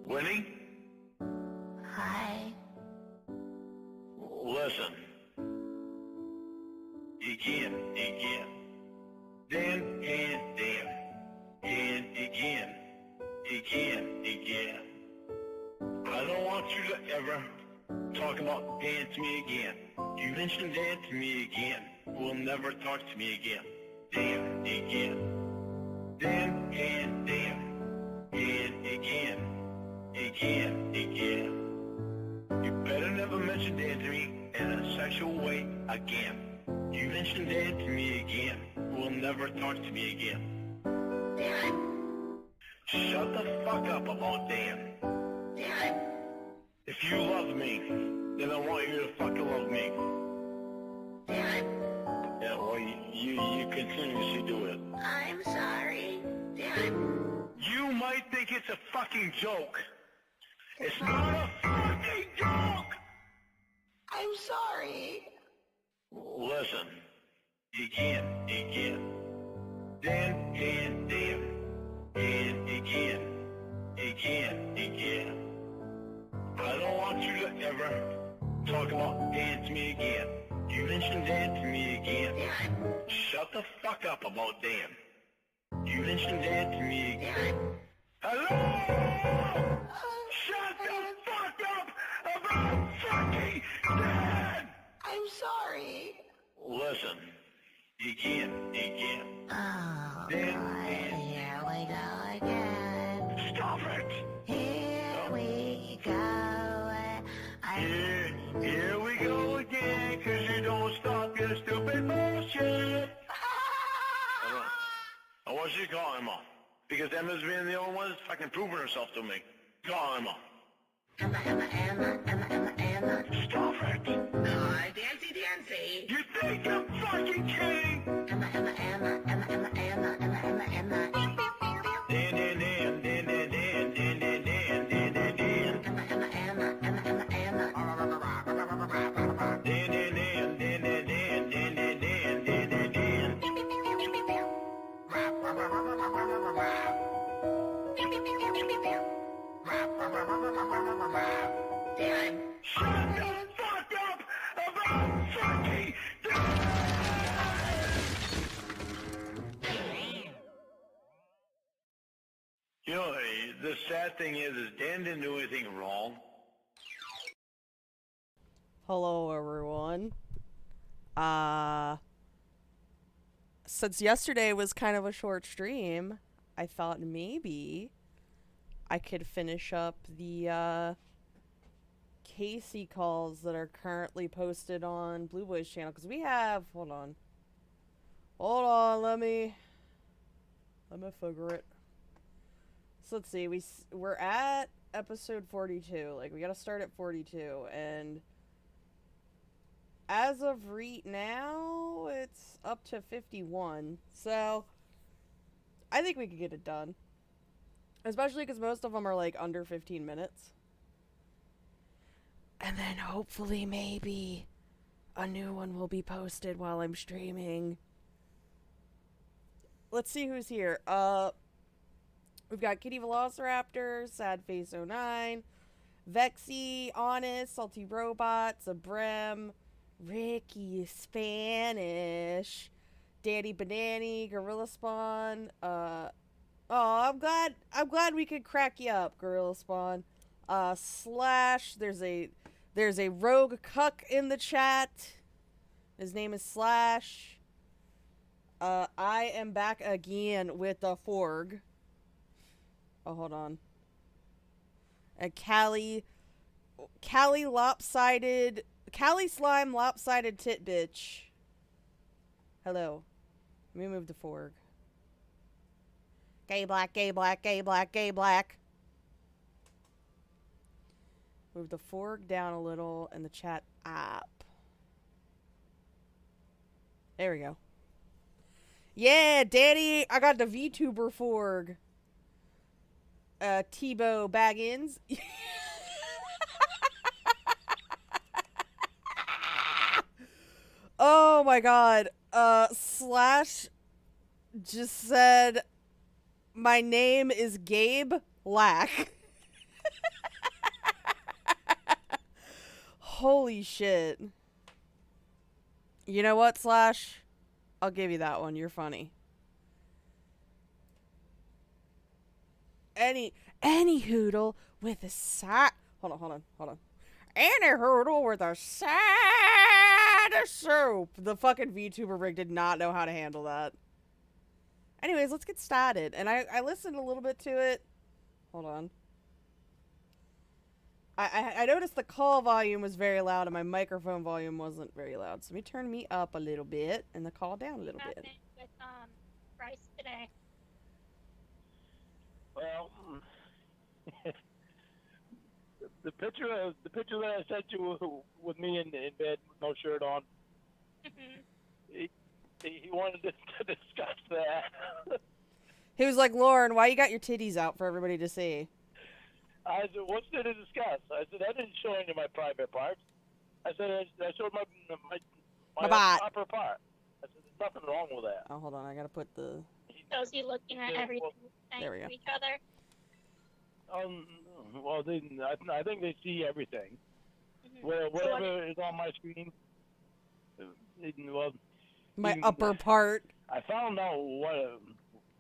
Winnie? Hi. Listen. Again. Then and then. And again. I don't want you to ever talk about Dan to me again. You mention Dan to me again. We'll never talk to me again. Dan again. Dan and Dan. And again. You better never mention Dan to me in a sexual way again. You mention Dan to me again. We'll never talk to me again. Dan. Shut the fuck up about Dan. Dan. If you love me, then I want you to fucking love me. Dan. Yeah, well, you continuously do it. I'm sorry. Dan. You might think it's a fucking joke. It's not a fucking joke! I'm sorry. Listen. Again. Dan and Dan. And again. I don't want you to ever talk about Dan to me again. You mention Dan to me again. Dan. Shut the fuck up about Dan. You mention Dan to me again. Hello! Shut the fuck up about fucking Dan! I'm sorry. Listen. Again. Oh, Dan God. and Here we go again. stop it! Here we go. Here we go again, 'cause you don't stop your stupid bullshit. I want you to call Emma, because Emma's being the only one that's fucking proving herself to me. Call Emma. Emma. Stop it. Oh, Dancy. You think I'm fucking kidding? Emma. Dan. Shut the fuck up about fucking You know, the sad thing is Dan didn't do anything wrong. Hello, everyone. Since yesterday was kind of a short stream, I thought maybe I could finish up the, Casey calls that are currently posted on Blue Boy's channel, because we have, hold on, let me figure it. So let's see, we're at episode 42, like, we gotta start at 42, and as of right now, it's up to 51, so I think we could get it done. Especially because most of them are, like, under 15 minutes. And then hopefully maybe a new one will be posted while I'm streaming. Let's see who's here. We've got Kitty Velociraptor, Sadface09, Vexy, Honest, Salty Robot, Zabrem, Ricky Spanish, Daddy Banani, Gorilla Spawn, I'm glad we could crack you up, Gorilla Spawn. Slash, there's a rogue cuck in the chat. His name is Slash. I am back again with the Forg. Oh, hold on. And Callie Slime Lopsided Tit Bitch. Hello. Let me move the Forg. Gay black. Move the Forg down a little and the chat up. There we go. Yeah, Daddy, I got the VTuber Forg. Tebow Baggins. Oh my god. Slash just said, my name is Gabe Lack. Holy shit. You know what, Slash? I'll give you that one. You're funny. Any hoodle with a side. Hold on. Any hoodle with a side of soup. The fucking VTuber rig did not know how to handle that. Anyways, let's get started. And I listened a little bit to it. Hold on. I noticed the call volume was very loud and my microphone volume wasn't very loud. So let me turn me up a little bit and the call down a little bit. With Bryce today. Well, the picture that I sent you with me in bed with no shirt on. he wanted to discuss that. He was like, Lauren, why you got your titties out for everybody to see? I said, what's there to discuss? I said, I didn't show any of my private parts. I said, I showed my upper part. I said, there's nothing wrong with that. Oh, hold on. I gotta put the... So is he looking at everything there we go. to each other? Well, I think they see everything. Whatever is on my screen. Well, my upper part. I found out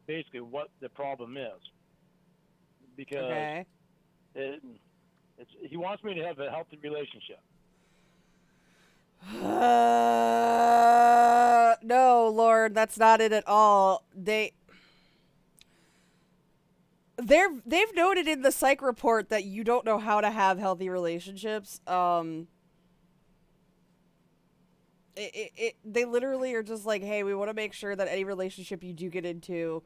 basically what the problem is. Because okay. He wants me to have a healthy relationship. No, Lord, that's not it at all. They've noted in the psych report that you don't know how to have healthy relationships. They literally are just like, hey, we want to make sure that any relationship you do get into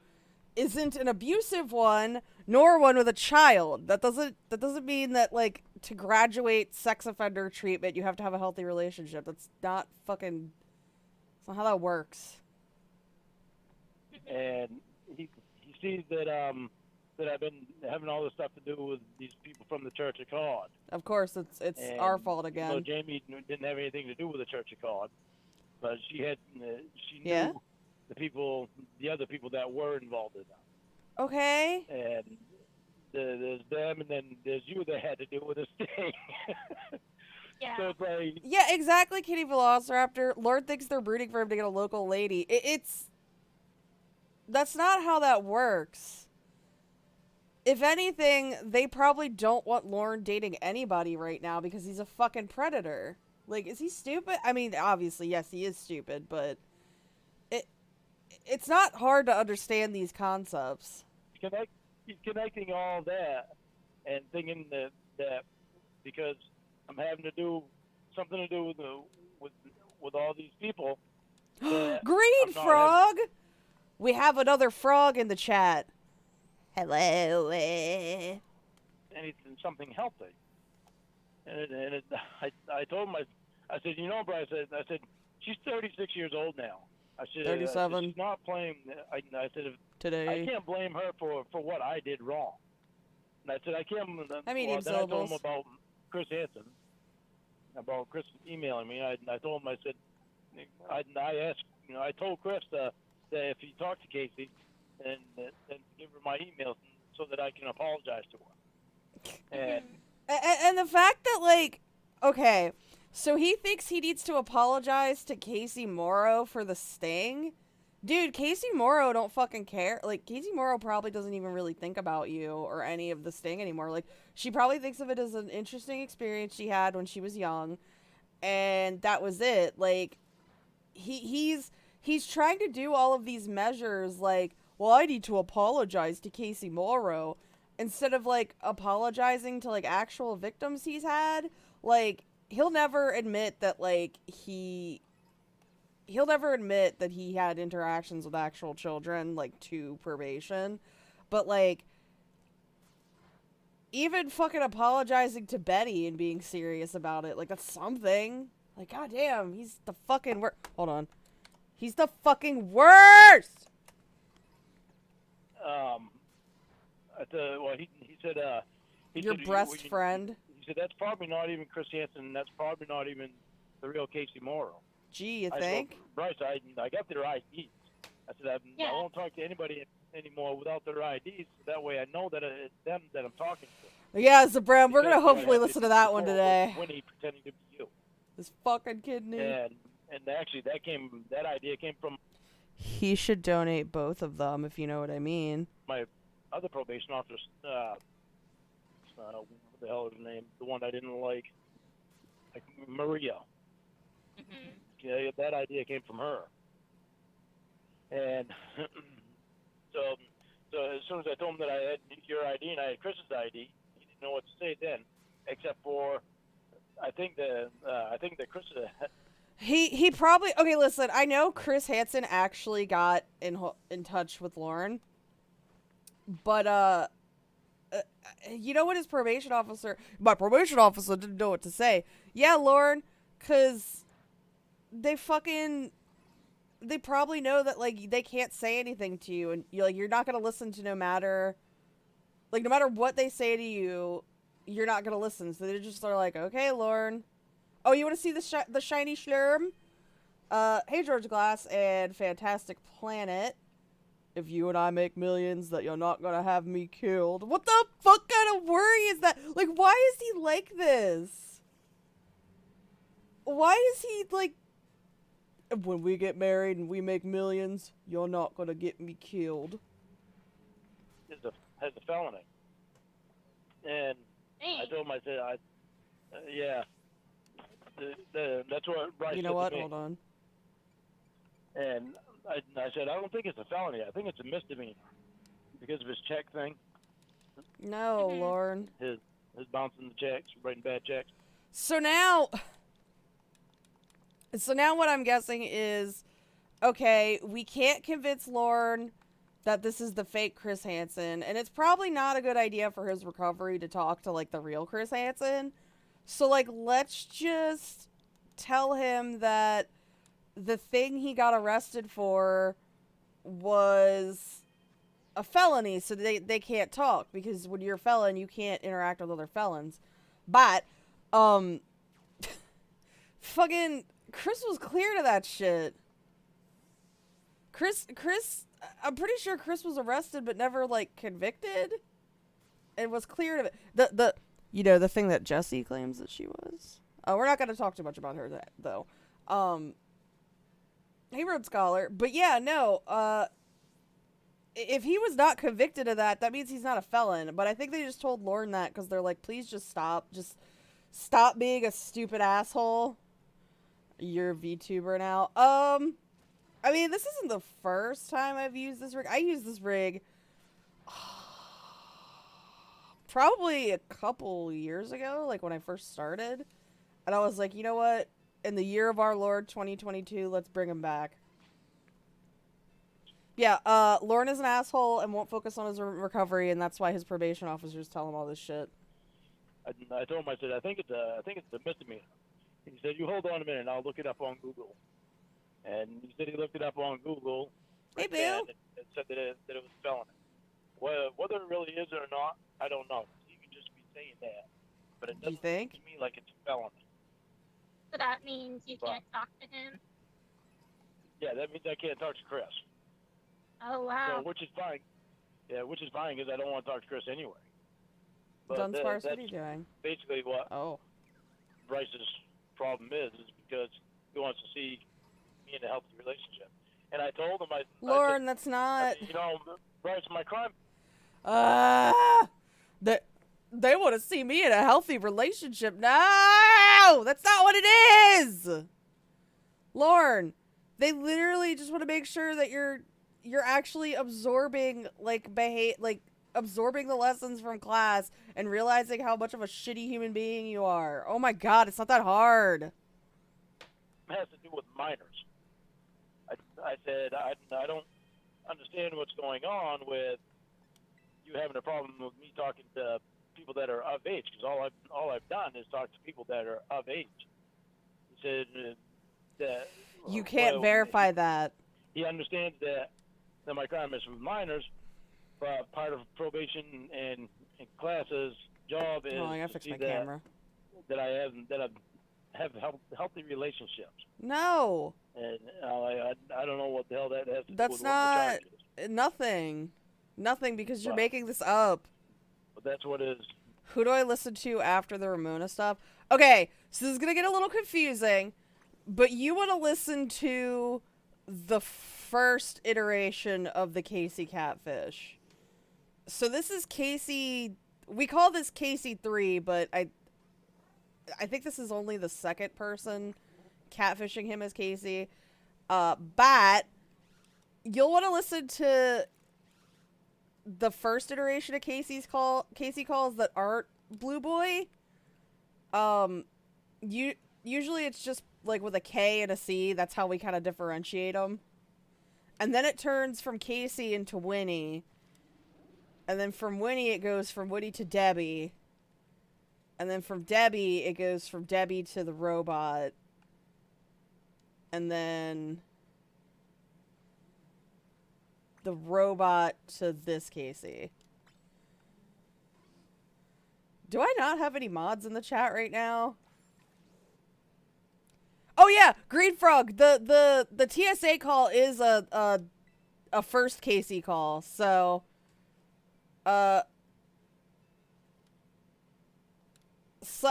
isn't an abusive one, nor one with a child. That doesn't mean that, like, to graduate sex offender treatment, you have to have a healthy relationship. That's not fucking... That's not how that works. And he sees that I've been having all this stuff to do with these people from the Church of God. Of course, it's our fault again. So Jamie didn't have anything to do with the Church of God, but she knew the other people that were involved in that. Okay. And there's them, and then there's you that had to do with this thing. Yeah. So it's like, yeah, exactly, Kitty Velociraptor. Lord thinks they're rooting for him to get a local lady. That's not how that works. If anything, they probably don't want Lorne dating anybody right now because he's a fucking predator. Like, is he stupid? I mean, obviously, yes, he is stupid, but it's not hard to understand these concepts. he's connecting all that and thinking that because I'm having to do something to do with all these people. Green frog! We have another frog in the chat. Hello. Anything, something healthy. And I told him, I said, you know, Bryce, I said, she's 36 years old now. I said, 37. She's not playing. I said, Today. I can't blame her for what I did wrong. And I said, I can't. I mean, then I told him about Chris Hansen, about Chris emailing me. I told him, I said, I asked, I told Chris that if he talked to Casey, then give her my email so that I can apologize to her. And the fact that, like, okay, so he thinks he needs to apologize to Casey Morrow for the sting? Dude, Casey Morrow don't fucking care. Like, Casey Morrow probably doesn't even really think about you or any of the sting anymore. Like, she probably thinks of it as an interesting experience she had when she was young, and that was it. Like, he's trying to do all of these measures, like, well, I need to apologize to Casey Morrow, instead of, like, apologizing to, like, actual victims he's had. Like, he'll never admit that, like, he'll never admit that he had interactions with actual children, like, to probation. But, like, even fucking apologizing to Betty and being serious about it, like, that's something. Like, goddamn, he's the fucking worst. Hold on. He's the fucking worst! Well, he said, your breast friend. He said, that's probably not even Chris Hansen, that's probably not even the real Casey Morrow. Gee, you think? Said, Bryce, I got their IDs. I said, I won't talk to anybody anymore without their IDs. So that way I know that it's them that I'm talking to. Yeah, so Bram, we're gonna Because hopefully I listen to did that one before today. was Winnie pretending to be you. This fucking kidney. And actually that idea came from He should donate both of them, if you know what I mean. my other probation officer, what the hell is her name? The one I didn't like Maria. Mhm. Yeah, that idea came from her. And so as soon as I told him that I had your ID and I had Chris's ID, he didn't know what to say then, except for I think that Chris. He probably okay. Listen, I know Chris Hansen actually got in touch with Lorne, but you know what his probation officer? My probation officer didn't know what to say. Yeah, Lorne, cause they probably know that like they can't say anything to you, and you're not gonna listen to no matter what they say to you, you're not gonna listen. So they just are like, okay, Lorne. Oh, you want to see the shiny schlurm? Hey, George Glass and Fantastic Planet. If you and I make millions, that you're not gonna have me killed. What the fuck kind of worry is that? Like, why is he like this? Why is he like, when we get married and we make millions, you're not gonna get me killed? Has a felony. And I Thanks. told him, I said, yeah. That's what Bryce You know said what? to me. Hold on. And I said, I don't think it's a felony. I think it's a misdemeanor because of his check thing. No, Mhm. Lorne. His bouncing the checks, writing bad checks. So now what I'm guessing is, okay, we can't convince Lorne that this is the fake Chris Hansen, and it's probably not a good idea for his recovery to talk to, like, the real Chris Hansen. So, like, let's just tell him that the thing he got arrested for was a felony, so they can't talk, because when you're a felon, you can't interact with other felons. But, fucking Chris was clear to that shit. Chris, I'm pretty sure Chris was arrested but never, like, convicted. And was clear to it. The thing that Jessie claims that she was. We're not going to talk too much about her, though. Hey, Rhodes Scholar. But yeah, no, if he was not convicted of that, that means he's not a felon. But I think they just told Lorne that because they're like, please just stop. Just stop being a stupid asshole. You're a VTuber now. I mean, this isn't the first time I've used this rig. I used this rig probably a couple years ago, like when I first started. And I was like, you know what? In the year of our Lord 2022, let's bring him back. Yeah, Lorne is an asshole and won't focus on his recovery, and that's why his probation officers tell him all this shit. I told him, I said, I think it's a misdemeanor. He said, you hold on a minute, I'll look it up on Google. And he said he looked it up on Google. Hey, Bill. And it said that it was a felony. Whether it really is or not, I don't know. He could just be saying that. But it Do you doesn't think? seem to me like it's a felony. So that means you can't talk to him. Yeah, that means I can't talk to Chris. Oh wow. So, which is fine. Yeah, which is fine because I don't want to talk to Chris anyway. But Dunsparce, what are that's you doing? basically what Oh. Bryce's problem is because he wants to see me in a healthy relationship. And I told him, Lorne, that's not... you know, Bryce, my crime... They want to see me in a healthy relationship. No! That's not what it is! Lorne, they literally just want to make sure that you're actually absorbing, absorbing the lessons from class and realizing how much of a shitty human being you are. Oh my god, it's not that hard. It has to do with minors. I said, I don't understand what's going on with you having a problem with me talking to people that are of age, because all I've done is talk to people that are of age. He said that... You can't verify that. He understands that my crime is with minors, but part of probation and classes job is I gotta to fix see my camera. that I have healthy relationships. No. And I don't know what the hell that has to do That's with what the charge is. Nothing. Nothing, because you're Well, making this up. But that's what his Who do I listen to after the Ramona stuff? Okay, so this is gonna get a little confusing, but you want to listen to the first iteration of the Casey catfish. So this is Casey. We call this Casey3, but I think this is only the second person catfishing him as Casey. But you'll want to listen to the first iteration of Casey calls that aren't Blue Boy. Usually it's just like with a K and a C. That's how we kind of differentiate them. And then it turns from Casey into Winnie. And then from Winnie it goes from Winnie to Debbie. And then from Debbie it goes from Debbie to the robot. And then the robot to this Casey. Do I not have any mods in the chat right now? Oh yeah, Green Frog. The TSA call is a first Casey call. So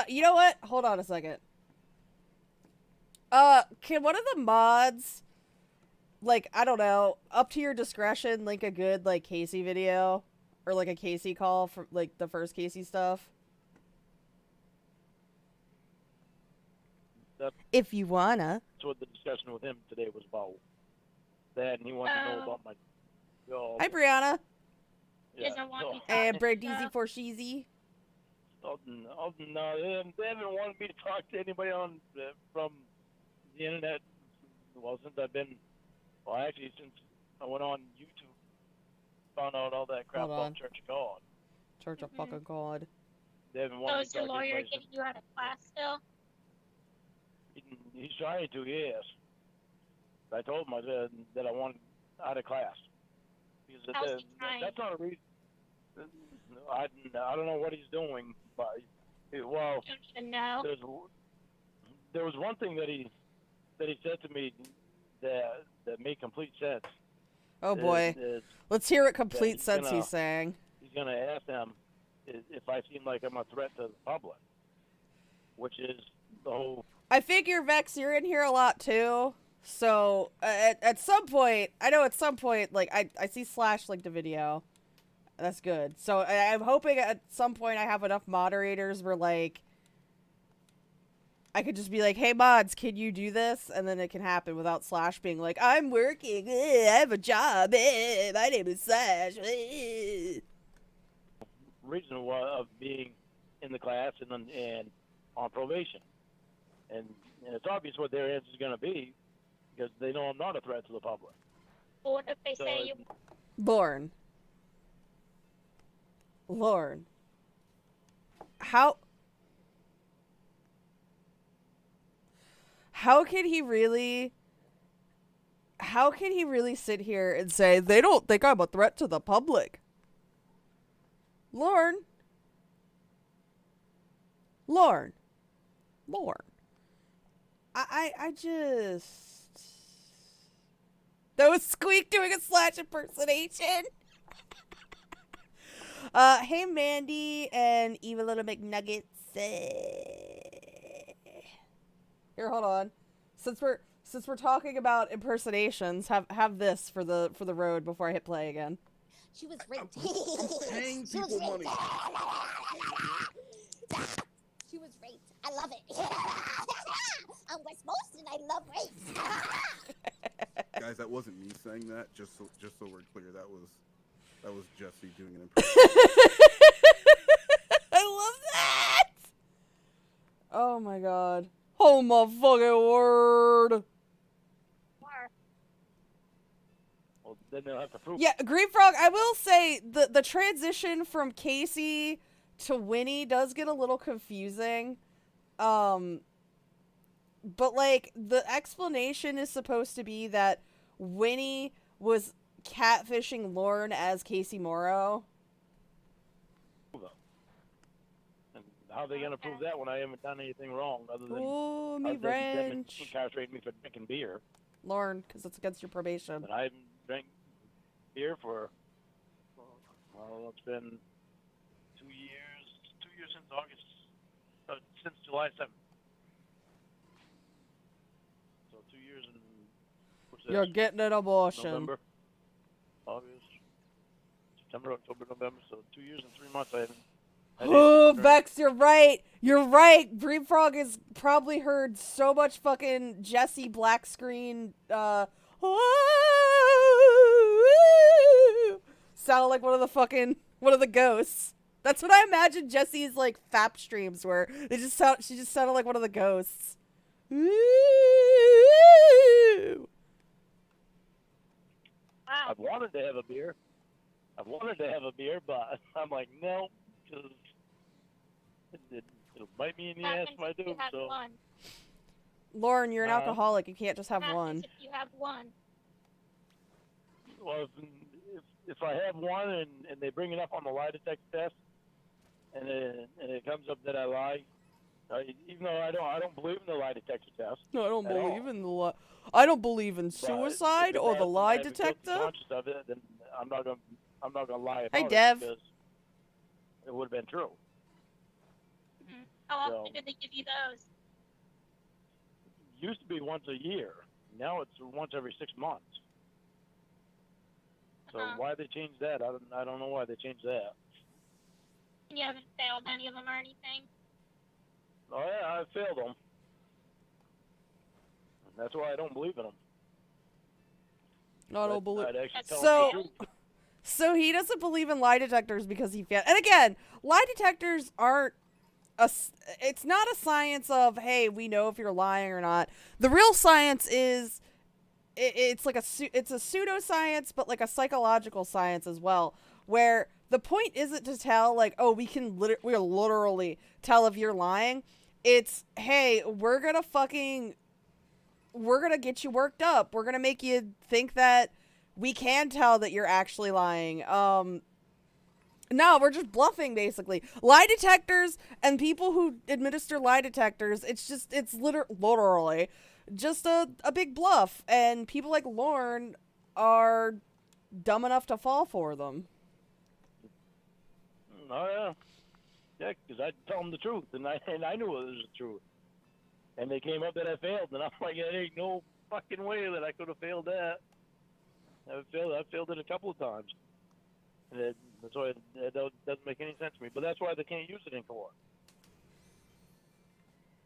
you know what? Hold on a second. Can one of the mods, like, I don't know, up to your discretion, link a good, like, Casey video? Or, like, a Casey call for, like, the first Casey stuff? If you wanna. That's what the discussion with him today was about. That, and he wanted to know about my job. Hi, Brianna. He doesn't want me And talking Brandeezy stuff. for Sheezy. No, they haven't wanted me to talk to anybody on from the internet. Well, since I've been, actually since I went on YouTube, found out all that crap Hold on. about Church of God. Church of fucking God. They haven't So wanted me is to your talk to lawyer anybody getting you out of class still? He's trying to, yes. I told him that I wanted out of class. Because How's he trying? that's not a reason. I don't know what he's doing, but well, Don't even know. there was one thing that he said to me that made complete sense. Oh boy. Is Let's hear what complete he's sense gonna- he's saying. he's going to ask them if I seem like I'm a threat to the public, which is the whole. I figure, Vex, you're in here a lot too. So, at some point, I know at some point, like, I see Slash link the video. That's good. So, I'm hoping at some point I have enough moderators where, like, I could just be like, hey, mods, can you do this? And then it can happen without Slash being like, I'm working. I have a job. My name is Slash. Reason of being in the class and on probation. And it's obvious what their answer is going to be because they know I'm not a threat to the public. But what if they So say you... Lorne. How can he really sit here and say they don't think I'm a threat to the public? Lorne. I just... That was Squeak doing a Slash impersonation. Hey Mandy and Eva Little McNuggets. Here, hold on. Since we're talking about impersonations, have this for the road before I hit play again. She was raped. I'm paying She was people raped. money. She was raped. I love it. I'm West Boston. I love rape. Guys, that wasn't me saying that. Just so we're clear, that was Jesse doing an impression. I love that. Oh my god. Oh my fucking word. Well, then they'll have to prove. Yeah, Green Frog, I will say the transition from Casey to Winnie does get a little confusing. But like the explanation is supposed to be that Winnie was catfishing Lorne as Casey Morrow. And how are they going to prove that when I haven't done anything wrong other than Ooh, me them wrench. incarcerating me for drinking beer? Lorne, because it's against your probation. But I haven't drank beer for, well, it's been 2 years years since August, since July 7th. So 2 years and what's this? You're getting an abortion. November, August, September, October, November. So 2 years and 3 months I haven't. Oh, Vex, you're right. You're right. Green Frog has probably heard so much fucking Jesse black screen. Sounded like one of the ghosts. That's what I imagine Jesse's like FAP streams were. She just sounded like one of the ghosts. Wow. I've wanted to have a beer. But I'm like, no, because it'll bite me in the ass if I do. You have So, one. Lauren, you're an alcoholic. You can't just have Happens one. If you have one. well, if I have one and they bring it up on the lie detector test, and it comes up that I lie, even though I don't believe in the lie detector test. No, I don't at believe all. in the I don't believe in But suicide if or it the has- lie I have a guilty detector. conscience of it, then I'm not gonna lie about Hey, it Dev. because it would have been true. Mhm. How often So- did they give you those? Used to be once a year. Now it's once every 6 months. So Uh-huh. why they changed that? I don't know why they changed that. And you haven't failed any of them or anything? Oh yeah, I failed them. And that's why I don't believe in them. No, I don't believe. I'd actually tell So- them the truth. So he doesn't believe in lie detectors because he failed. And again, lie detectors aren't it's not a science of, hey, we know if you're lying or not. The real science is it's like it's a pseudoscience, but like a psychological science as well, where the point isn't to tell like, oh, we'll literally tell if you're lying. It's, hey, we're gonna get you worked up. We're gonna make you think that we can tell that you're actually lying. No, we're just bluffing, basically. Lie detectors and people who administer lie detectors, it's literally just a big bluff. And people like Lorne are dumb enough to fall for them. Oh yeah, yeah, because I tell them the truth, and I knew it was the truth. And they came up that I failed, and I'm like, there ain't no fucking way that I could have failed that. I failed it a couple of times. And that's why it doesn't make any sense to me. But that's why they can't use it in court.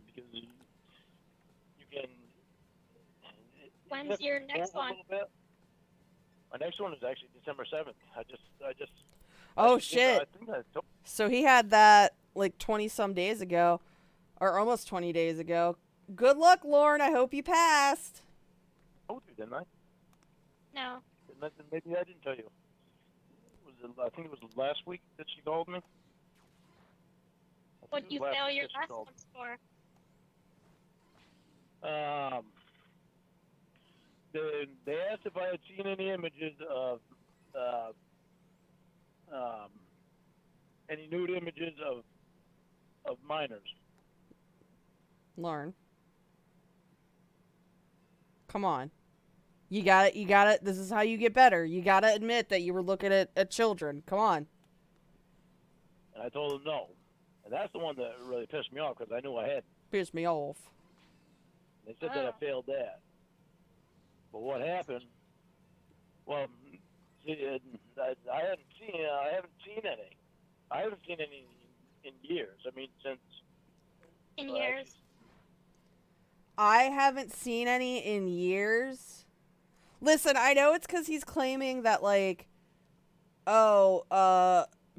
Because you can. When's your next one? My next one is actually December 7th. I just. Oh, I shit. think I told So he had that like 20-some days ago. Or almost 20 days ago. Good luck, Lorne. I hope you passed. you, didn't I? No. Maybe I didn't tell you. I think it was last week that she called me. What'd you fail your last ones for? They asked if I had seen any images of any nude images of minors. Lorne. Come on. You got it. This is how you get better. You got to admit that you were looking at children. Come on. And I told them no. And that's the one that really pissed me off because I knew I had. Pissed me off. They said that I failed that. But what happened? Well, see, I haven't seen any. I haven't seen any in years. I mean, since. In years? I haven't seen any in years. Listen, I know it's because he's claiming that, like,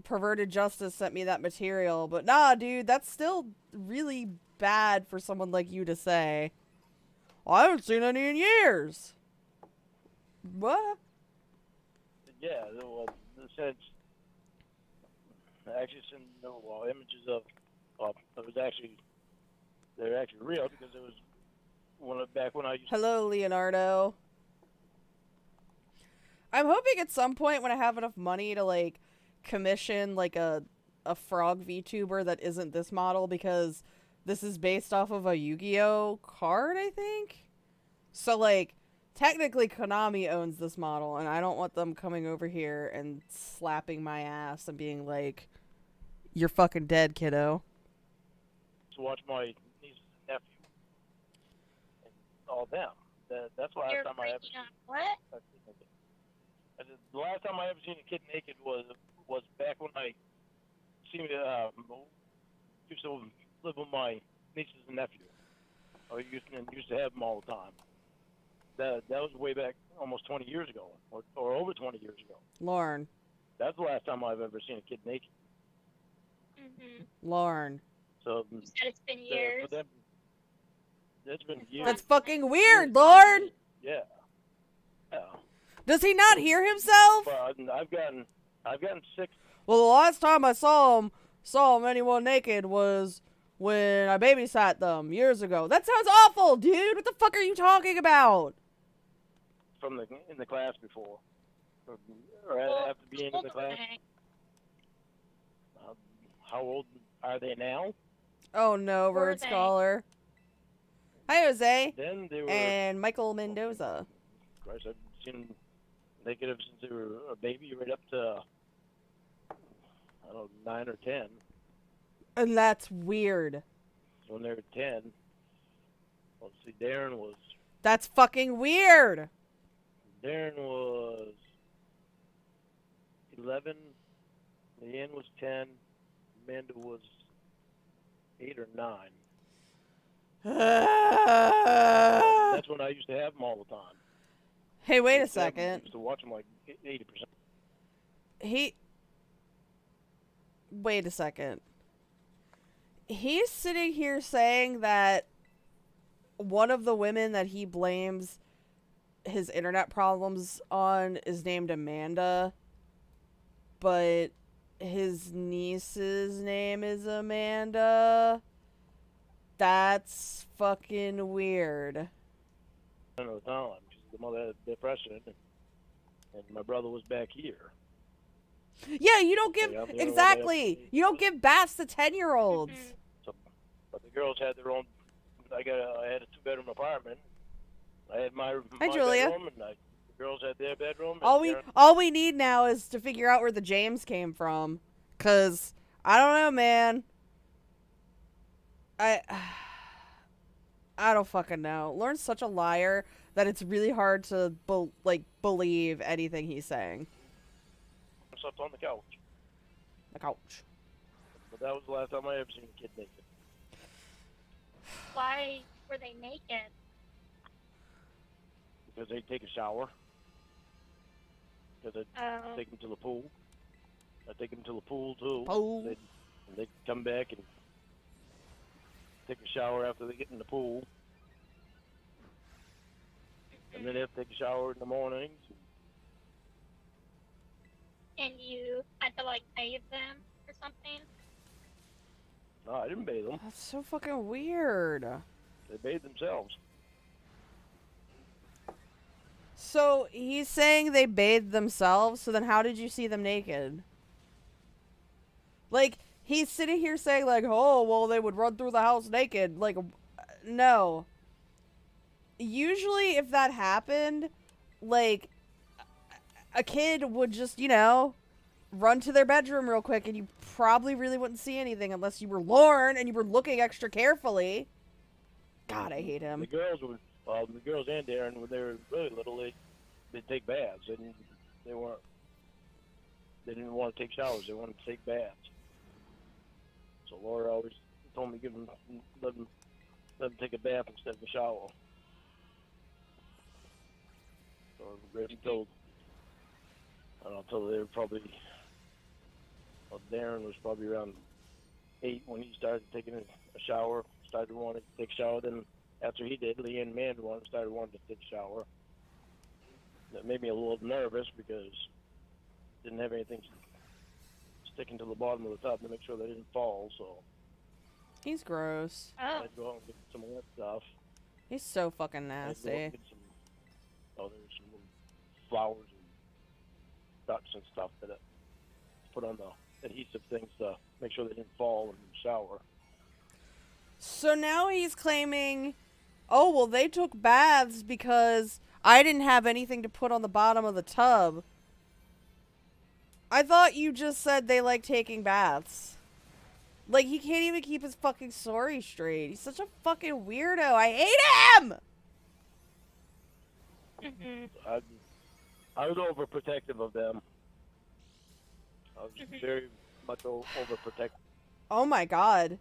Perverted Justice sent me that material, but nah, dude, that's still really bad for someone like you to say. I haven't seen any in years. What? Yeah, well, since actually sent images of it was actually they're actually real because it was back when I used. Hello, Leonardo. I'm hoping at some point when I have enough money to like commission like a frog VTuber that isn't this model, because this is based off of a Yu-Gi-Oh card, I think. So like technically Konami owns this model, and I don't want them coming over here and slapping my ass and being like, You're fucking dead, kiddo. to watch my niece and nephew and all them. That's the last You're time I ever breaking up. What? I said, the last time I ever seen a kid naked was back when I used to live with my nieces and nephew. I used to have them all the time. That was way back almost 20 years ago, or over 20 years ago. Lorne. That's the last time I've ever seen a kid naked. Lorne. So You said it's been years. for them, it's been years. That's fucking weird, Lorne. Yeah. Yeah. Does he not hear himself? But I've gotten sick. Well, the last time I saw him anyone naked was when I babysat them years ago. That sounds awful, dude. What the fuck are you talking about? In the class before, or after being in the class. How old are they now? Oh no, Were Bird they? Scholar. Hi, Jose. Then they were. And Michael Mendoza. Christ, I've seen them naked since they were a baby, right up to I don't know 9 or 10. And that's weird. When they were 10, well, see, Darren was That's fucking weird. 11, Leanne was 10, Amanda was 8 or 9. That's when I used to have them all the time. Hey, wait a I used second. to watch them like 80%. Wait a second. He's sitting here saying that one of the women that he blames his internet problems on is named Amanda, but his niece's name is Amanda. That's fucking weird. I don't know the time because the mother had depression, and my brother was back here. Yeah, you don't give Yeah, exactly. You don't give baths to 10-year-olds. So, but the girls had their own. I had a 2-bedroom apartment. I had my Julia. bedroom, and the girls had their bedroom. All we need now is to figure out where the James came from, 'cause I don't know, man. I don't fucking know. Lauren's such a liar that it's really hard to believe anything he's saying. I slept on the couch. The couch. But that was the last time I ever seen a kid naked. Why were they naked? Because they'd take a shower. Because I'd Oh. take them to the pool. I'd take them to the pool too. Pool. They'd come back and take a shower after they get in the pool. And then they have to take a shower in the mornings. And you had to, like, bathe them or something? No, I didn't bathe them. That's so fucking weird. They bathed themselves. So he's saying they bathed themselves, so then how did you see them naked? Like, he's sitting here saying, like, oh, well, they would run through the house naked. Like, no. Usually, if that happened, like, a kid would just, run to their bedroom real quick, and you probably really wouldn't see anything unless you were Lorne and you were looking extra carefully. God, I hate him. The girls and Darren, when they were really little, they'd take baths. They didn't want to take showers. They wanted to take baths. So Laura always told me let them take a bath instead of a shower. So until they were probably. Well, Darren was probably around 8 when he started taking a shower. Started wanting to take a shower. Then after he did, Leanne and Amanda started wanting to take a shower. That made me a little nervous because didn't have anything sticking to the bottom of the tub to make sure they didn't fall. So He's gross. Oh. I'd go out and get some of that stuff. He's so fucking I'd go out nasty. and get there's some little flowers and ducks and stuff that I put on the adhesive things to make sure they didn't fall in the shower. So now he's claiming, oh, well, they took baths because I didn't have anything to put on the bottom of the tub. I thought you just said they like taking baths. Like, he can't even keep his fucking story straight. He's such a fucking weirdo. I hate him! I was overprotective of them. I was very much overprotective. Oh my god.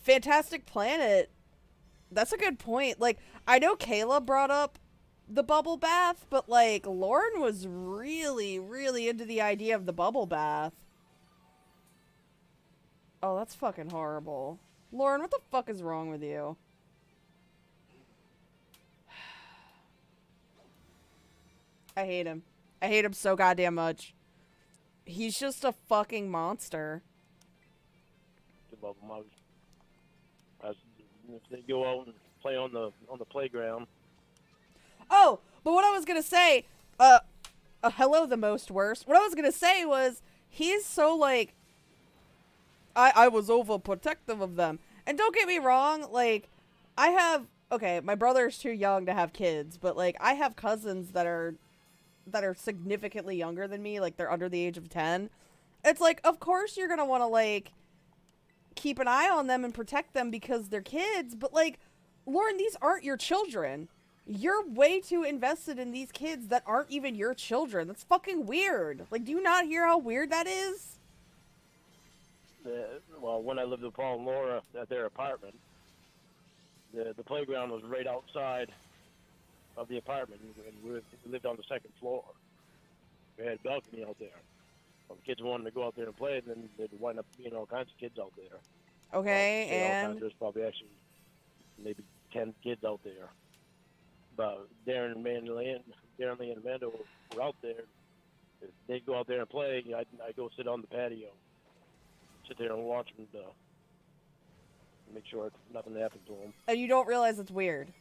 Fantastic Planet. That's a good point. Like, I know Kayla brought up the bubble bath, but, like, Lorne was really, really into the idea of the bubble bath. Oh, that's fucking horrible. Lorne, what the fuck is wrong with you? I hate him. I hate him so goddamn much. He's just a fucking monster. If they go out and play on the playground. Oh, but what I was gonna say, hello the most worst. What I was gonna say was, he's so, like, I was overprotective of them. And don't get me wrong, like, okay, my brother's too young to have kids, but, like, I have cousins that are significantly younger than me, like, they're under the age of 10. It's like, of course you're gonna want to, like, keep an eye on them and protect them because they're kids, but, like, Lauren, these aren't your children. You're way too invested in these kids that aren't even your children. That's fucking weird. Like, do you not hear how weird that is? Well, when I lived with Paul and Laura at their apartment, the playground was right outside of the apartment, and we lived on the second floor. We had a balcony out there. Well, the kids wanted to go out there and play, and then they'd wind up being all kinds of kids out there. Okay, well, and there's probably actually maybe 10 kids out there. But Darren and Lee and Amanda were out there. If they'd go out there and play, I'd go sit on the patio, sit there and watch them, make sure nothing happened to them. and you don't realize it's weird.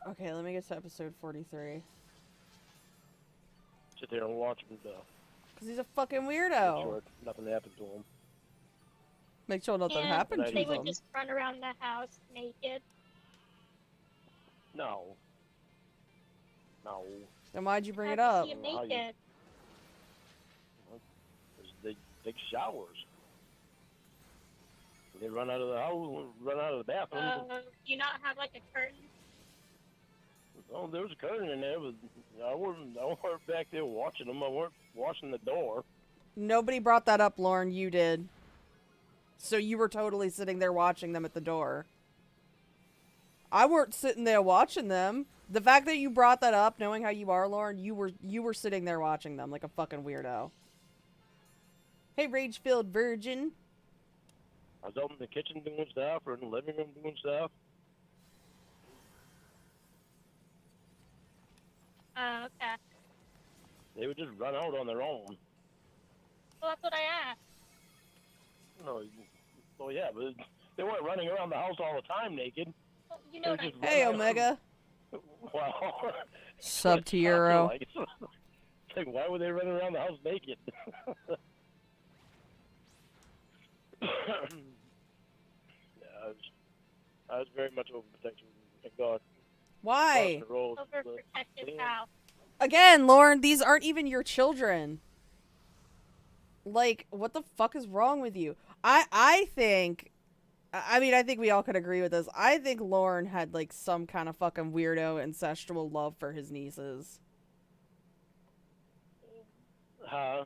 Okay, let me get to episode 43. Sit there and watch them, Because he's a fucking make weirdo. sure nothing happened to them. Make sure nothing And happened to they them. would just run around the house naked. No. Then why'd you bring it Have to up? see 'em How you- naked. They take showers. They run out of the house, run out of the bathroom. Do you not have like a curtain? Oh, there was a curtain in there, but I wasn't back there watching them. I weren't watching the door. Nobody brought that up, Lauren. You did. So you were totally sitting there watching them at the door. I weren't sitting there watching them. The fact that you brought that up, knowing how you are, Lauren, you were sitting there watching them like a fucking weirdo. Hey, rage-filled virgin. I was out in the kitchen doing stuff, or in the living room doing stuff. Okay. They would just run out on their own. Well, that's what I asked. No, well, yeah, but they weren't running around the house all the time naked. Well, you know what I Hey, Right. Omega. Well, Sub to Euro. like, why were they running around the house naked? Yeah, I was very much overprotective. Thank God. Why? Crossing the road, overprotective yeah. house. Again, Lauren, these aren't even your children. Like, what the fuck is wrong with you? I think we all could agree with this. I think Lauren had, like, some kind of fucking weirdo incestual love for his nieces. Huh?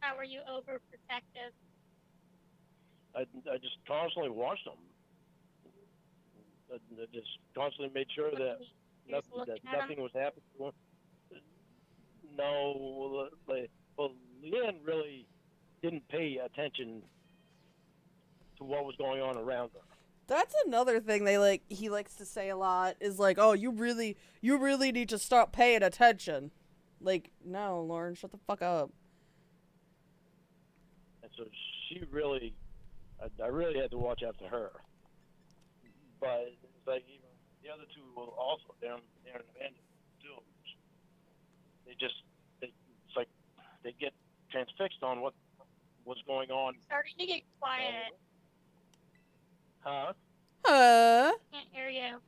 How were you overprotective? I just constantly watched them. I just constantly made sure that You're just looking at 'em? nothing was happening to them. No, well, Leanne really didn't pay attention to what was going on around her. That's another thing he likes to say a lot is like, oh, you really need to start paying attention. Like, no, Lauren, shut the fuck up. And so she really, I really had to watch after her. But it's like even the other two were also down there in Amanda too. It's like they get transfixed on what was going on. Starting to get quiet. Huh? Can't hear you.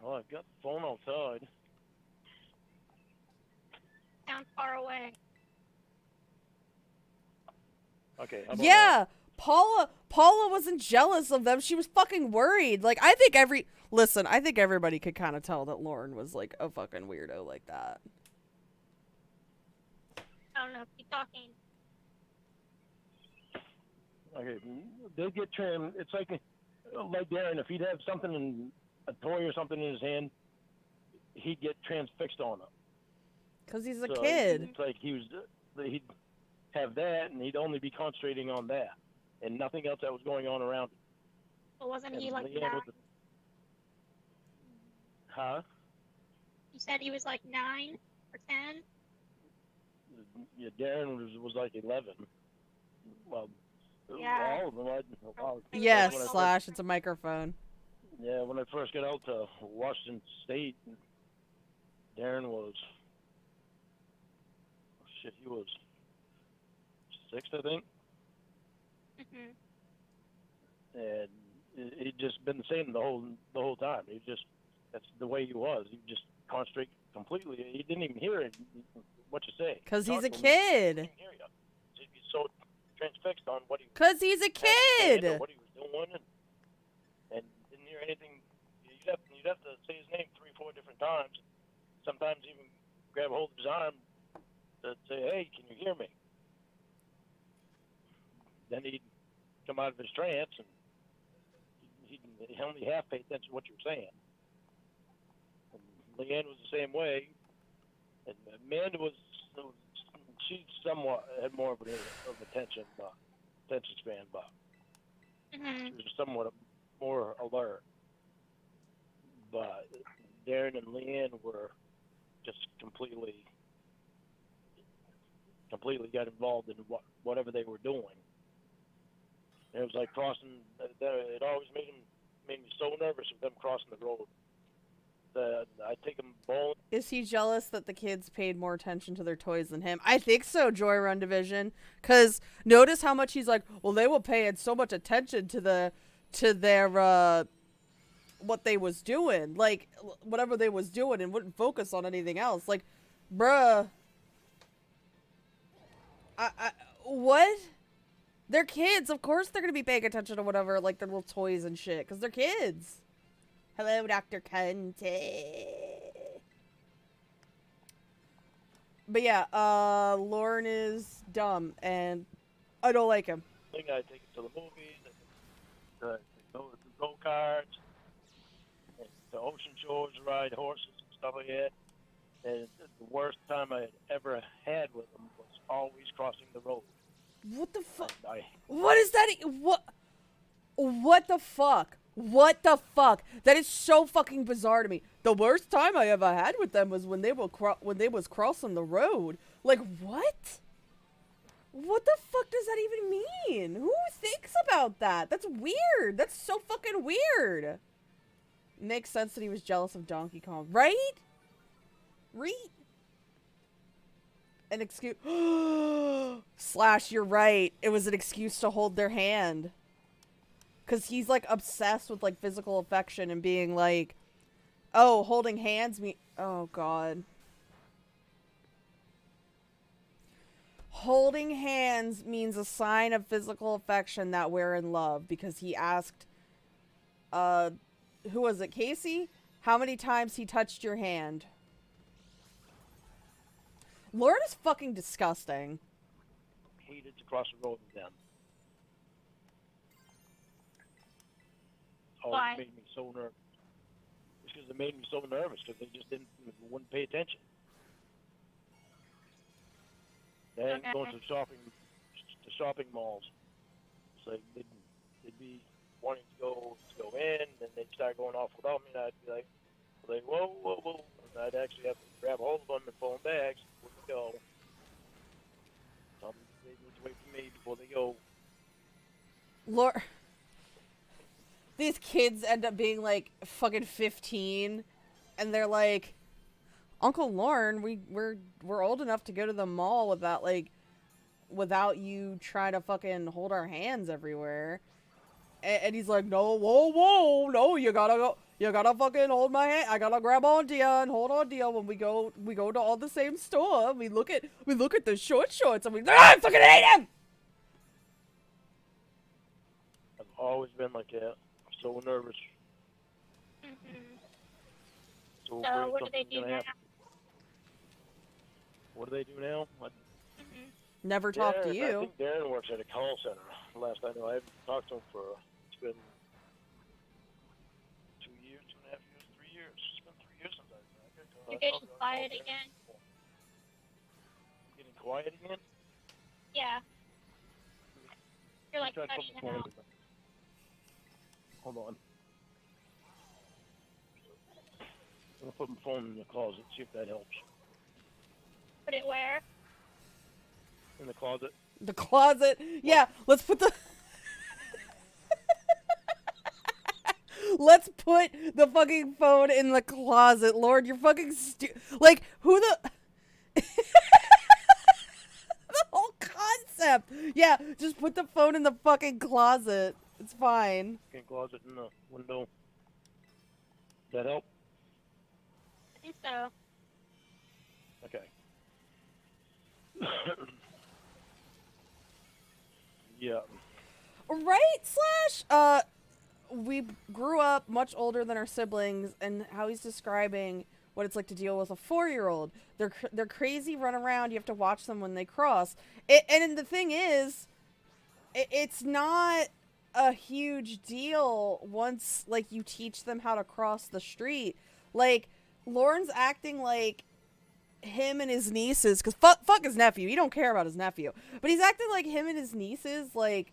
Well, I've got the phone outside. sounds far away. Okay. How about Yeah, Paula wasn't jealous of them. She was fucking worried. Like, I think everybody could kind of tell that Lorne was like a fucking weirdo like that. I don't know. Keep talking. Okay, they get trimmed. It's like Darren, if he'd have something in a toy or something in his hand, he'd get transfixed on it. Cause he's a So kid. It's like he'd have that, and he'd only be concentrating on that, and nothing else that was going on around him. But wasn't he And like Leanne 9? was Huh? You said he was like 9 or 10? Yeah, Darren was like 11. Well, Yeah. all of them. Well, Yes, when I Slash, it's a microphone. Yeah, when I first got out to Washington State, Darren was, he was 6, I think, Mhm. and he'd just been the same the whole time. He just, that's the way he was. He just concentrate completely. He didn't even hear it, what you say. Cause he's a Talk to him, kid. he didn't hear you. He'd be so transfixed on what he was Cause he's a had to say or kid. what he was doing, and didn't hear anything. You'd have to say his name 3-4 different times. Sometimes even grab a hold of his arm to say, "Hey, can you hear me?" Then he'd come out of his trance, and he only half pay attention to what you were saying. And Leanne was the same way, and Amanda was, she somewhat had more of attention span, but Mhm. she was somewhat more alert. But Darren and Leanne were just completely got involved in whatever they were doing. And it was like crossing. It always made me so nervous with them crossing the road. I take them bowling. Is he jealous that the kids paid more attention to their toys than him? I think so, Joy Run Division. Cause notice how much he's like, well, they were paying so much attention to their what they was doing, like whatever they was doing, and wouldn't focus on anything else. Like, bruh, what? They're kids. Of course they're gonna be paying attention to whatever, like their little toys and shit, cause they're kids. Hello, Dr. Conte. But yeah, Lorne is dumb, and I don't like him. I take it to the movies, to go-karts, and to ocean shores, ride horses and stuff like that. And the worst time I had ever had with them was always crossing the road. What the fuck? I What is that? What the fuck? What the fuck? That is so fucking bizarre to me. The worst time I ever had with them was when they was crossing the road. Like, what? What the fuck does that even mean? Who thinks about that? That's weird. That's so fucking weird. Makes sense that he was jealous of Donkey Kong, right? Right? An excuse. Slash, you're right. It was an excuse to hold their hand. Because he's, like, obsessed with, like, physical affection and being like, oh, holding hands oh, God. Holding hands means a sign of physical affection that we're in love. Because he asked, who was it, Casey? How many times he touched your hand? Lorne is fucking disgusting. hated to cross the road with them. Always Why? made me so nervous. It's because it made me so nervous because they just wouldn't pay attention. They hadn't Okay. gone to shopping malls. So they'd be wanting to go in, and they'd start going off without me, and I'd be like, whoa, whoa, whoa. And I'd actually have to grab a hold of them and pull them back before they go. They need to wait for me before they go. Lord, these kids end up being like fucking 15, and they're like, Uncle Lorne, we're old enough to go to the mall without you trying to fucking hold our hands everywhere. And he's like, no, whoa, no, you gotta You gotta fucking hold my hand. I gotta grab on to you and hold on to you when we go to all the same store. We look at the shorts and we I fucking hate him. I've always been like that. I'm so nervous. So So afraid what do they something's do gonna now? happen. What do they do now? Never talk to I you. think Darren works at a call center. Last I know, I haven't talked to him for, it's been 2 years, 2.5 years, 3 years. It's been 3 years since I've You're getting quiet again. Getting quiet again? Yeah. You're like Try to put cutting my it phone out. in the- Hold on. I'm gonna put my phone in the closet, see if that helps. Put it where? In the closet. The closet. Yeah, let's put the let's put the fucking phone in the closet. Lord, you're fucking like who the the whole concept. Yeah, just put the phone in the fucking closet. It's fine. In closet in the window. That help? I think so. Okay. Yeah. Right, Slash? We grew up much older than our siblings, and how he's describing what it's like to deal with a 4-year-old. They're crazy, run around. You have to watch them when they cross. And the thing is, it's not a huge deal once, like, you teach them how to cross the street. Like, Lorne's acting like him and his nieces, because fuck his nephew. He don't care about his nephew. But he's acting like him and his nieces, like,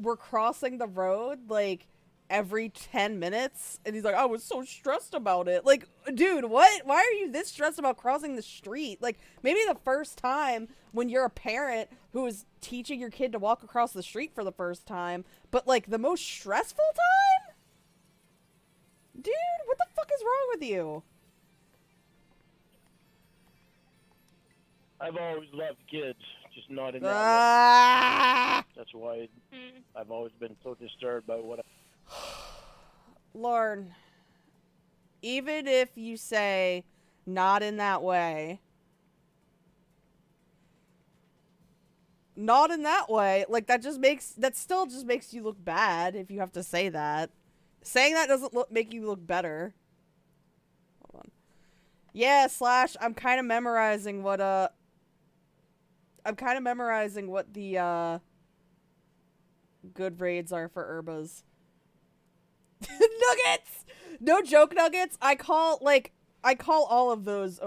were crossing the road, like, every 10 minutes. And he's like, I was so stressed about it. Like, dude, what? Why are you this stressed about crossing the street? Like, maybe the first time when you're a parent who is teaching your kid to walk across the street for the first time. But, like, the most stressful time? Dude, what the fuck is wrong with you? I've always loved kids, just not in that way. Ah! That's why I've always been so disturbed by what Lorne, even if you say not in that way, like that still just makes you look bad if you have to say that. Saying that doesn't make you look better. Hold on. Yeah, Slash, I'm kind of memorizing what the good raids are for Urbas. Nuggets! No joke, Nuggets. I call all of those I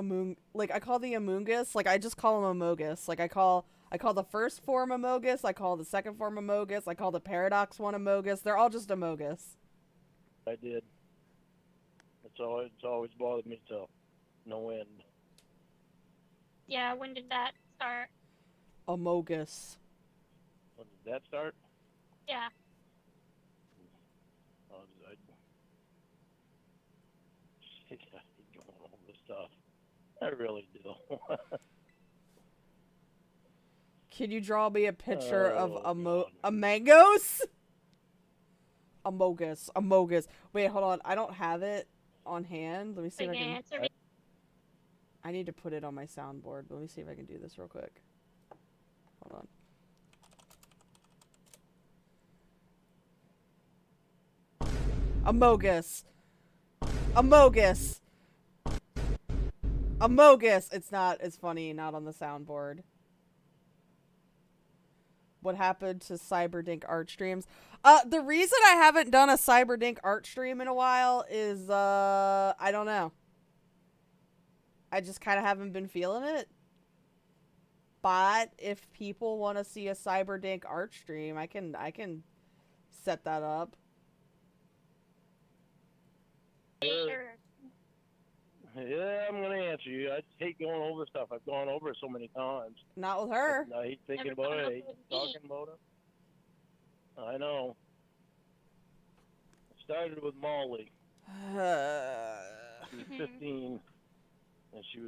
call the Amoongus, like I just call them Amogus. Like I call the first form Amogus, I call the second form Amogus, I call the Paradox one Amogus. They're all just Amogus. I did. It's always bothered me till no end. Yeah, when did that start? Amogus. When did that start? Yeah. I hate going over this stuff. I really do. Can you draw me a picture of God. Amangos? Amogus. Wait, hold on. I don't have it on hand. Let me see if I can. Answer me. I need to put it on my soundboard. Let me see if I can do this real quick. Hold on. Amogus. It's not as funny, not on the soundboard. What happened to Cyberdink art streams? The reason I haven't done a Cyberdink art stream in a while is, I don't know. I just kind of haven't been feeling it. But if people want to see a Cyberdink art stream, I can set that up. Sure. Yeah, I'm gonna answer you. I just hate going over stuff. I've gone over it so many times. Not with her. I hate thinking Never about it. I gone hate over it with talking about it. I know. It started with Molly. She was 15, and she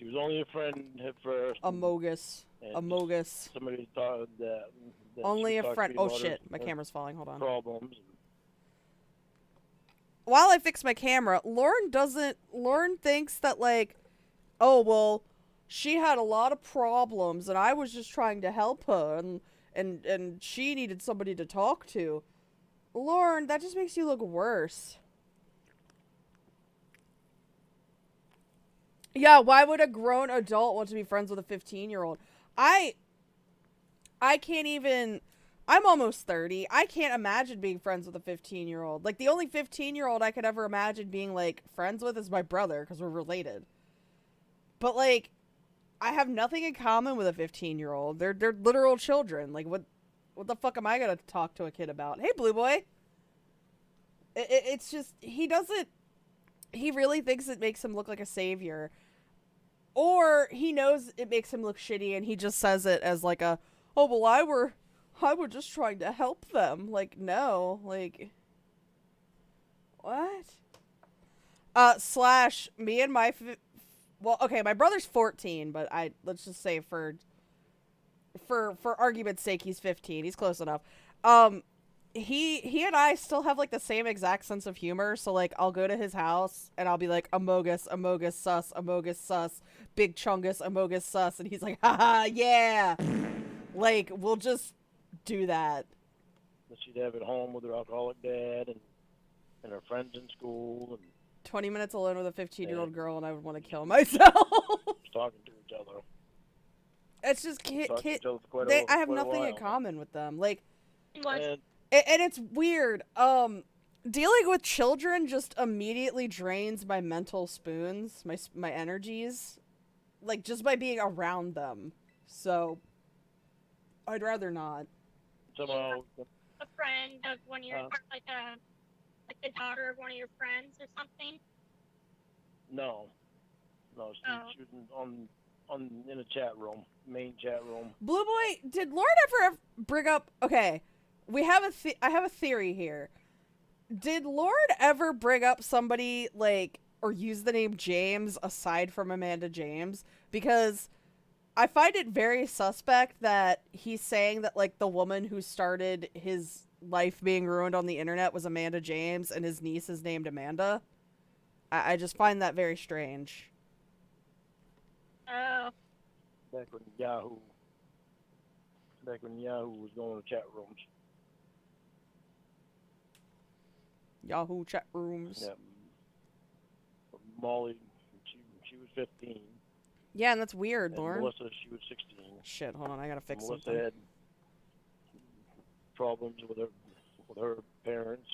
was only a friend at first. Amogus. Somebody thought that Only she a talked friend. to me Oh about shit, her my camera's falling. Hold on. problems. while I fix my camera, Lorne thinks that, like, oh, well, she had a lot of problems, and I was just trying to help her, and she needed somebody to talk to. Lorne, that just makes you look worse. Yeah, why would a grown adult want to be friends with a 15-year-old? I can't even... I'm almost 30. I can't imagine being friends with a 15-year-old. Like, the only 15-year-old I could ever imagine being, like, friends with is my brother, because we're related. But, like, I have nothing in common with a 15-year-old. They're literal children. Like, what the fuck am I gonna talk to a kid about? Hey, Blue Boy! It's just, he really thinks it makes him look like a savior. Or he knows it makes him look shitty, and he just says it as, like, a, oh, well, I were just trying to help them. Like, no. Like, what? Slash, me and my... well, okay, my brother's 14, but let's just say for argument's sake, he's 15. He's close enough. He and I still have, like, the same exact sense of humor, so, like, I'll go to his house, and I'll be like, Amogus, sus, Amogus, sus, Big Chungus, Amogus, sus, and he's like, haha, yeah! Like, we'll just do that. She'd have at home with her alcoholic dad and her friends in school, and 20 minutes alone with a 15-year-old girl, and I would want to kill myself. talking to each other. It's just, I have nothing in common with them. Like, And and it's weird. Dealing with children just immediately drains my mental spoons, my energies, like, just by being around them. So, I'd rather not. somehow, A friend of one of your, like the daughter of one of your friends or something? no, she was in a chat room, main chat room. Blue Boy, did Lord ever bring up... Okay, I have a theory here. Did Lord ever bring up somebody, like, or use the name James aside from Amanda James? Because I find it very suspect that he's saying that, like, the woman who started his life being ruined on the internet was Amanda James, and his niece is named Amanda. I just find that very strange. Oh. Back when Yahoo was going to chat rooms. Yahoo chat rooms. Yeah. Molly, she was 15. Yeah, and that's weird, And Lauren. Melissa, she was 16. Shit, hold on, I gotta fix Melissa something. had problems with her parents,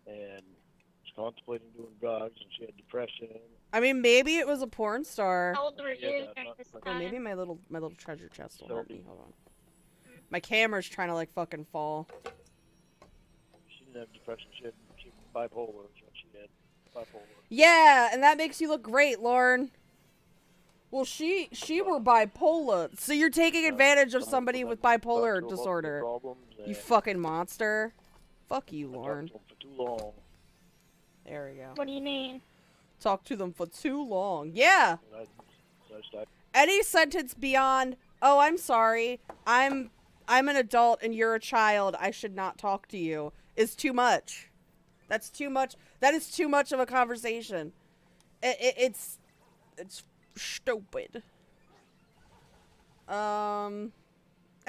and was contemplating doing drugs, and she had depression. I mean, maybe it was a porn star. How old were Yeah, you that's during not- this Oh, time? maybe my little treasure chest will hurt me. 30. Hold on. My camera's trying to, like, fucking fall. She didn't have depression. She had bipolar. Is what she had. Bipolar. Yeah, and that makes you look great, Lauren. Well, she were bipolar. So you're taking advantage of somebody with bipolar disorder. You fucking monster. Fuck you, Lauren. For too long. There we go. What do you mean? Talk to them for too long. Yeah. And I started, Any sentence beyond, oh, I'm sorry, I'm an adult and you're a child, I should not talk to you, is too much. That's too much. That is too much of a conversation. It's stupid. Hey,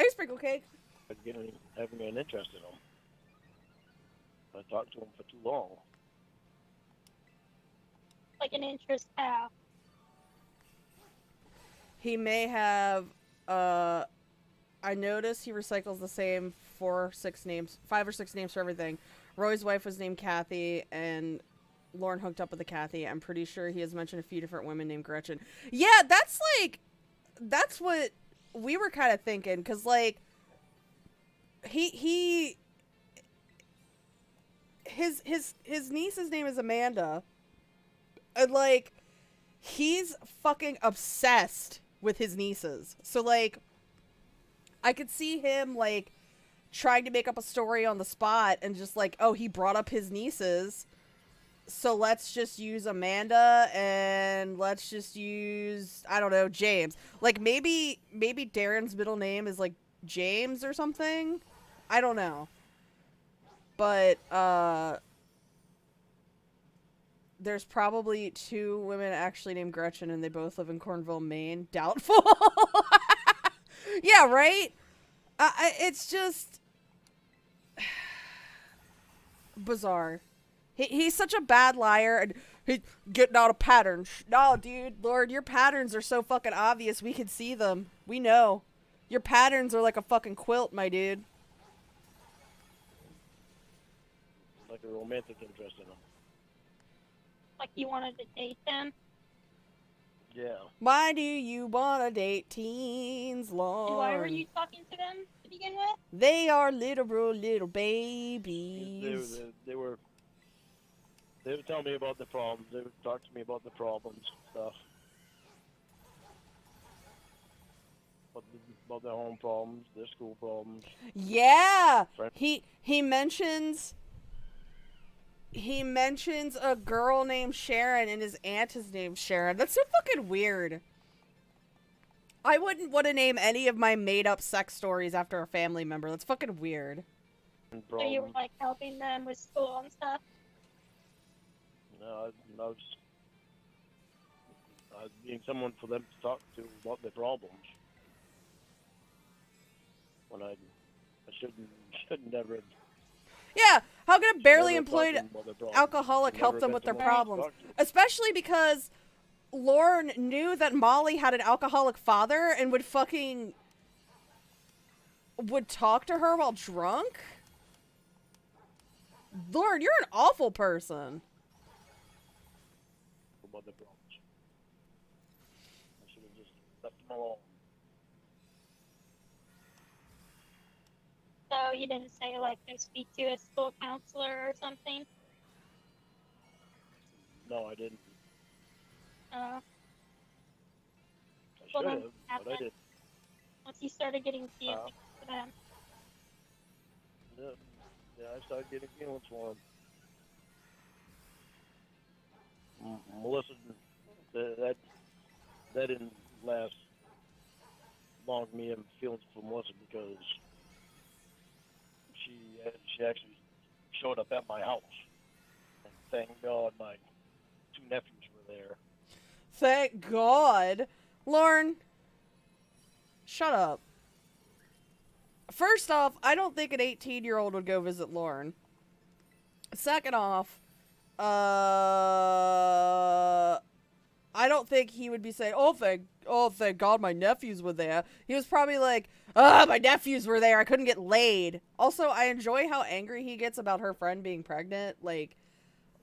sprinkle cake. having an interest in him. I talked to him for too long. Like an interest how? He may have, I noticed he recycles the same 5 or 6 names for everything. Roy's wife was named Kathy, and Lauren hooked up with a Kathy. I'm pretty sure he has mentioned a few different women named Gretchen. Yeah, that's what we were kind of thinking, because, like, his niece's name is Amanda, and, like, he's fucking obsessed with his nieces. So, like, I could see him, like, trying to make up a story on the spot and just, like, oh, he brought up his nieces, so let's just use Amanda and let's just use, I don't know, James. Like, maybe Darren's middle name is, like, James or something? I don't know. But, there's probably 2 women actually named Gretchen, and they both live in Cornville, Maine. Doubtful. Yeah, right? It's just bizarre. He's such a bad liar, and he's getting out of patterns. No, dude, Lord, your patterns are so fucking obvious. We can see them. We know. Your patterns are like a fucking quilt, my dude. Like a romantic interest in them. Like you wanted to date them. Yeah. Why do you want to date teens, Lord? And why were you talking to them to begin with? They are little babies. They were telling me about the problems. They would talk to me about the problems and stuff. About their home problems, their school problems. Yeah. Friend. He mentions a girl named Sharon, and his aunt is named Sharon. That's so fucking weird. I wouldn't want to name any of my made-up sex stories after a family member. That's fucking weird. So you were like helping them with school and stuff. No, I was being someone for them to talk to about their problems. When I shouldn't never. Yeah, how can a barely never employed talk to them about their problems. alcoholic help Never them been with their someone to problems? talk to. Especially because Lorne knew that Molly had an alcoholic father and would talk to her while drunk? Lorne, you're an awful person. About their problems. I should have just left them alone. So you didn't say like go speak to a school counselor or something. No, I didn't. Uh, I Well, should then have, but I didn't. once you started getting feelings for them. Yeah, I started getting feelings for him. Melissa, that didn't last long. Me having feelings for Melissa because she actually showed up at my house. And thank God my 2 nephews were there. Thank God. Lorne, shut up. First off, I don't think an 18-year-old would go visit Lorne. Second off, I don't think he would be saying, oh, thank God my nephews were there. He was probably like, my nephews were there. I couldn't get laid. Also, I enjoy how angry he gets about her friend being pregnant. Like,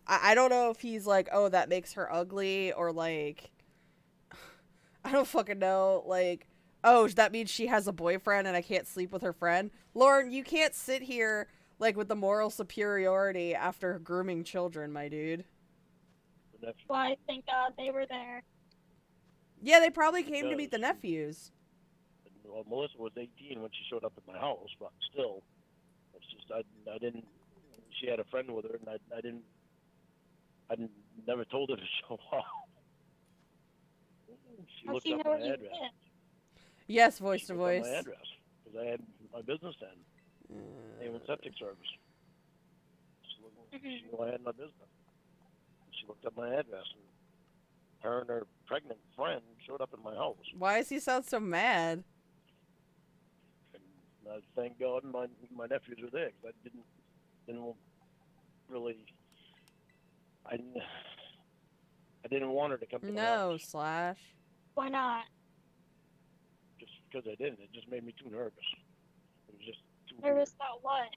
I don't know if he's like, oh, that makes her ugly, or like, I don't fucking know. Like, oh, that means she has a boyfriend and I can't sleep with her friend. Lorne, you can't sit here like with the moral superiority after grooming children, my dude. Why, thank God they were there. Yeah, they probably came to meet the nephews. Well, Melissa was 18 when she showed up at my house, but still, it's just I didn't. She had a friend with her, and I never told her to show up. She How'd looked she up know my what you address. did? Yes, voice She to looked up voice. my address because I had my business then. Name and septic service. She knew I had my business. She looked up my address, and her and her pregnant friend showed up at my house. Why does he sound so mad? And thank God my nephews were there because I didn't really. I didn't want her to come to my No, house. Slash. Why not? Just because I didn't. It just made me too nervous. It was just too Nervous about what?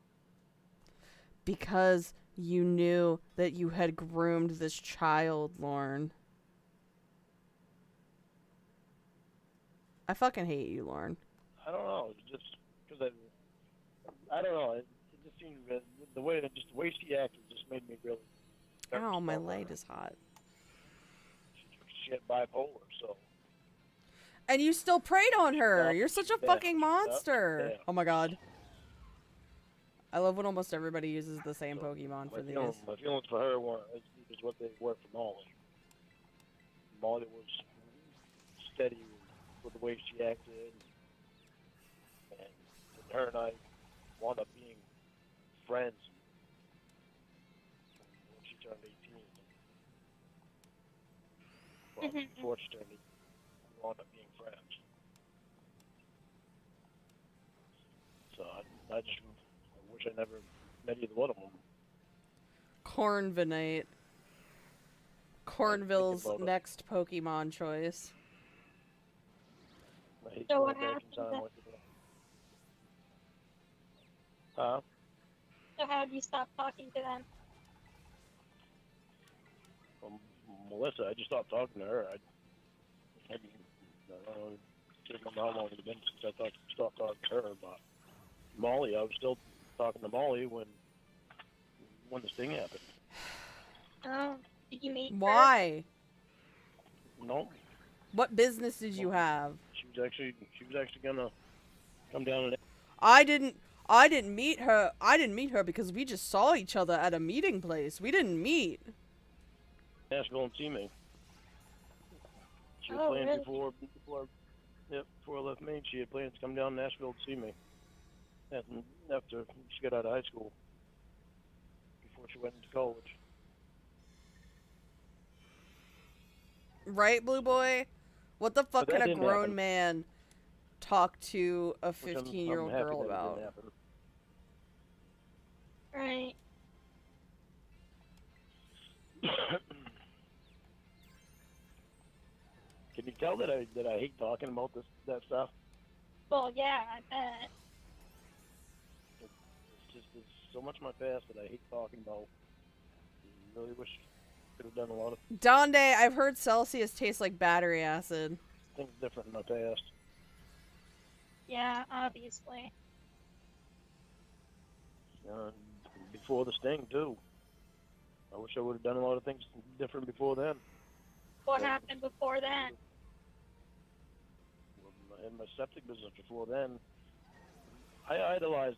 Because you knew that you had groomed this child, Lorne. I fucking hate you, Lorne. I don't know. It's just because I don't know. It just seemed the way she acted just made me really. Ow, my nervous about leg her. is hot. She had bipolar, so. And you still preyed on her. Yep. You're such a Yeah. fucking monster. Yeah. Oh my god. I love when almost everybody uses the same So, Pokemon for these. My feelings for her is what they were for Molly. Molly was steady with the way she acted, and her and I wound up being friends when she turned 18. But Mhm. unfortunately, we wound up being friends. So I just wish I never met either one of them. Cornvinite. Cornville's about it. next Pokemon choice. I hate So going what back in happened time then? like that. Huh? So how did you stop talking to them? Melissa, I just stopped talking to her. I don't know how long it's been since I stopped talking to her. But Molly, I was still talking to Molly when this thing happened. Oh, did you meet her? Why? No, What business did you have? she was actually gonna come down and I didn't meet her. I didn't meet her because we just saw each other at a meeting place. We didn't meet. Nashville and see me. She had Oh, planned really? before I left Maine. She had planned to come down to Nashville to see me. And after she got out of high school, before she went into college. Right, Blue Boy? What the fuck But that can a didn't grown happen. man talk to a Which I'm 15-year-old happy girl that it about? didn't happen. Right. Can you tell that I hate talking about that stuff? Well, yeah, I bet. It's so much of my past that I hate talking about. I really wish I could have done a lot of Donde, I've heard Celsius tastes like battery acid. things different in my past. Yeah, obviously. Before the sting too. I wish I would have done a lot of things different before then. What happened before then? In my septic business before then, I idolized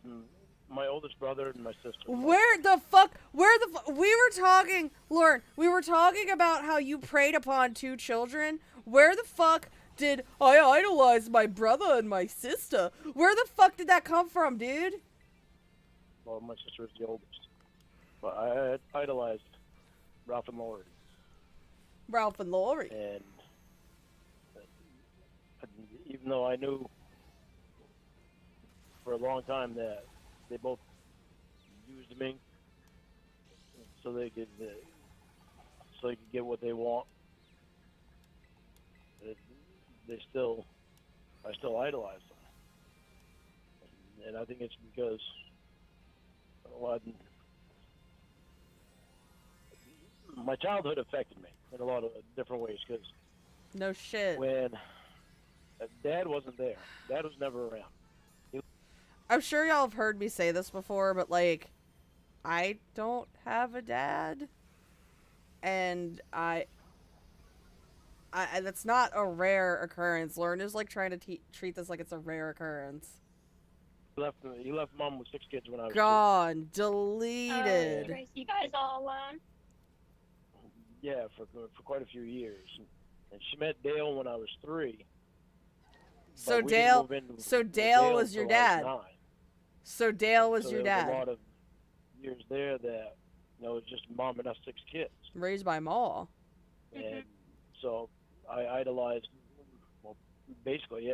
my oldest brother and my sister. We were talking, Lorne, we were talking about how you preyed upon 2 children. Where the fuck did I idolize my brother and my sister? Where the fuck did that come from, dude? Well, my sister is the oldest. But I idolized Ralph and Lori. Ralph and Lori. And even though I knew for a long time that they both used me so they could get what they want, I still idolize them. And I think it's because my childhood affected me in a lot of different ways. Because No shit. when Dad wasn't there, Dad was never around. I'm sure y'all have heard me say this before, but like, I don't have a dad, and I that's not a rare occurrence. Lorne is like trying to treat this like it's a rare occurrence. He left Mom with 6 kids when I was Gone, deleted. Raised you guys all alone? 2. Yeah, for quite a few years. And she met Dale when I was 3. So but we didn't Dale, move in with so Dale was your until I dad. 9. So Dale was So your there was a dad, lot of years there that it was just Mom and us 6 kids. raised by Ma. And so I idolized, well, basically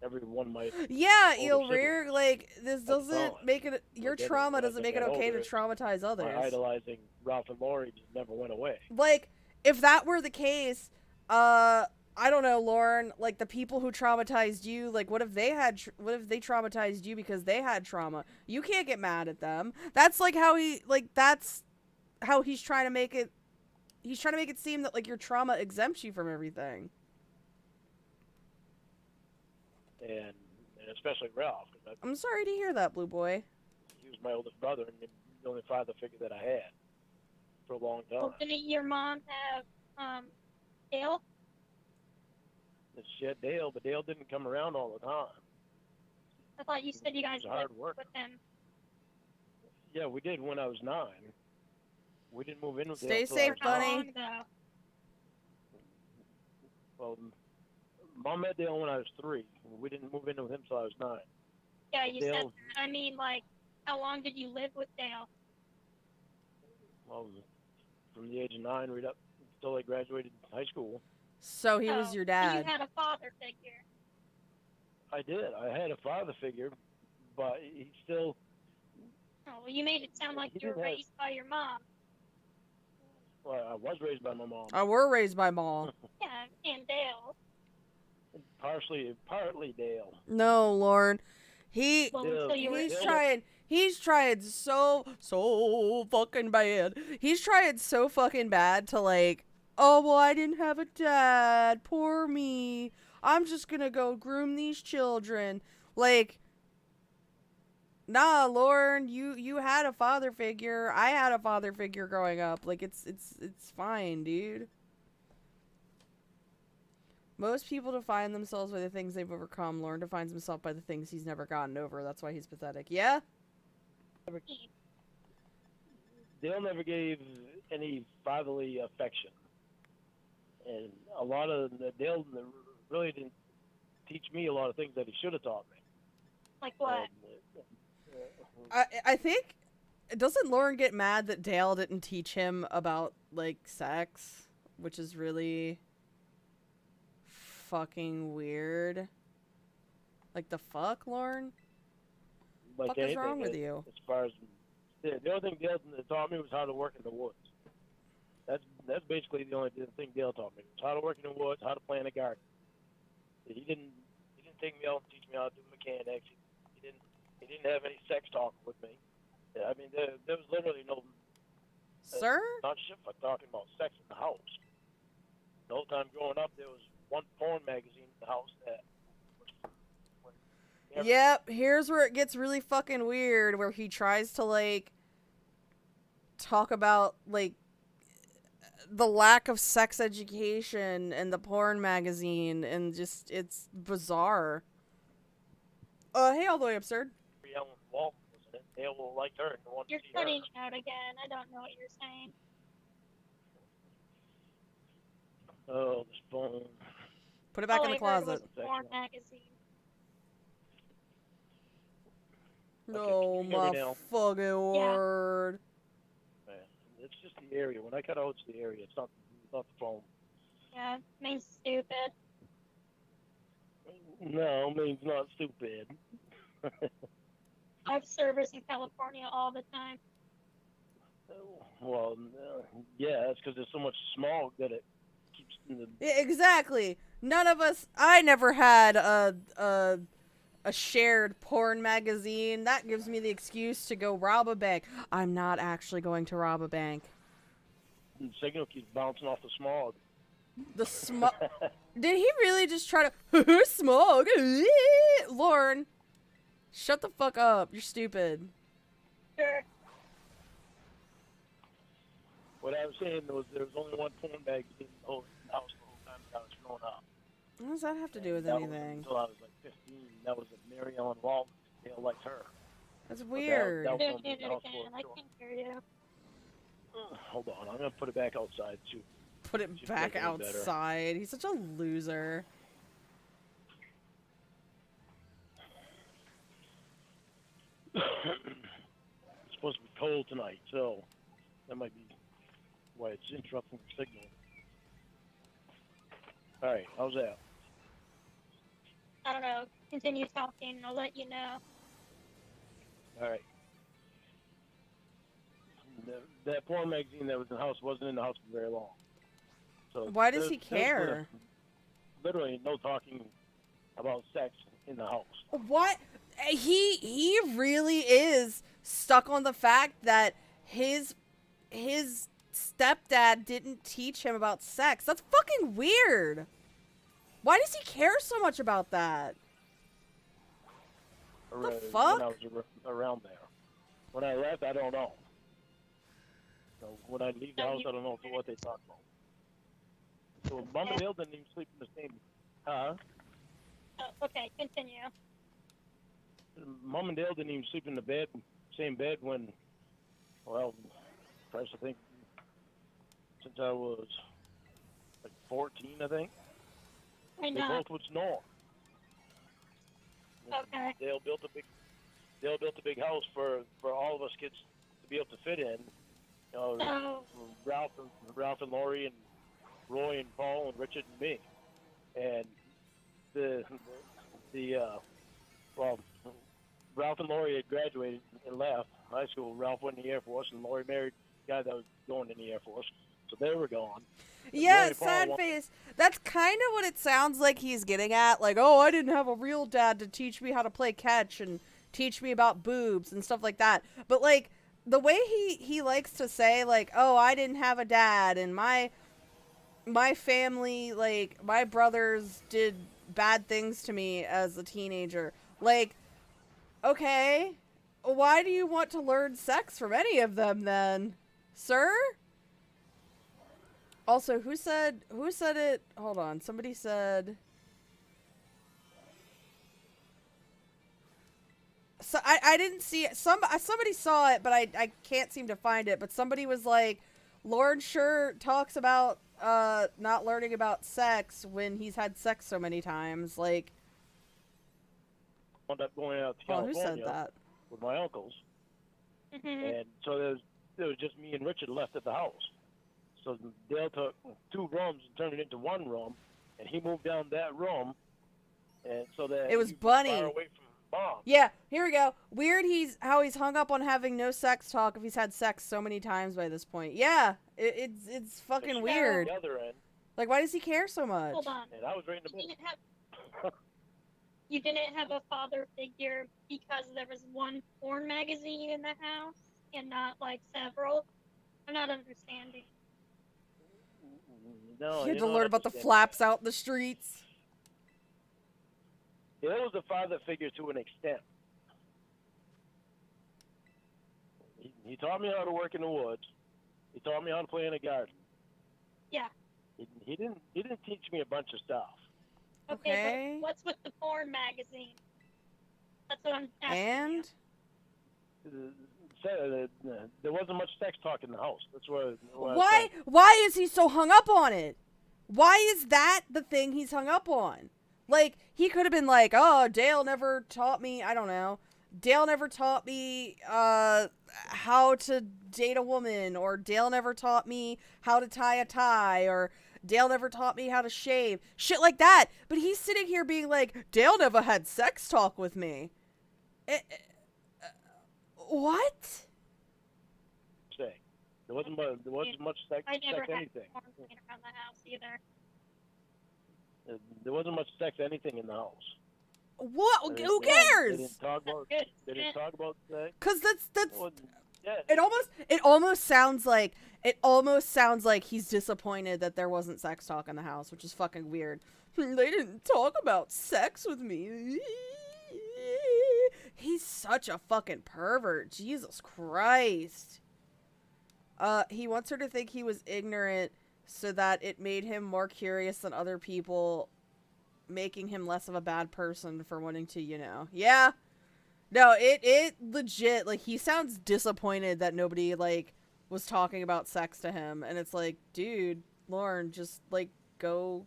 every one of my Yeah, older you'll siblings rear like this the doesn't time. make it. Your But then trauma as doesn't I make it got okay to older, traumatize my others. idolizing Ralph and Lori just never went away. Like, if that were the case, I don't know, Lorne, like the people who traumatized you, like what if they traumatized you because they had trauma? You can't get mad at them. That's like how that's how he's trying to make it. He's trying to make it seem that like your trauma exempts you from everything. And especially Ralph, because I'm sorry to hear that, Blue Boy. he was my oldest brother and the only father figure that I had for a long time. Well, didn't your mom have Dale? And she had Dale, but Dale didn't come around all the time. I thought you said you guys He was hard lived work. with him. Yeah, we did when I was 9. We didn't move in with Stay Dale till I safe, was How 9. Bunny. long though? Well, Mom met Dale when I was 3. We didn't move in with him till I was 9. Yeah, you said Dale, that. I mean, like, how long did you live with Dale? well, from the age of 9 right up until I graduated high school. So he was Oh, your so you dad. had a father figure. I did. I had a father figure, but he still. Oh, well, you made it sound like He you were didn't have- raised by your mom. Well, I was raised by my mom. I were raised by Ma. Yeah, and Dale. Partly Dale. No, Lorne. Dale, Until you were He's Dale- trying so fucking bad. He's trying so fucking bad to like, oh well, I didn't have a dad, poor me. I'm just gonna go groom these children. Like, nah, Lorne, you had a father figure. I had a father figure growing up. Like, it's fine, dude. Most people define themselves by the things they've overcome. Lorne defines himself by the things he's never gotten over. That's why he's pathetic. Yeah? Dale never gave any fatherly affection, and a lot of Dale really didn't teach me a lot of things that he should have taught me. like what? I think, doesn't Lorne get mad that Dale didn't teach him about, like, sex? Which is really fucking weird. Like, the fuck, Lorne? Like Fuck is anything, wrong with you? As far as the only thing Dale taught me was how to work in the woods. That's basically the only thing Dale taught me. Was how to work in the woods, how to plant a garden. He didn't take me out and teach me how to do mechanics. He didn't have any sex talk with me. I mean, there was literally no Sir? not shit for talking about sex in the house. The whole time growing up, there was one porn magazine in the house that. Yep, here's where it gets really fucking weird, where he tries to, like, talk about, like, the lack of sex education and the porn magazine, and just, it's bizarre. Hey, all the way absurd. Ellen Walton was in it. Dale liked her and wanted You're to see her. cutting out again. I don't know what you're saying. Oh, this phone. Put it back All in the I heard closet. was porn magazine. No, can you hear me my now? fucking word. Man, it's just the area. When I cut out, it's the area. It's not the phone. Yeah, means stupid. No, means not stupid. I have service in California all the time. Well, yeah, that's because there's so much smog that it keeps in the. Yeah, exactly. None of us. I never had a shared porn magazine. That gives me the excuse to go rob a bank. I'm not actually going to rob a bank. The signal keeps bouncing off the smog. The smog. Did he really just try to smog? Lorne, shut the fuck up. You're stupid. Sure. What I was saying was there was only one porn magazine in the whole house the whole time that I was growing up. What does that have to do with That was anything? until I was like 15. That was a Mary Ellen Walton. Dale liked her. That's But weird. that was Don't on hit the it house again. floor, I too. can hear you. Hold on, I'm gonna put it back outside too. Put it She's back making it better. outside. He's such a loser. It's supposed to be cold tonight, so that might be why it's interrupting the signal. All right, how's that? I don't know. Continue talking. I'll let you know. All right. That porn magazine that was in the house wasn't in the house for very long. So Why does he there's care? literally no talking about sex in the house. What? He really is stuck on the fact that his stepdad didn't teach him about sex. That's fucking weird. Why does he care so much about that? When fuck? I was around there. When I left, I don't know. So when I leave the house, I don't know what they talk about. So Mom and Dale didn't even sleep in the same. Huh? Okay, continue. Mom and Dale didn't even sleep in the same bed when, well, Christ, I think since I was like 14, I think. I They know. both would snore. Okay. Dale built a big house for all of us kids to be able to fit in. You know, So, Ralph and Lori and Roy and Paul and Richard and me. And well, Ralph and Lori had graduated and left high school. Ralph went in the Air Force, and Lori married the guy that was going in the Air Force. So they were gone. Yeah, sad face. That's kind of what it sounds like he's getting at. Like, oh, I didn't have a real dad to teach me how to play catch and teach me about boobs and stuff like that. But, like, the way he likes to say, like, oh, I didn't have a dad and my family, like, my brothers did bad things to me as a teenager. Like, okay, why do you want to learn sex from any of them then, sir? Also, who said it? Hold on. Somebody said. So I didn't see it. Somebody saw it, but I can't seem to find it. But somebody was like, Lorne sure talks about not learning about sex when he's had sex so many times. Like, wound up going out to oh, California who said that? with my uncles. And so there was just me and Richard left at the house. So Dale took 2 rooms and turned it into 1 room, and he moved down that room, and so that It was he Bunny. far away from Mom. Yeah, here we go. Weird how he's hung up on having no sex talk if he's had sex so many times by this point. Yeah, it's fucking But she weird. was on the other end, Like, why does he care so much? Hold on. and I was right in the middle. You didn't have a father figure because there was one porn magazine in the house and not like several? I'm not understanding. No, You had to don't learn about the understand. flaps out in the streets. It was a father figure to an extent. He taught me how to work in the woods. He taught me how to play in a garden. Yeah. He didn't teach me a bunch of stuff. Okay. But what's with the porn magazine? That's what I'm asking. And There wasn't much sex talk in the house. That's why. why is he so hung up on it? Why is that the thing he's hung up on? Like, he could have been like, oh, Dale never taught me, I don't know. Dale never taught me how to date a woman, or Dale never taught me how to tie a tie, or Dale never taught me how to shave. Shit like that. But he's sitting here being like, Dale never had sex talk with me. What? Say, there wasn't much sex. I never had anything. porn playing around the house either. There wasn't much sex anything in the house. What? They Who They cares? didn't talk about. Good. They didn't talk about sex. Because that's Well, yeah. it almost sounds like he's disappointed that there wasn't sex talk in the house, which is fucking weird. They didn't talk about sex with me. He's such a fucking pervert. Jesus Christ. He wants her to think he was ignorant so that it made him more curious than other people, making him less of a bad person for wanting to, Yeah. No, it legit, like, he sounds disappointed that nobody, like, was talking about sex to him, and it's like, dude, Lorne, just, like, go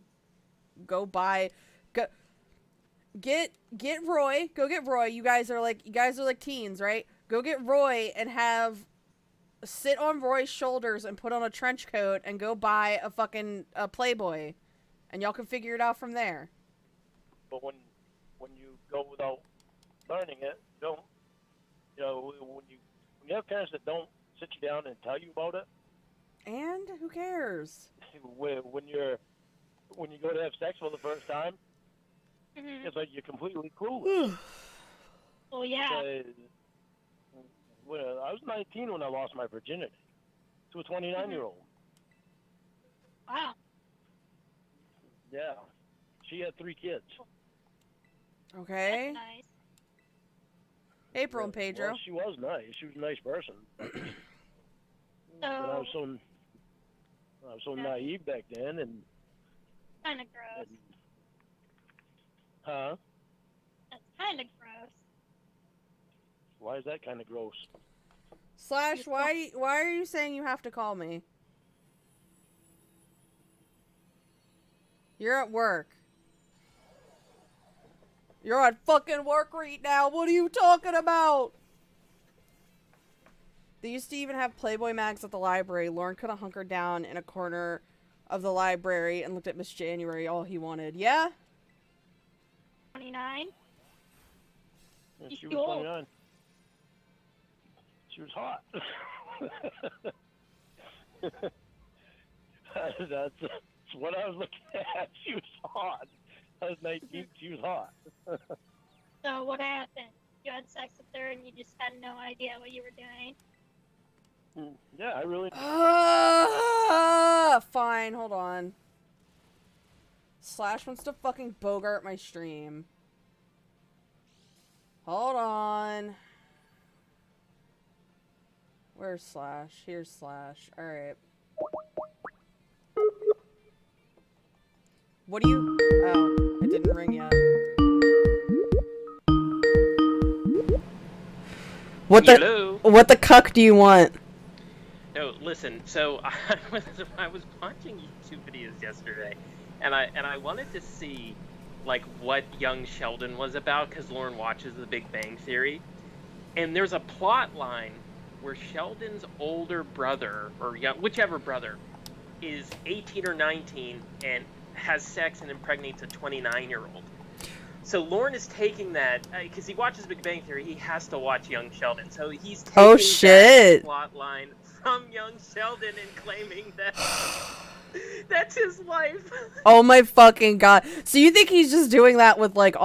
get Roy, go get Roy, you guys are like teens, right? Go get Roy and sit on Roy's shoulders and put on a trench coat and go buy a fucking Playboy, and y'all can figure it out from there. But when you go without learning it, when you have parents that don't sit you down and tell you about it, and who cares? when you go to have sex for the first time, it's like you're completely clueless. Well, yeah. I was 19 when I lost my virginity to a 29-year-old. Wow. Yeah, she had 3 kids. Okay. That's nice. April and Pedro. Well, she was nice. She was a nice person. But I was so naive back then, and Kind of gross. huh? That's kind of gross. Why is that kind of gross? Slash, why are you saying you have to call me? You're at work. You're at fucking work right now. What are you talking about? They used to even have Playboy mags at the library. Lorne could have hunkered down in a corner of the library and looked at Miss January all he wanted. Yeah? 29. Yeah, She's she too was old. 29. She was hot. That's what I was looking at. She was hot. I was 19. She was hot. So what happened? You had sex with her and you just had no idea what you were doing? Yeah, I really. Fine, hold on. Slash wants to fucking bogart my stream. Hold on. Where's Slash? Here's Slash. Alright. What do you... Oh, it didn't ring yet. What the... Hello. What the cuck do you want? No, listen. So I was watching YouTube videos yesterday, and I wanted to see like what young Sheldon was about because Lorne watches The Big Bang Theory, and there's a plot line where Sheldon's older brother or whichever brother is 18 or 19 and has sex and impregnates a 29-year-old. So Lorne is taking that because he watches Big Bang Theory. He has to watch Young Sheldon. So he's taking that plot line from Young Sheldon and claiming that that's his life. Oh my fucking god! So you think he's just doing that with like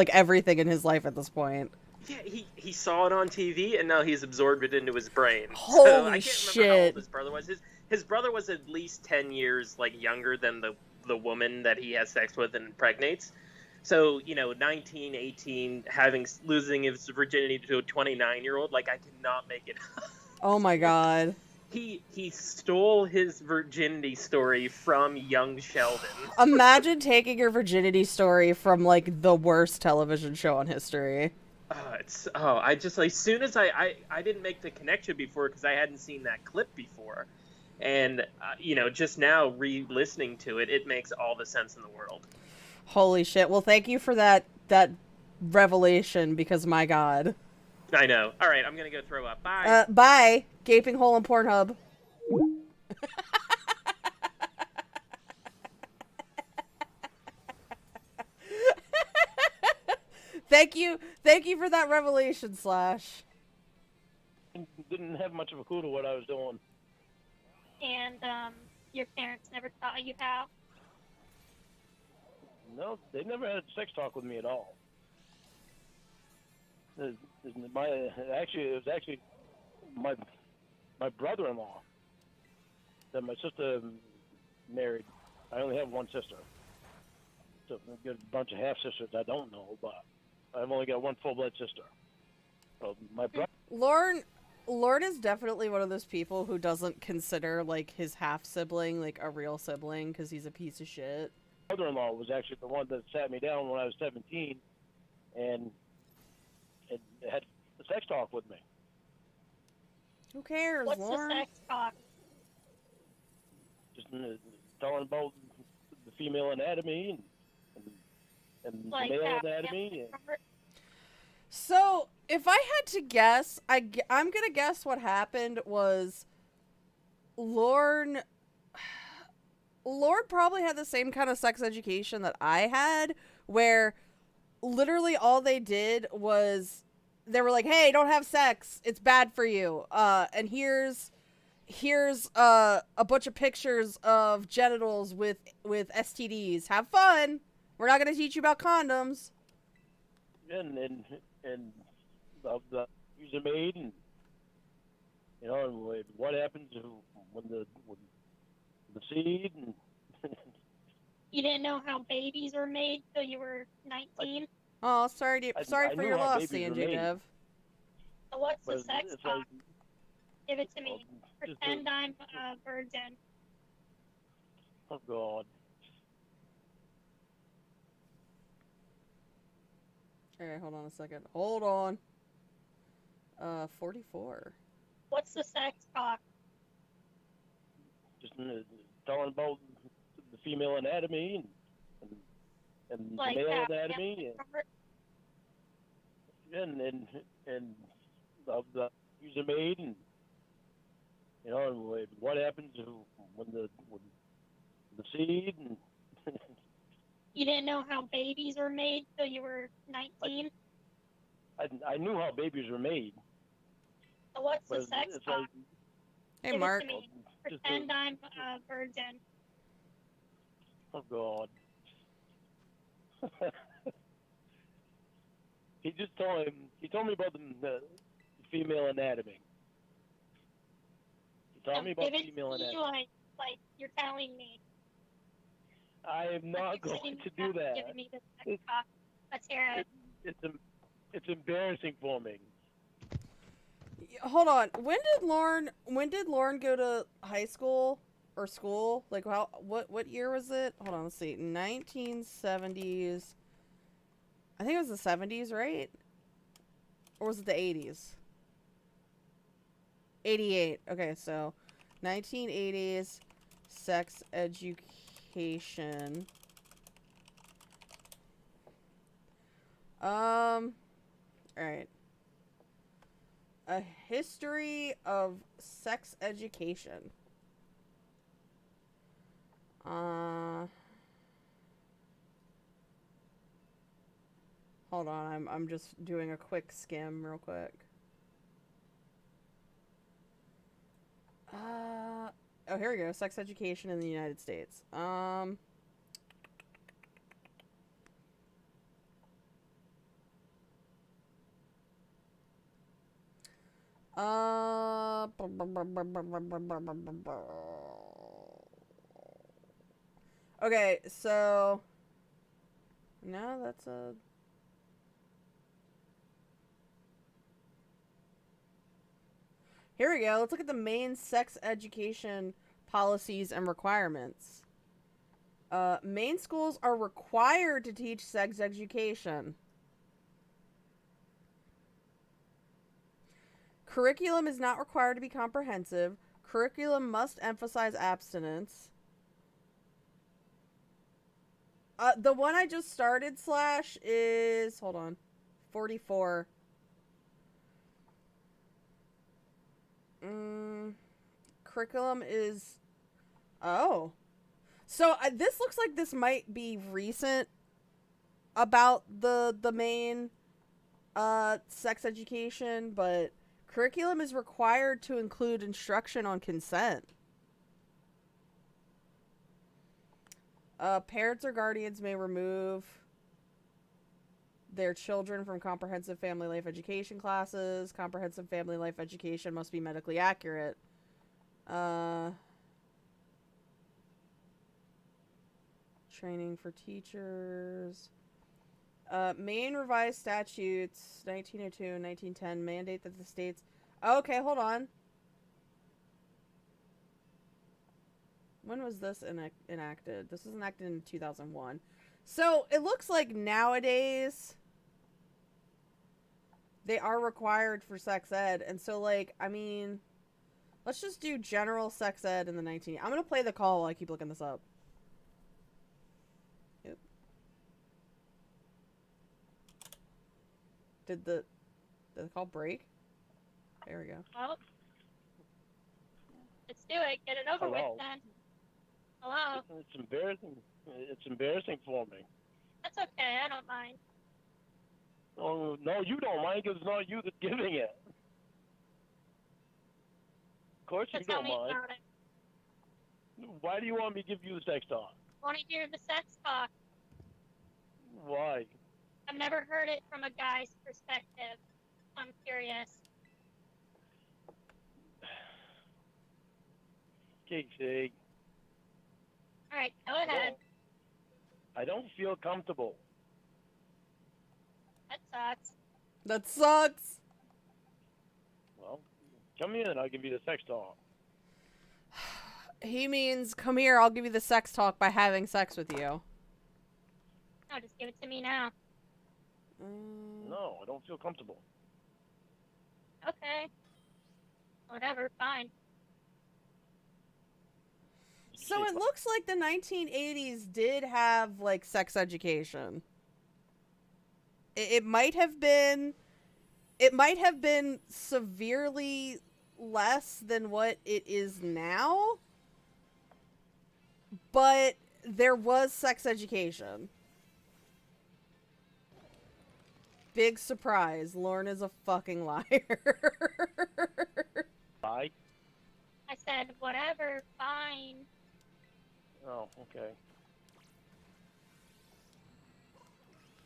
everything in his life at this point? Yeah, he saw it on TV and now he's absorbed it into his brain. Holy so I can't shit! remember how old his brother was. His brother was at least 10 years like younger than the woman that he has sex with and impregnates. So, 19, 18, losing his virginity to a 29-year-old, like, I cannot make it up. Oh my god. He stole his virginity story from Young Sheldon. Imagine taking your virginity story from, like, the worst television show in history. I just, like, as soon as I didn't make the connection before because I hadn't seen that clip before. And, just now re-listening to it, it makes all the sense in the world. Holy shit. Well, thank you for that revelation, because my god. I know. All right, I'm going to go throw up. Bye. Bye. Gaping hole in Pornhub. Thank you for that revelation, Slash. Didn't have much of a clue to what I was doing. And your parents never taught you how? No, they never had sex talk with me at all. It was actually my brother-in-law that my sister married. I only have one sister. So I've got a bunch of half-sisters I don't know, but I've only got one full-blood sister. So my brother... Lorne is definitely one of those people who doesn't consider, like, his half-sibling, like, a real sibling, because he's a piece of shit. Brother-in-law was actually the one that sat me down when I was 17 and had sex talk with me. Who cares, What's Lorne? the sex talk? Just telling about the female anatomy and Like the male that, anatomy. So, if I had to guess, I'm gonna guess what happened was Lorne probably had the same kind of sex education that I had, where literally all they did was they were like, "Hey, don't have sex. It's bad for you. And here's a bunch of pictures of genitals with STDs. Have fun. We're not gonna teach you about condoms." And the user made, and and what happens when the seed and You didn't know how babies were made till you were 19? Oh, sorry I for knew your how loss, babies were CNJ made. Dev. So what's the but sex it's talk? like, Give it to me. just Pretend I'm a virgin. oh God. Alright, hold on a second. Hold on. 44. What's the sex talk? Just telling about the female anatomy and Like the male that, anatomy and the user made, and and what happens when the the seed, and You didn't know how babies were made till you were 19? I knew how babies were made. So what's But the sex it's talk? like, Hey, Give it Mark. to me. just Pretend I'm a virgin. oh God. He told me about the female anatomy. He taught me about Give it female to me anatomy. like you're telling me. I am not going to do that. Giving me the sex talk. Let's hear it. It's embarrassing for me. Hold on. When did Lorne go to high school or school? Like what year was it? Hold on, let's see. 1970s. I think it was the 70s, right? Or was it the 80s? 88. Okay, so 1980s sex education. All right. A history of sex education. Hold on, I'm just doing a quick skim real quick. Oh, here we go. Sex education in the United States. Okay, so no, that's a here we go. Let's look at the main sex education policies and requirements. Main schools are required to teach sex education. Curriculum is not required to be comprehensive. Curriculum must emphasize abstinence. The one I just started / is, hold on, 44. Curriculum is, oh. So this looks like this might be recent about the main sex education, but curriculum is required to include instruction on consent. Parents or guardians may remove their children from comprehensive family life education classes. Comprehensive family life education must be medically accurate. Training for teachers. Maine revised statutes 1902 and 1910 mandate that the states... Okay, hold on. When was this enacted? This was enacted in 2001. So it looks like nowadays they are required for sex ed. And so, like, I mean, let's just do general sex ed in the 19... I'm going to play the call while I keep looking this up. Yep. Did the call break? There we go. Well, let's do it. Get it over Hello. with then. Hello. It's embarrassing. It's embarrassing for me. That's okay. I don't mind. Oh no, you don't mind because it's not you that's giving it. Of course So you tell don't me mind. about it. Why do you want me to give you the sex talk? Want to hear the sex talk? Why? I've never heard it from a guy's perspective. I'm curious. Casey, All right, go ahead. I don't feel comfortable. That sucks. That sucks. Well, come in. I'll give you the sex talk. He means, come here, I'll give you the sex talk by having sex with you. No, just give it to me now. No, I don't feel comfortable. Okay. Whatever, fine. So it looks like the 1980s did have, like, sex education. It might have been severely less than what it is now, But there was sex education. Big surprise. Lorne is a fucking liar. Bye. I said, whatever, fine. Oh, okay.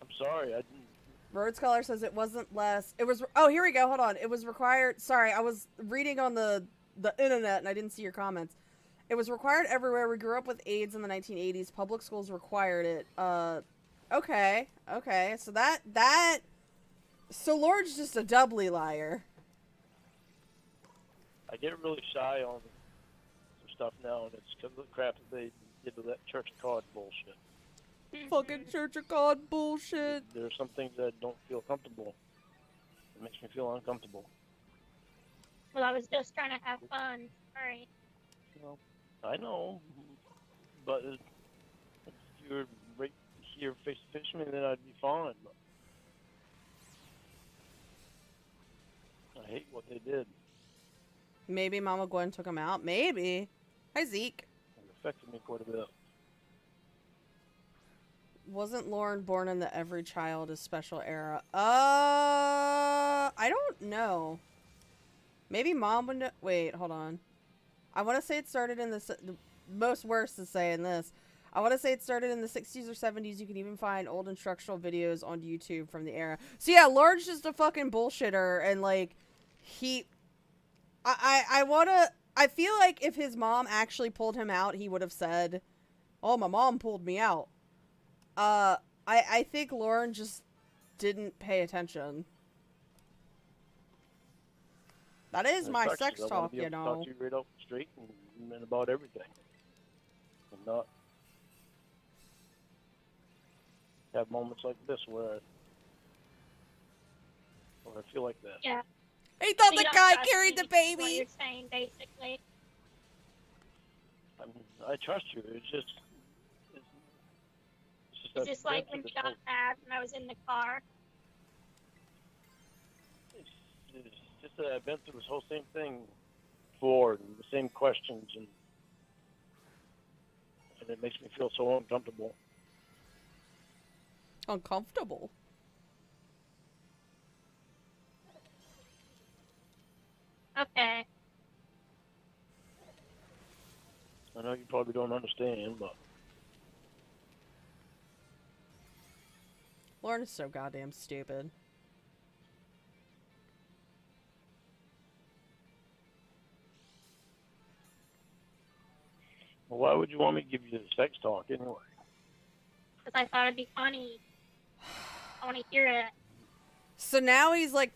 I'm sorry. I didn't. Road Scholar says it wasn't less. It was. Oh, here we go. Hold on. It was required. Sorry, I was reading on the internet and I didn't see your comments. It was required everywhere. We grew up with AIDS in the 1980s. Public schools required it. Okay. So so Lord's just a doubly liar. I get really shy on some stuff now, and it's because of the crap that they did with that Church of God bullshit. Fucking Church of God bullshit. There are some things that don't feel comfortable. It makes me feel uncomfortable. Well, I was just trying to have fun. Sorry. Well, I know, but if you were right here face to face with me, then I'd be fine. But I hate what they did. Maybe Mama Gwen took him out. Maybe. Hi, Zeke. It affected me quite a bit. Wasn't Lorne born in the every child is special era? I don't know. Maybe Mom would know. Wait, hold on. I want to say it started in the most worst is saying this. I want to say it started in the 60s or 70s. You can even find old instructional videos on YouTube from the era. So yeah, Lorne's just a fucking bullshitter, and like I feel like if his mom actually pulled him out, he would have said, "Oh, my mom pulled me out." I think Lorne just didn't pay attention. That is my sex talk, you know. Talk to you right up straight and about everything, and not have moments like this where I feel like that. Yeah. He thought So the you don't guy trust carried me, the is what baby. you're saying, basically. I mean, I trust you. It's just It's just like when we got mad when I was in the car. It's just that I've been through this whole same thing before, and the same questions, and it makes me feel so uncomfortable. Uncomfortable. Okay. I know you probably don't understand, but Lorne is so goddamn stupid. well, why would you want me to give you the sex talk anyway? Because I thought it'd be funny. I want to hear it. So now he's like,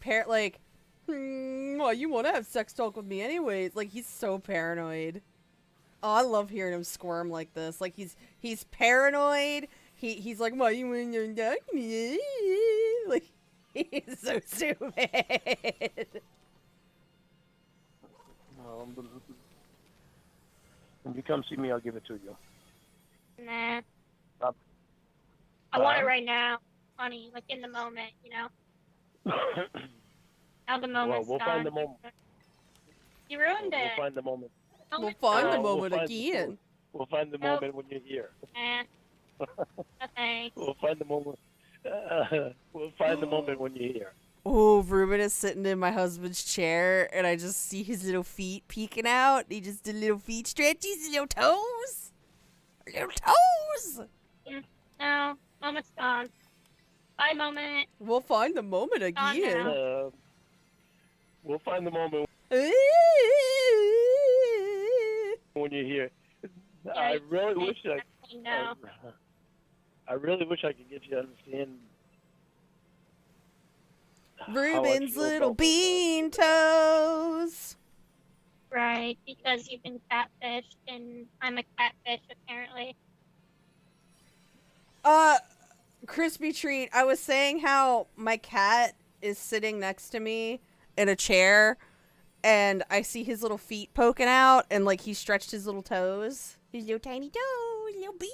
well, you want to have sex talk with me anyways. Like, he's so paranoid. Oh, I love hearing him squirm like this. Like, he's paranoid. He's like, well, you want to talk to me? Like, he's so stupid. When you come see me, I'll give it to you. Nah. I want it right now. Funny, like in the moment, you know? Now the moment's we'll gone. find the moment. You ruined it. We'll find the moment. We'll find the We'll moment find again. We'll find the Nope. moment when you're here. Okay. We'll find the moment. We'll find the moment when you're here. Oh, Ruben is sitting in my husband's chair, and I just see his little feet peeking out. He just did little feet stretches, little toes. Little toes. No, moment's gone. Bye, moment. We'll find the moment Gone again. now. We'll find the moment when you're here. I really wish No. I really wish I could get you to understand. how I Ruben's feel little about bean toes. Right, because you've been catfished, and I'm a catfish, apparently. Crispy Treat, I was saying how my cat is sitting next to me in a chair, and I see his little feet poking out, and like he stretched his little toes. His little tiny toes, little beans.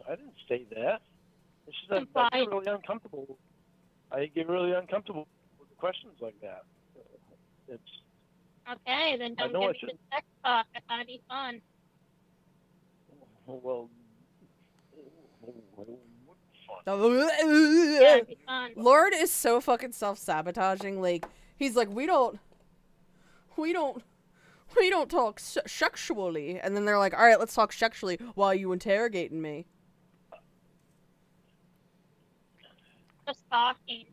I didn't say that. It's just that I get really uncomfortable. I get really uncomfortable with questions like that. It's Okay, then don't know give I me the shouldn't. sex talk. I thought it'd be fun. Well, Yeah, it'd be fun. Lord is so fucking self-sabotaging. Like, he's like, we don't talk sexually. And then they're like, all right, let's talk sexually while you interrogating me. Just talking.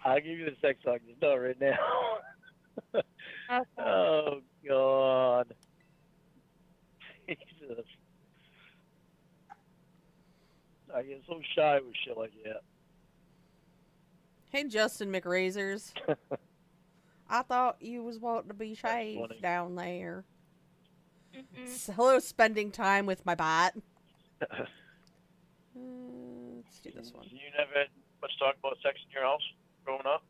I'll give you the sex talk just know right now. Okay. Oh, God. Jesus. I get so shy with shit like that. Hey, Justin McRazors. I thought you was wanting to be funny. shaved down there. Mm-mm. Hello, spending time with my bot. Let's do this one. You never had much talk about sex in your house growing up?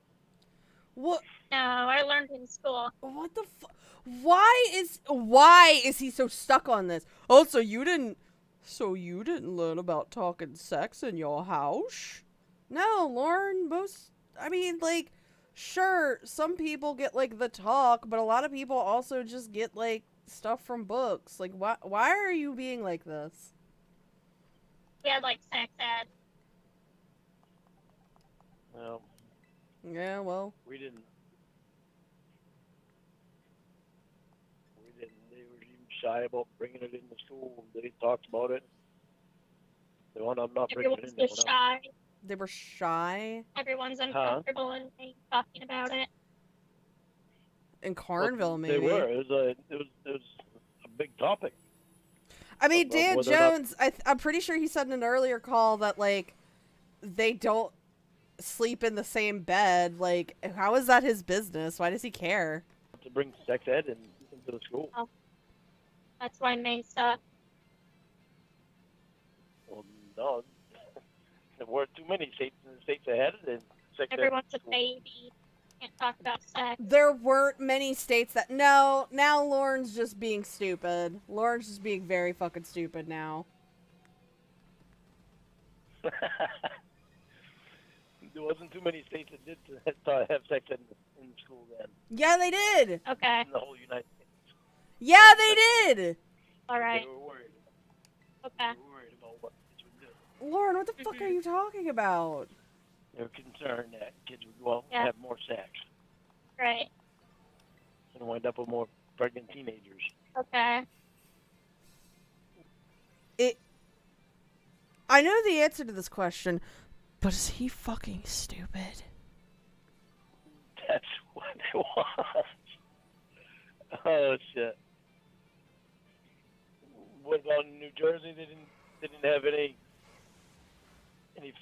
What? No, I learned in school. What the Why is he so stuck on this? Oh, so you didn't learn about talking sex in your house? No, Lorne, like, sure, some people get, like, the talk, but a lot of people also just get, like, stuff from books. Like, why are you being like this? We had like sex ed. Well, Yeah, well. we didn't. They were even shy about bringing it into school. They talked about it. They wound up not bringing it Everyone's in. just shy. They were shy Everyone's uncomfortable and talking about it. in Carnville, maybe. They were. It was a big topic. I mean, Of Dan whether or not- Jones, I'm pretty sure he said in an earlier call that, like, they don't sleep in the same bed. Like, how is that his business? Why does he care? To bring sex ed into the school. That's why May suck. Well, no. There weren't too many states in the states that had it in sex ed. Everyone's a school. baby. Can't talk about sex. There weren't many states that... No, now Lorne's just being stupid. Lorne's just being very fucking stupid now. There wasn't too many states that did have sex ed in school then. Yeah, they did. Okay. In the whole United States. Yeah, they did. All right. They were worried. Okay. They were worried about what kids would do. Lauren, what the fuck are you talking about? They were concerned that kids would go out Yeah. and have more sex Right. and wind up with more pregnant teenagers. Okay. I know the answer to this question, but is he fucking stupid? That's what it was. Oh shit. What about in New Jersey? They didn't have any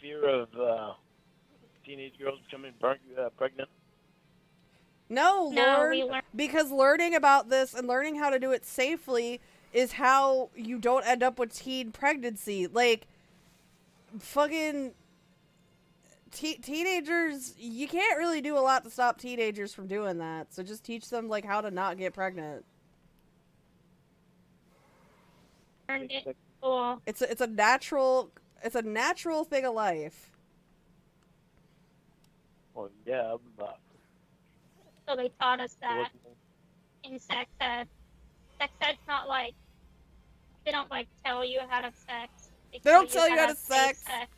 fear of teenage girls becoming pregnant. No, No, Lord, we learned. because learning about this and learning how to do it safely is how you don't end up with teen pregnancy. Like, fucking teenagers, you can't really do a lot to stop teenagers from doing that. So just teach them, like, how to not get pregnant. Learned it in school. It's a natural thing of life. Well, yeah, but So they taught us it that wasn't- in sex ed. Sex ed's not like they don't like tell you how to sex. They don't tell you how to have safe sex.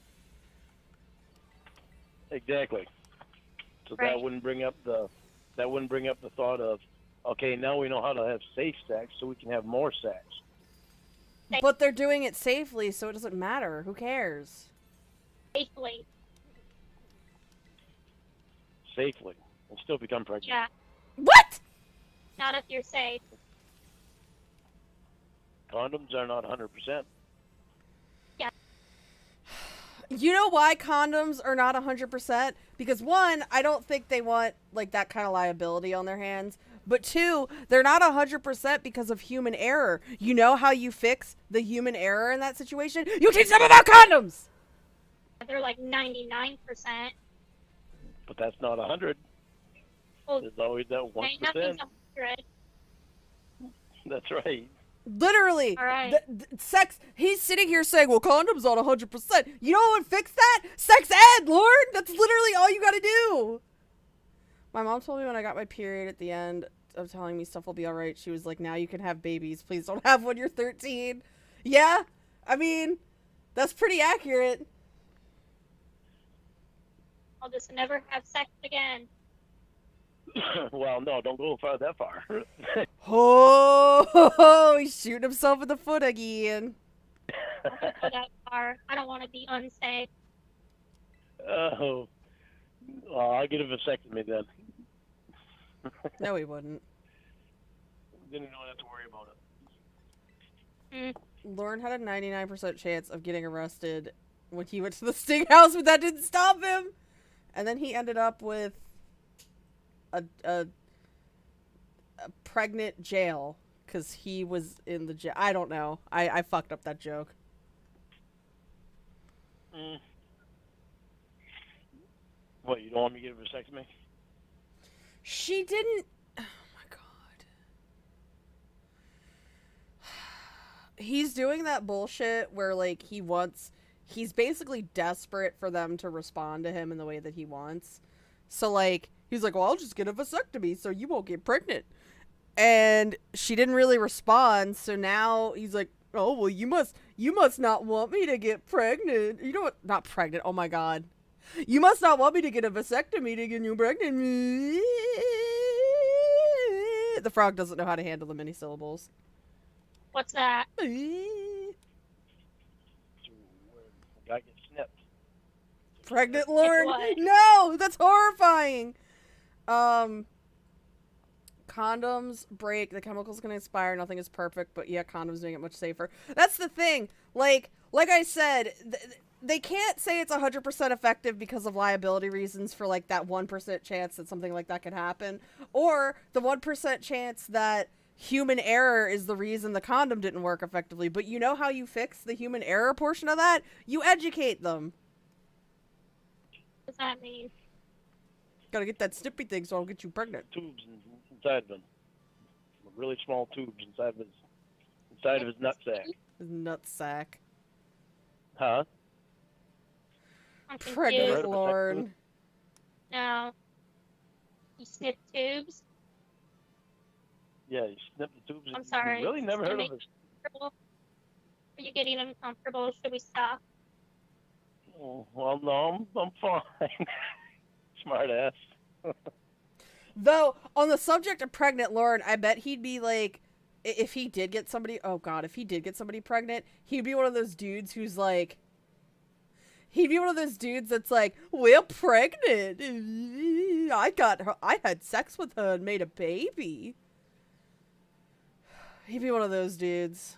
exactly. So Right. that wouldn't bring up the thought of, okay, now we know how to have safe sex, so we can have more sex. But they're doing it safely, so it doesn't matter. Who cares? Safely. Safely, and still become pregnant. Yeah. What? Not if you're safe. Condoms are not 100%. You know why condoms are not 100%? Because one, I don't think they want, like, that kind of liability on their hands. But two, they're not 100% because of human error. You know how you fix the human error in that situation? You teach them about condoms! They're like 99%. But that's not 100. Well, There's always that ain't 1%. nothing's 100. That's right. Literally. All right. Sex, he's sitting here saying, well, condoms on 100%. You know what would fix that? Sex ed, Lord! That's literally all you gotta do. My mom told me when I got my period at the end of telling me stuff will be alright, she was like, now you can have babies. Please don't have when you're 13. Yeah, I mean, that's pretty accurate. I'll just never have sex again. Well, no, don't go that far. Oh, he's shooting himself in the foot again. I don't go that far. I don't want to be unsafe. Oh, well, I'll get a vasectomy then. No, he wouldn't. Then you don't have to worry about it. Lorne had a 99% chance of getting arrested when he went to the sting house, but that didn't stop him. And then he ended up with a pregnant jail because he was in the jail. I don't know. I fucked up that joke. What, you don't want me to get a vasectomy? She didn't. Oh my god. He's doing that bullshit where, like, he's basically desperate for them to respond to him in the way that he wants. So, like, he's like, well, I'll just get a vasectomy so you won't get pregnant. And she didn't really respond, so now he's like, oh, well, you must not want me to get pregnant. You know what? Not pregnant. Oh my god. You must not want me to get a vasectomy to get you pregnant. The frog doesn't know how to handle the many syllables. What's that? Guy gets snipped. Pregnant Lord? What? No, that's horrifying. Condoms break. The chemical's gonna expire. Nothing is perfect, but yeah, condoms make it much safer. That's the thing. Like I said, they can't say it's 100% effective because of liability reasons for, like, that 1% chance that something like that could happen. Or the 1% chance that human error is the reason the condom didn't work effectively. But you know how you fix the human error portion of that? You educate them. What does that mean? Gotta get that snippy thing so I'll get you pregnant. Tubes inside of him. Really small tubes inside of his nutsack. His nutsack. Huh? I'm Pregnant confused. Lord. No. You snip tubes? Yeah, you snip the tubes. I'm sorry. You really never heard of this? Are you getting uncomfortable? Should we stop? Oh, well, no, I'm fine. Smart ass. Though, on the subject of pregnant Lauren, I bet he'd be like, if he did get somebody pregnant, he'd be one of those dudes who's like, that's like, we're pregnant. I had sex with her and made a baby. He'd be one of those dudes.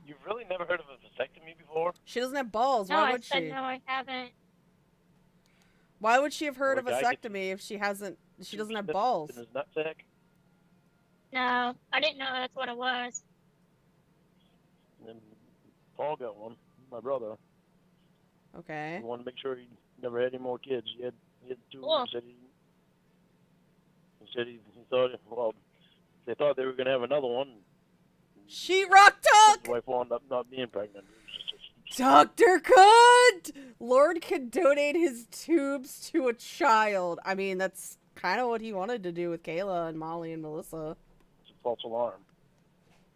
You've really never heard of a vasectomy before? She doesn't have balls. No, Why I would said she? no, I haven't. Why would she have heard of Or a guy gets vasectomy if she doesn't have snipped balls? in his nutsack? No, I didn't know that's what it was. And Paul got one, my brother. Okay. He wanted to make sure he never had any more kids. He had two. Cool. He said he thought, well, they thought they were going to have another one. Sheetrock His talk! wife wound up not being pregnant. It was just Dr. Cunt! Lord can donate his tubes to a child. I mean, that's kind of what he wanted to do with Kayla and Molly and Melissa. a false alarm.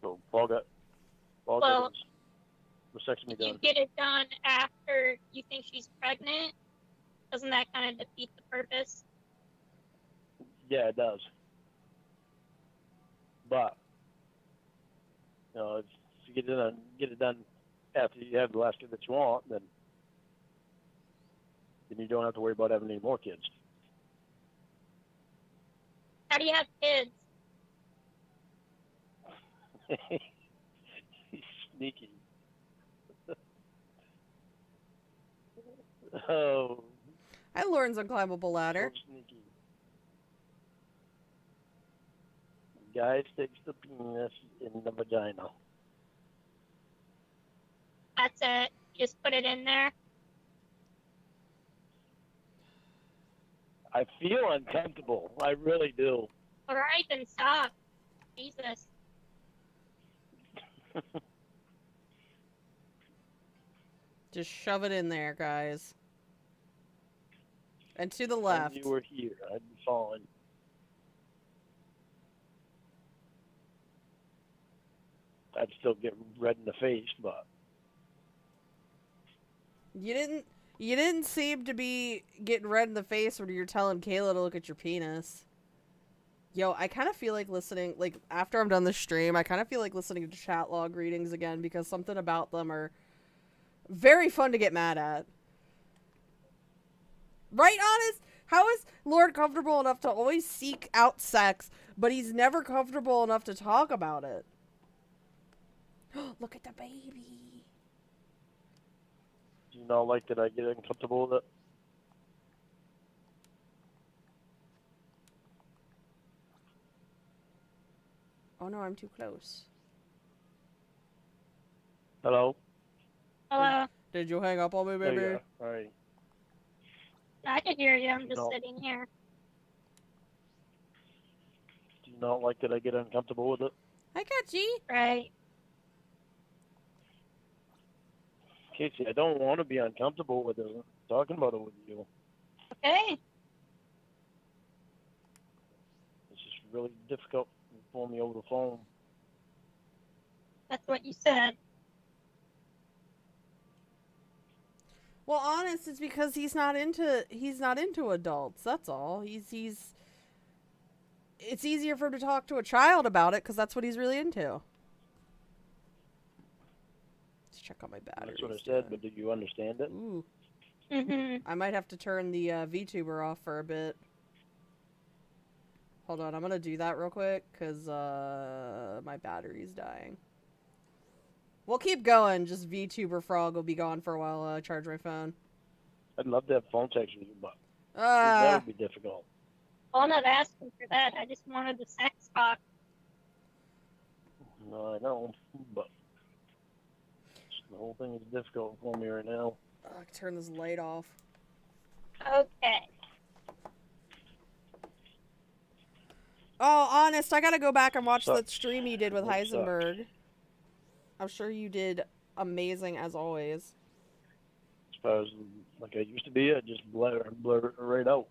So Paul got Well, his vasectomy if you done. get it done after you think she's pregnant, doesn't that kind of defeat the purpose? Yeah, it does. But you know, if you get it done after you have the last kid that you want, then you don't have to worry about having any more kids. How do you have kids? He's sneaky. Oh, Hi, Lauren's unclimbable ladder. so sneaky. Guy sticks the penis in the vagina. That's it. Just put it in there. I feel uncomfortable. I really do. All right, then stop. Jesus. Just shove it in there, guys. And to the left. If you were here, I'd be fine. I'd still get red in the face, but You didn't seem to be getting red in the face when you're telling Kayla to look at your penis. Yo, I kind of feel like listening, like, after I'm done the stream, I kind of feel like listening to chat log readings again because something about them are very fun to get mad at. Right, Honest? How is Lord comfortable enough to always seek out sex, but he's never comfortable enough to talk about it? Look at the baby. do you not like that I get uncomfortable with it? Oh no, I'm too close. Hello? Hello. Did you hang up on me, There baby? you are. All right. I can hear you. I'm just No. sitting here. Do you not like that I get uncomfortable with it? I got you. Right. Casey, I don't want to be uncomfortable with it. I'm talking about it with you. Okay. It's just really difficult for me over the phone. That's what you said. Well, Honest, it's because he's not into adults. That's all. He's. It's easier for him to talk to a child about it because that's what he's really into. Let's check on my batteries. That's what I said, but do you understand it? Ooh, Mhm. I might have to turn the VTuber off for a bit. Hold on, I'm gonna do that real quick because my battery's dying. We'll keep going. Just VTuber Frog will be gone for a while. I charge my phone. I'd love to have phone sex with you, but that would be difficult. Well, I'm not asking for that. I just wanted the sex talk. No, I know, but the whole thing is difficult for me right now. I can turn this light off. Okay. Oh, Honest, I gotta go back and watch Sucks. that stream you did with That sucks. Heisenberg. I'm sure you did amazing as always. As far as like I used to be, I just blur it right out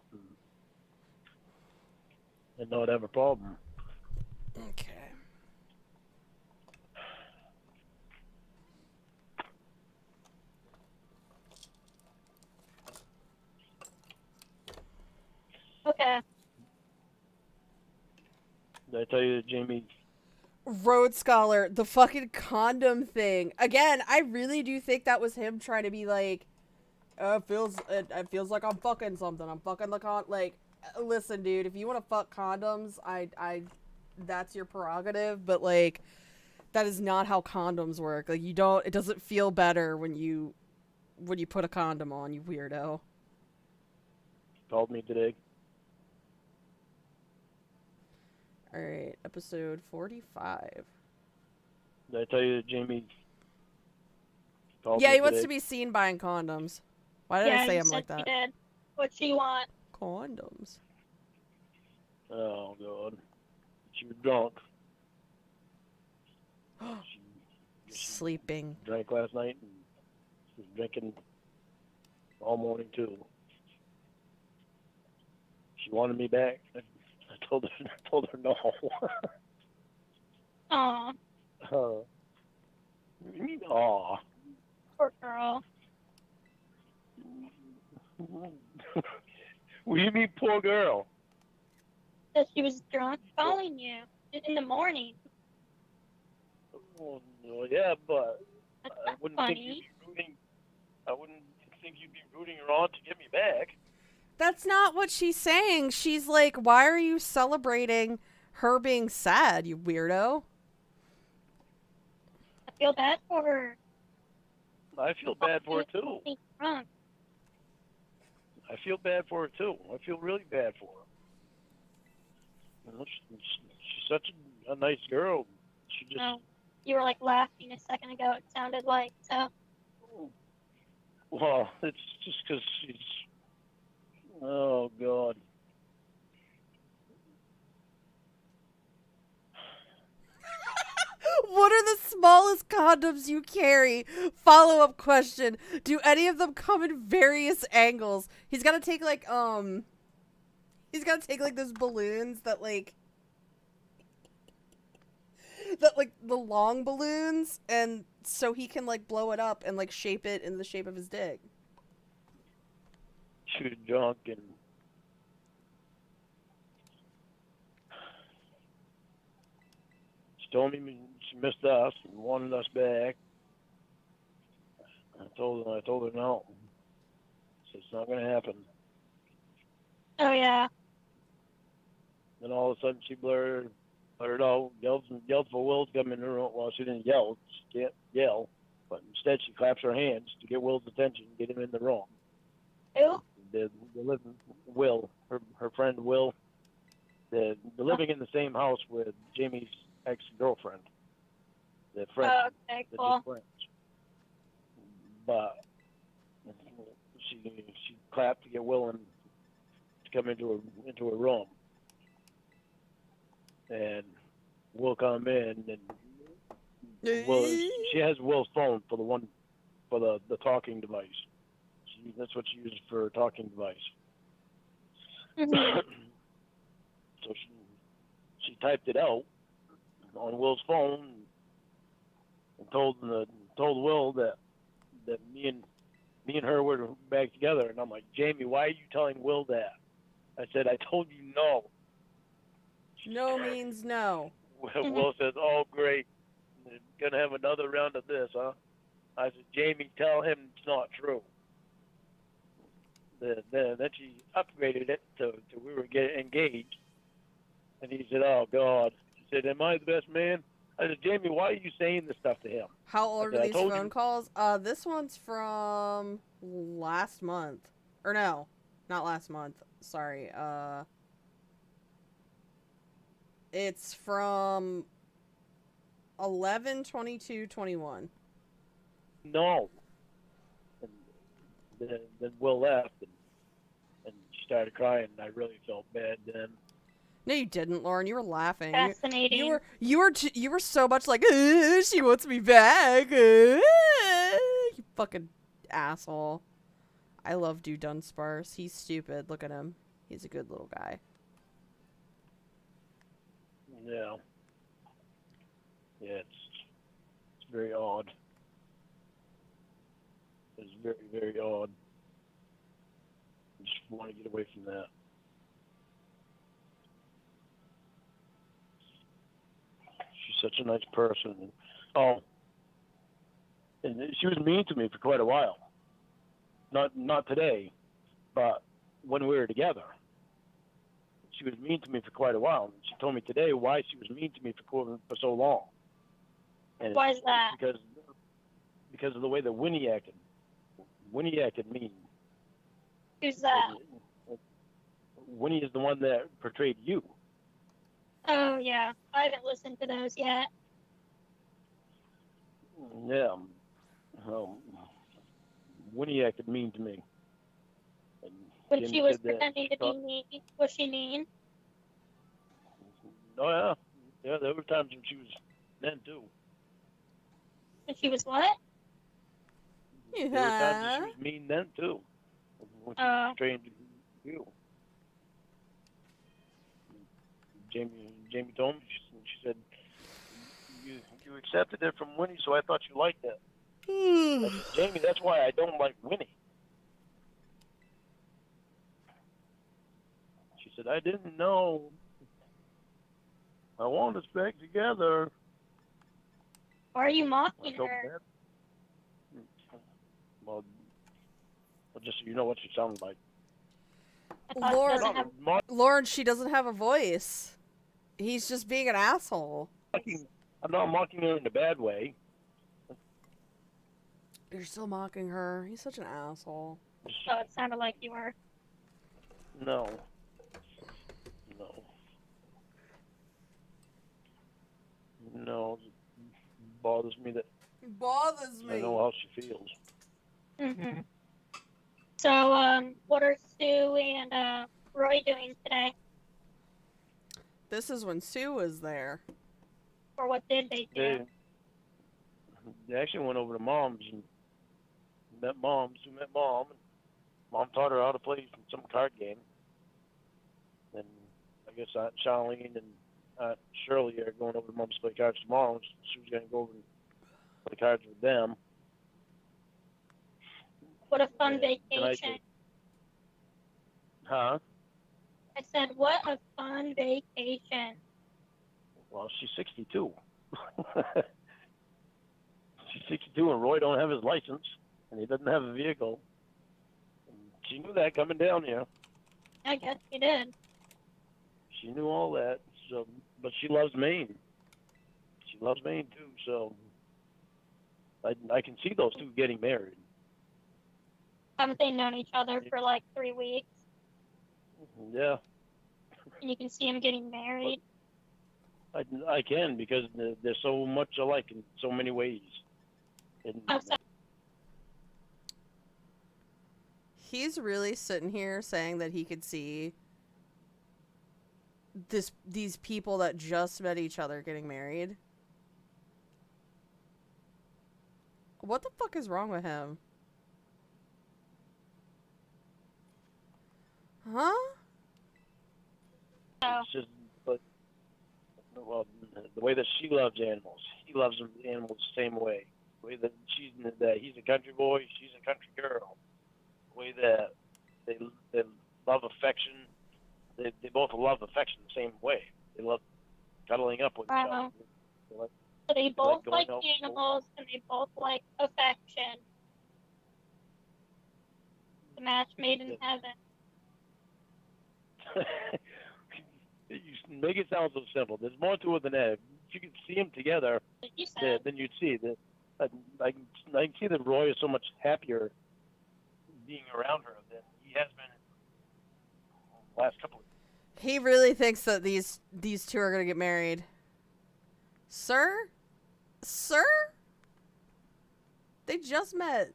and not have a problem. Okay. Okay. Did I tell you that Jamie? Road Scholar, the fucking condom thing. Again, I really do think that was him trying to be like, it feels like I'm fucking something. I'm fucking the like, listen, dude, if you want to fuck condoms, that's your prerogative, but like, that is not how condoms work. Like, it doesn't feel better when you put a condom on, you weirdo. Called me today. Alright, episode 45. Did I tell you that Jamie? Called Yeah, me he wants today? to be seen buying condoms. Why did Yeah, I say you him like said that? you did. What you want? Condoms. Oh God, she was drunk. She Sleeping. drank last night and was drinking all morning too. She wanted me back. I told her no. Aw, What do you mean, aw? poor girl. What do you mean, poor girl? That she was drunk calling you in the morning. Well, yeah, but That's I not wouldn't think you'd funny. be rooting. I wouldn't think you'd be rooting her on to get me back. That's not what she's saying. She's like, why are you celebrating her being sad, you weirdo? I feel bad for her. I feel bad for her too. Being drunk. I feel bad for her too. I feel really bad for her. You know, she's such a nice girl. She just. No, you were like laughing a second ago. It sounded like so. Well, it's just because she's. Oh God. What are the smallest condoms you carry? Follow-up question. Do any of them come in various angles? He's got to take like, He's got to take like those balloons that like the long balloons, and so he can like blow it up and like shape it in the shape of his dick. She was drunk and she told me she missed us and wanted us back. I told her no. So it's not gonna happen. Oh yeah. Then all of a sudden she blurred out, yelled for Will to come in the room. Well, she didn't yell. She can't yell, but instead she claps her hands to get Will's attention, get him in the room. Who? They're living Will, her friend Will. They're living in the same house with Jamie's ex-girlfriend. They're friends. Oh, okay, They're cool. just friends. But she clapped to get Will to come into a room, and Will come in, and she has Will's phone for the talking device. That's what she uses for a talking device. Mhm. So she typed it out on Will's phone and told Will that me and her were back together. And I'm like, Jamie, why are you telling Will that? I said, I told you no. No means no. Will says, oh, great. Gonna have another round of this, huh? I said, Jamie, tell him it's not true. Then she upgraded it to we were getting engaged. And he said, oh, God. She said, am I the best man? I said, Jamie, why are you saying this stuff to him? How old I are these told phone you. calls? This one's from last month. Or no, not last month. Sorry. It's from 11/22/21. No. And then Will left, and she started crying, and I really felt bad then. No, you didn't, Lauren. You were laughing. Fascinating. You were so much like, she wants me back. You fucking asshole. I love Dude Dunsparce. He's stupid. Look at him. He's a good little guy. Yeah. Yeah, it's very odd. It's very, very odd. I just want to get away from that. She's such a nice person. Oh, and she was mean to me for quite a while. Not today, but when we were together. She was mean to me for quite a while. She told me today why she was mean to me for so long. And Why is that? Because of the way that Winnie acted. Winnie acted mean. Who's that? Winnie is the one that portrayed you. Oh yeah, I haven't listened to those yet. Yeah. Winnie acted mean to me. And When Jim she was said that pretending to be mean, was she mean? Oh yeah. Yeah, there were times when she was then too. When she was what? There were times when she was mean then too. When she was portraying you. Jamie told me, she said, you accepted it from Winnie, so I thought you liked it. I said, Jamie, that's why I don't like Winnie. She said, I didn't know. I want us back together. Why are you I mocking felt her? bad. Well, just so you know what she sounded like. I thought Lord. she doesn't have. Lauren, she doesn't have a voice. He's just being an asshole. I'm not mocking her in a bad way. You're still mocking her. He's such an asshole. Oh, it sounded like you were. No. No. It bothers me that It bothers me. I know how she feels. Mm-hmm. So, what are Sue and Roy doing today? This is when Sue was there. Or what did they do? They actually went over to Mom's and met Mom. Sue met Mom. And Mom taught her how to play some card game. guess Aunt Charlene and Aunt Shirley are going over to Mom's to play cards tomorrow. She was going to go over and play cards with them. What a fun Yeah, vacation. Huh? I said, what a fun vacation. Well, she's 62. She's 62, and Roy don't have his license, and he doesn't have a vehicle. And she knew that coming down here. I guess you did. She knew all that. So, but she loves Maine. She loves Maine too. So, I can see those two getting married. Haven't they known each other for like 3 weeks? Yeah, And you can see them getting married. I can, because they're so much alike in so many ways. And Outside. He's really sitting here saying that he could see these people that just met each other getting married. What the fuck is wrong with him? Huh? it's just, but well, the way that she loves animals, he loves animals the same way. The way that he's a country boy, she's a country girl. The way that they love affection, they both love affection the same way. They love cuddling up with each Wow. other. They like, So they both going like out- animals and they both like affection. The match made in heaven. you make it sound so simple. There's more to it than that. If you could see them together, Like you said. then you'd see that. I can see that Roy is so much happier being around her than he has been in the last couple of years. He really thinks that these two are gonna get married. Sir? Sir? They just met.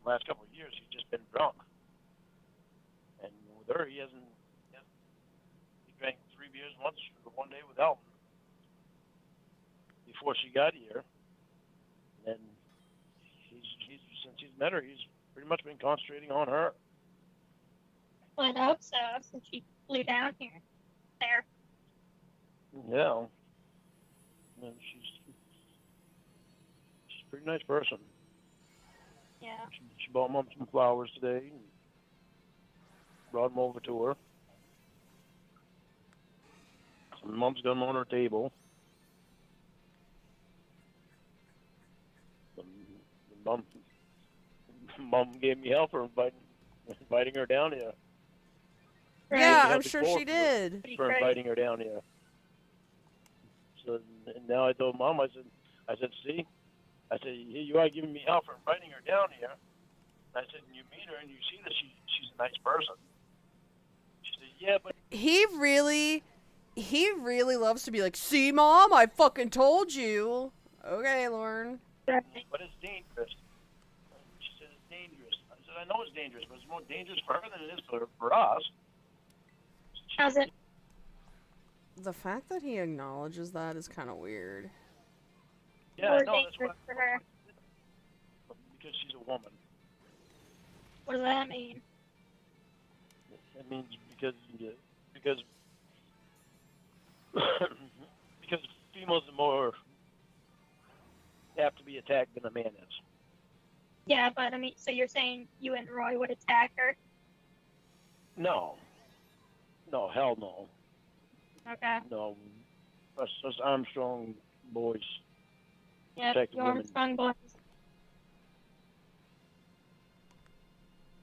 Last couple of years, he's just been drunk. And with her, he drank 3 beers once, one day with Elton before she got here. And since he's met her, he's pretty much been concentrating on her. Well, I'd hope so, since she flew down here. There. Yeah. And she's a pretty nice person. Yeah. She bought Mom some flowers today and brought them over to her. And Mom's got them on her table. And Mom gave me hell for inviting her down here. Yeah, Right. I'm sure she did. For inviting her down here. So and now I told Mom, I said, see? I said, here you are giving me hell for inviting her down here. I said, and you meet her and you see that she's a nice person. She said, yeah, but... He really loves to be like, see, Mom, I fucking told you. Okay, Lorne. But it's dangerous. She said, it's dangerous. I said, I know it's dangerous, but it's more dangerous for her than it is for us. How's it? The fact that he acknowledges that is kind of weird. Yeah, More no, that's dangerous what... for her. Because she's a woman. What does that mean? It means because because females are more apt to be attacked than a man is. Yeah, but I mean, so you're saying you and Roy would attack her? No, hell no. Okay. No, us Armstrong boys Yeah, protect you women. Armstrong boys.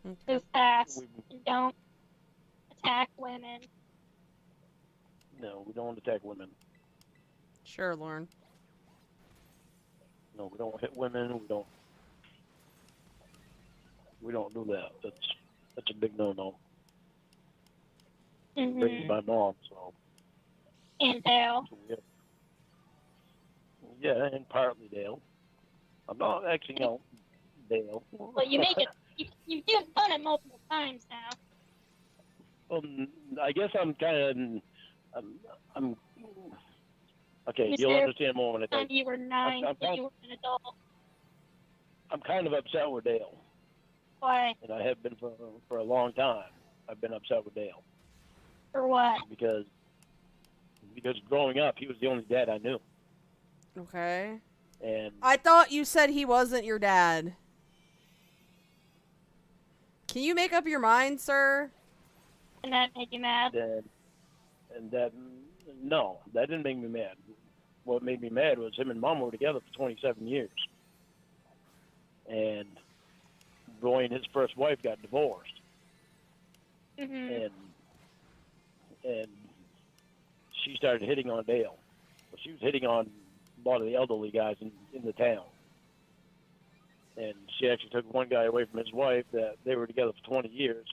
Okay. Move fast and don't attack women. No, we don't attack women. Sure, Lorne. No, we don't hit women. We don't do that. That's a big no-no. Mm-hmm. Raised by Mom, so. And Dale. Yeah, and partly Dale. I'm not acting out Dale. Well, you make it. You've done it multiple times now. I guess I'm kind of. I'm. Okay, Mister, you'll understand more when I tell When you. you were 9, I'm when you were an adult. I'm kind of upset with Dale, Why? and I have been for a long time. I've been upset with Dale. For what? because growing up, he was the only dad I knew, Okay. and I thought you said he wasn't your dad. Can you make up your mind, sir? And that made you mad? no, that didn't make me mad. What made me mad was him and Mom were together for 27 years, and Roy and his first wife got divorced, Mm-hmm. and she started hitting on Dale. Well, she was hitting on a lot of the elderly guys in the town. And she actually took one guy away from his wife that they were together for 20 years,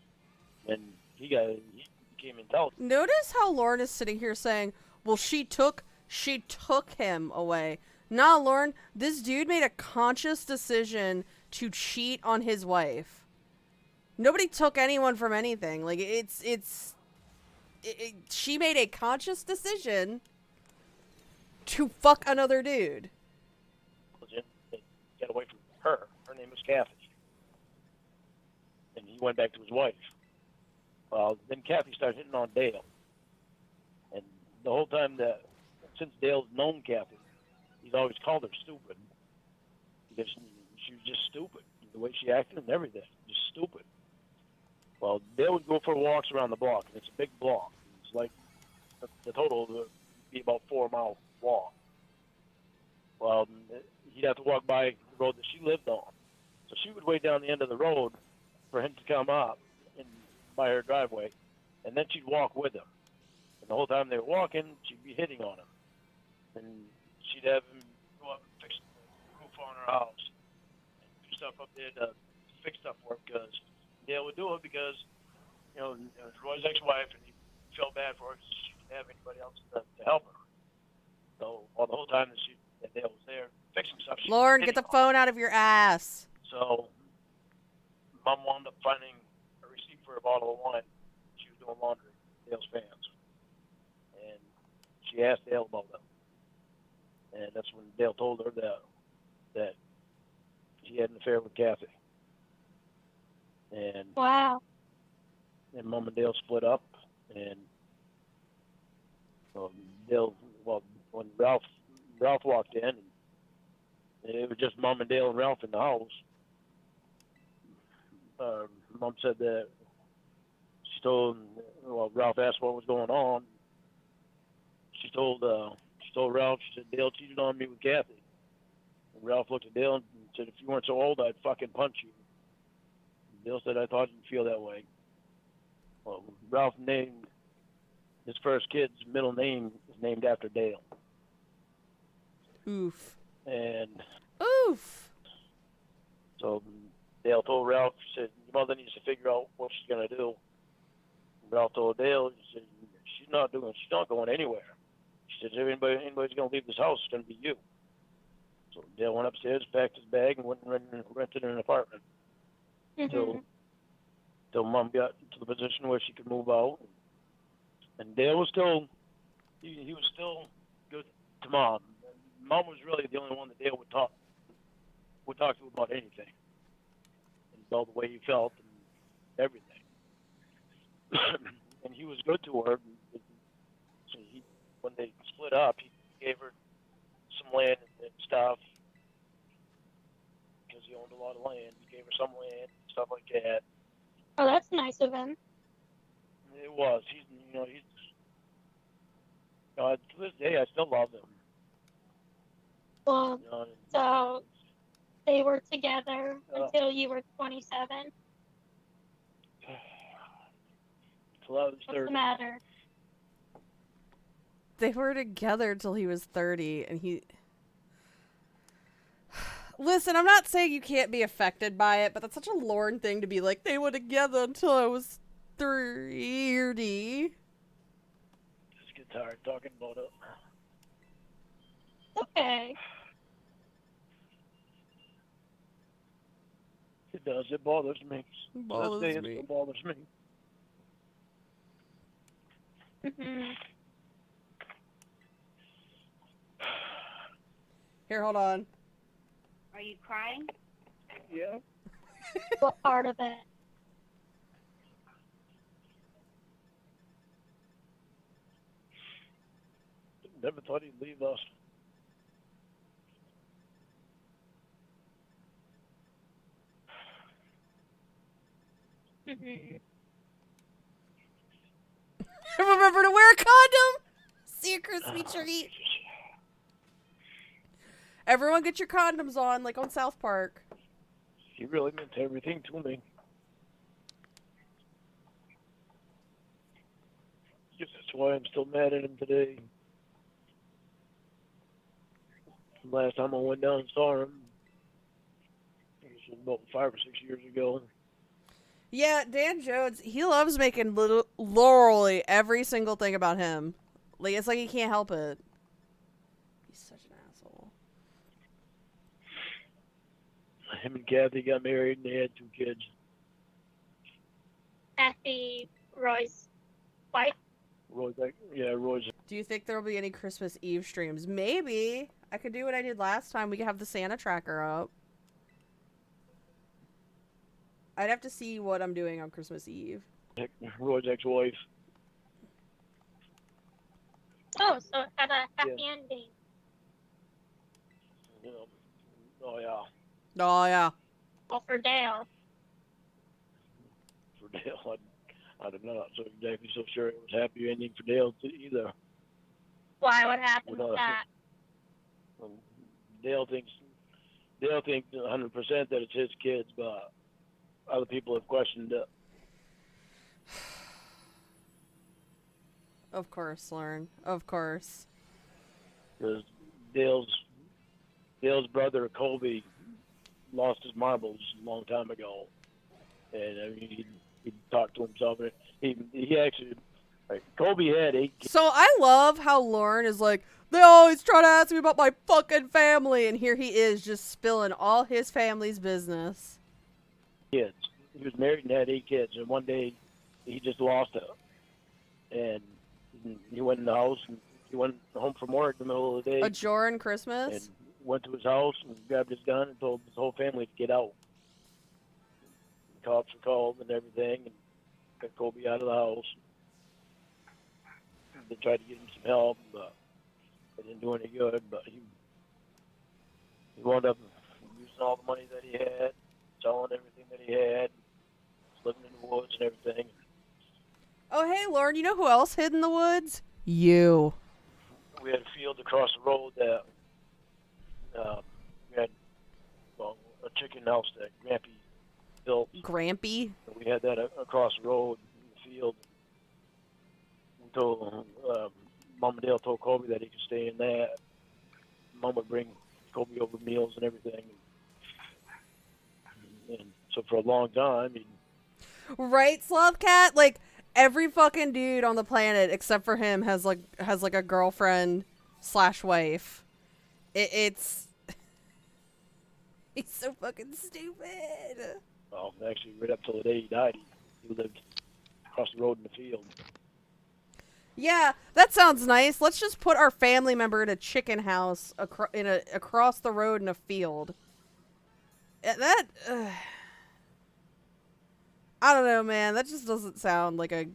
and he became intelligent. Notice how Lorne is sitting here saying, well, she took him away. Nah, Lorne, this dude made a conscious decision to cheat on his wife. Nobody took anyone from anything. Like, she made a conscious decision to fuck another dude. And get away from her. Her name was Kathy. And he went back to his wife. Well, then Kathy started hitting on Dale. And the whole time since Dale's known Kathy, he's always called her stupid. Because she was just stupid. The way she acted and everything. Just stupid. Well, Dale would go for walks around the block. And it's a big block. It's like the total would be about 4-mile walk. Well, he'd have to walk by the road that she lived on. So she would wait down the end of the road for him to come up by her driveway, and then she'd walk with him. And the whole time they were walking, she'd be hitting on him. And she'd have him go up and fix the roof on her house and do stuff up there to fix stuff for her, because Dale would do it because, it was Roy's ex-wife, and he felt bad for her because she didn't have anybody else to help her. So the whole time that Dale was there fixing stuff, she Lorne, was get the hitting on him. phone out of your ass. So Mom wound up finding a receipt for a bottle of wine. She was doing laundry, Dale's fans. And she asked Dale about them. And that's when Dale told her that he had an affair with Kathy. And Wow. and Mom and Dale split up. And when Ralph walked in, and it was just Mom and Dale and Ralph in the house, Mom said that Ralph asked what was going on. She told Ralph, she said, Dale cheated on me with Kathy. And Ralph looked at Dale and said, if you weren't so old, I'd fucking punch you. And Dale said, I thought you'd feel that way. Well, Ralph named his first kid's middle name is named after Dale. Oof. And Oof. so Dale told Ralph, he said, your mother needs to figure out what she's going to do. And Ralph told Dale, he said, she's not going anywhere. She said, if anybody's going to leave this house, it's going to be you. So Dale went upstairs, packed his bag, and went and rented an apartment Mm-hmm. till Mom got to the position where she could move out. And Dale was still, he was still good to Mom. And Mom was really the only one that Dale would talk to about anything, and about the way he felt and everything. And he was good to her. So when they split up, he gave her some land and stuff, because he owned a lot of land. He gave her some land and stuff like that. Oh, that's nice of him. It was. To this day, I still love him. Well, so they were together Uh, until you were 27. Till I was What's 30. the matter? They were together till he was 30, and he... Listen, I'm not saying you can't be affected by it, but that's such a Lorne thing to be like, they were together until I was 30. Just get tired talking about it. Okay. It does. It bothers me. Bothers To this day, me. it still bothers me. Mm-hmm. Here, hold on. Are you crying? Yeah. What part of it? Never thought he'd leave us. Remember to wear a condom. See a crispy treat. Everyone get your condoms on, like on South Park. He really meant everything to me. Guess that's why I'm still mad at him today. Last time I went down and saw him, it was about 5 or 6 years ago. Yeah, Dan Jones, he loves making literally every single thing about him. Like, it's like he can't help it. He's such an asshole. Him and Kathy got married and they had 2 kids. Kathy Roy's wife. Roy's. Do you think there will be any Christmas Eve streams? Maybe. I could do what I did last time. We could have the Santa tracker up. I'd have to see what I'm doing on Christmas Eve. Roy's ex-wife. Oh, so it had a happy ending. Yeah. Oh yeah. Oh, yeah. Well, for Dale. For Dale, I'm not so exactly so sure it was a happy ending for Dale either. Why? What happened Well, with that? Dale thinks 100% that it's his kids, but other people have questioned it. Of course, Lorne. Of course. Because Dale's brother Colby lost his marbles a long time ago, and I mean he talked to himself. And he actually, like, Colby had 8 kids. So I love how Lorne is like, they always try to ask me about my fucking family, and here he is just spilling all his family's business. He was married and had 8 kids, and one day he just lost it. And he went in the house, and he went home from work in the middle of the day. A Joran Christmas? And went to his house and grabbed his gun and told his whole family to get out. The cops were called and everything, and got Colby out of the house. They tried to get him some help, but it didn't do any good. But he wound up using all the money that he had, selling everything that he had, living in the woods and everything. Oh, hey, Lorne, you know who else hid in the woods? You. We had a field across the road that we had a chicken house that Grampy built. Grampy? We had that across the road in the field. We told Mom and Dale told Colby that he could stay in that. Mom would bring Colby over meals and everything. And so for a long time, Right, Slavcat? Like, every fucking dude on the planet except for him has a girlfriend / wife. It's he's so fucking stupid. well, actually, right up till the day he died, he lived across the road in the field. Yeah, that sounds nice. Let's just put our family member in a chicken house across the road in a field. That I don't know, man. That just doesn't sound like a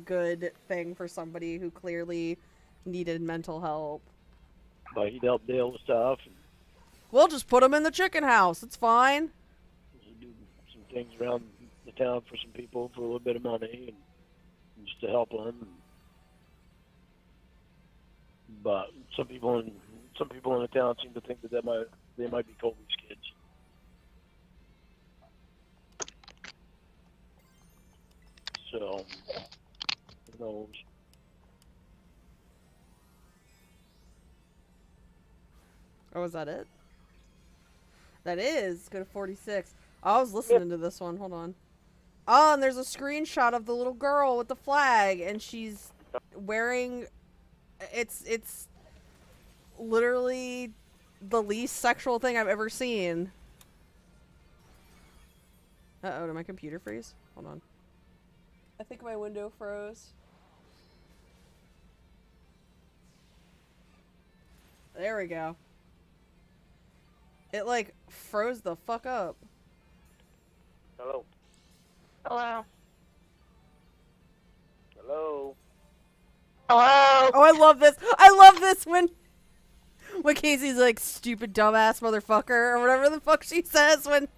good thing for somebody who clearly needed mental help. But he'd help Dale with stuff. And We'll just put him in the chicken house. It's fine. he'd do some things around the town for some people for a little bit of money and just to help them. But some people in the town seem to think that they might be Colby's kids. So, who knows? Oh, is that it? That is. Go to 46. I was listening to this one. Hold on. Oh, and there's a screenshot of the little girl with the flag, and she's wearing... It's literally the least sexual thing I've ever seen. Uh-oh, did my computer freeze? Hold on. I think my window froze. There we go. It, like, froze the fuck up. Hello. Hello. Hello. Hello? Oh, I love this. I love this when Casey's like, stupid dumbass motherfucker, or whatever the fuck she says when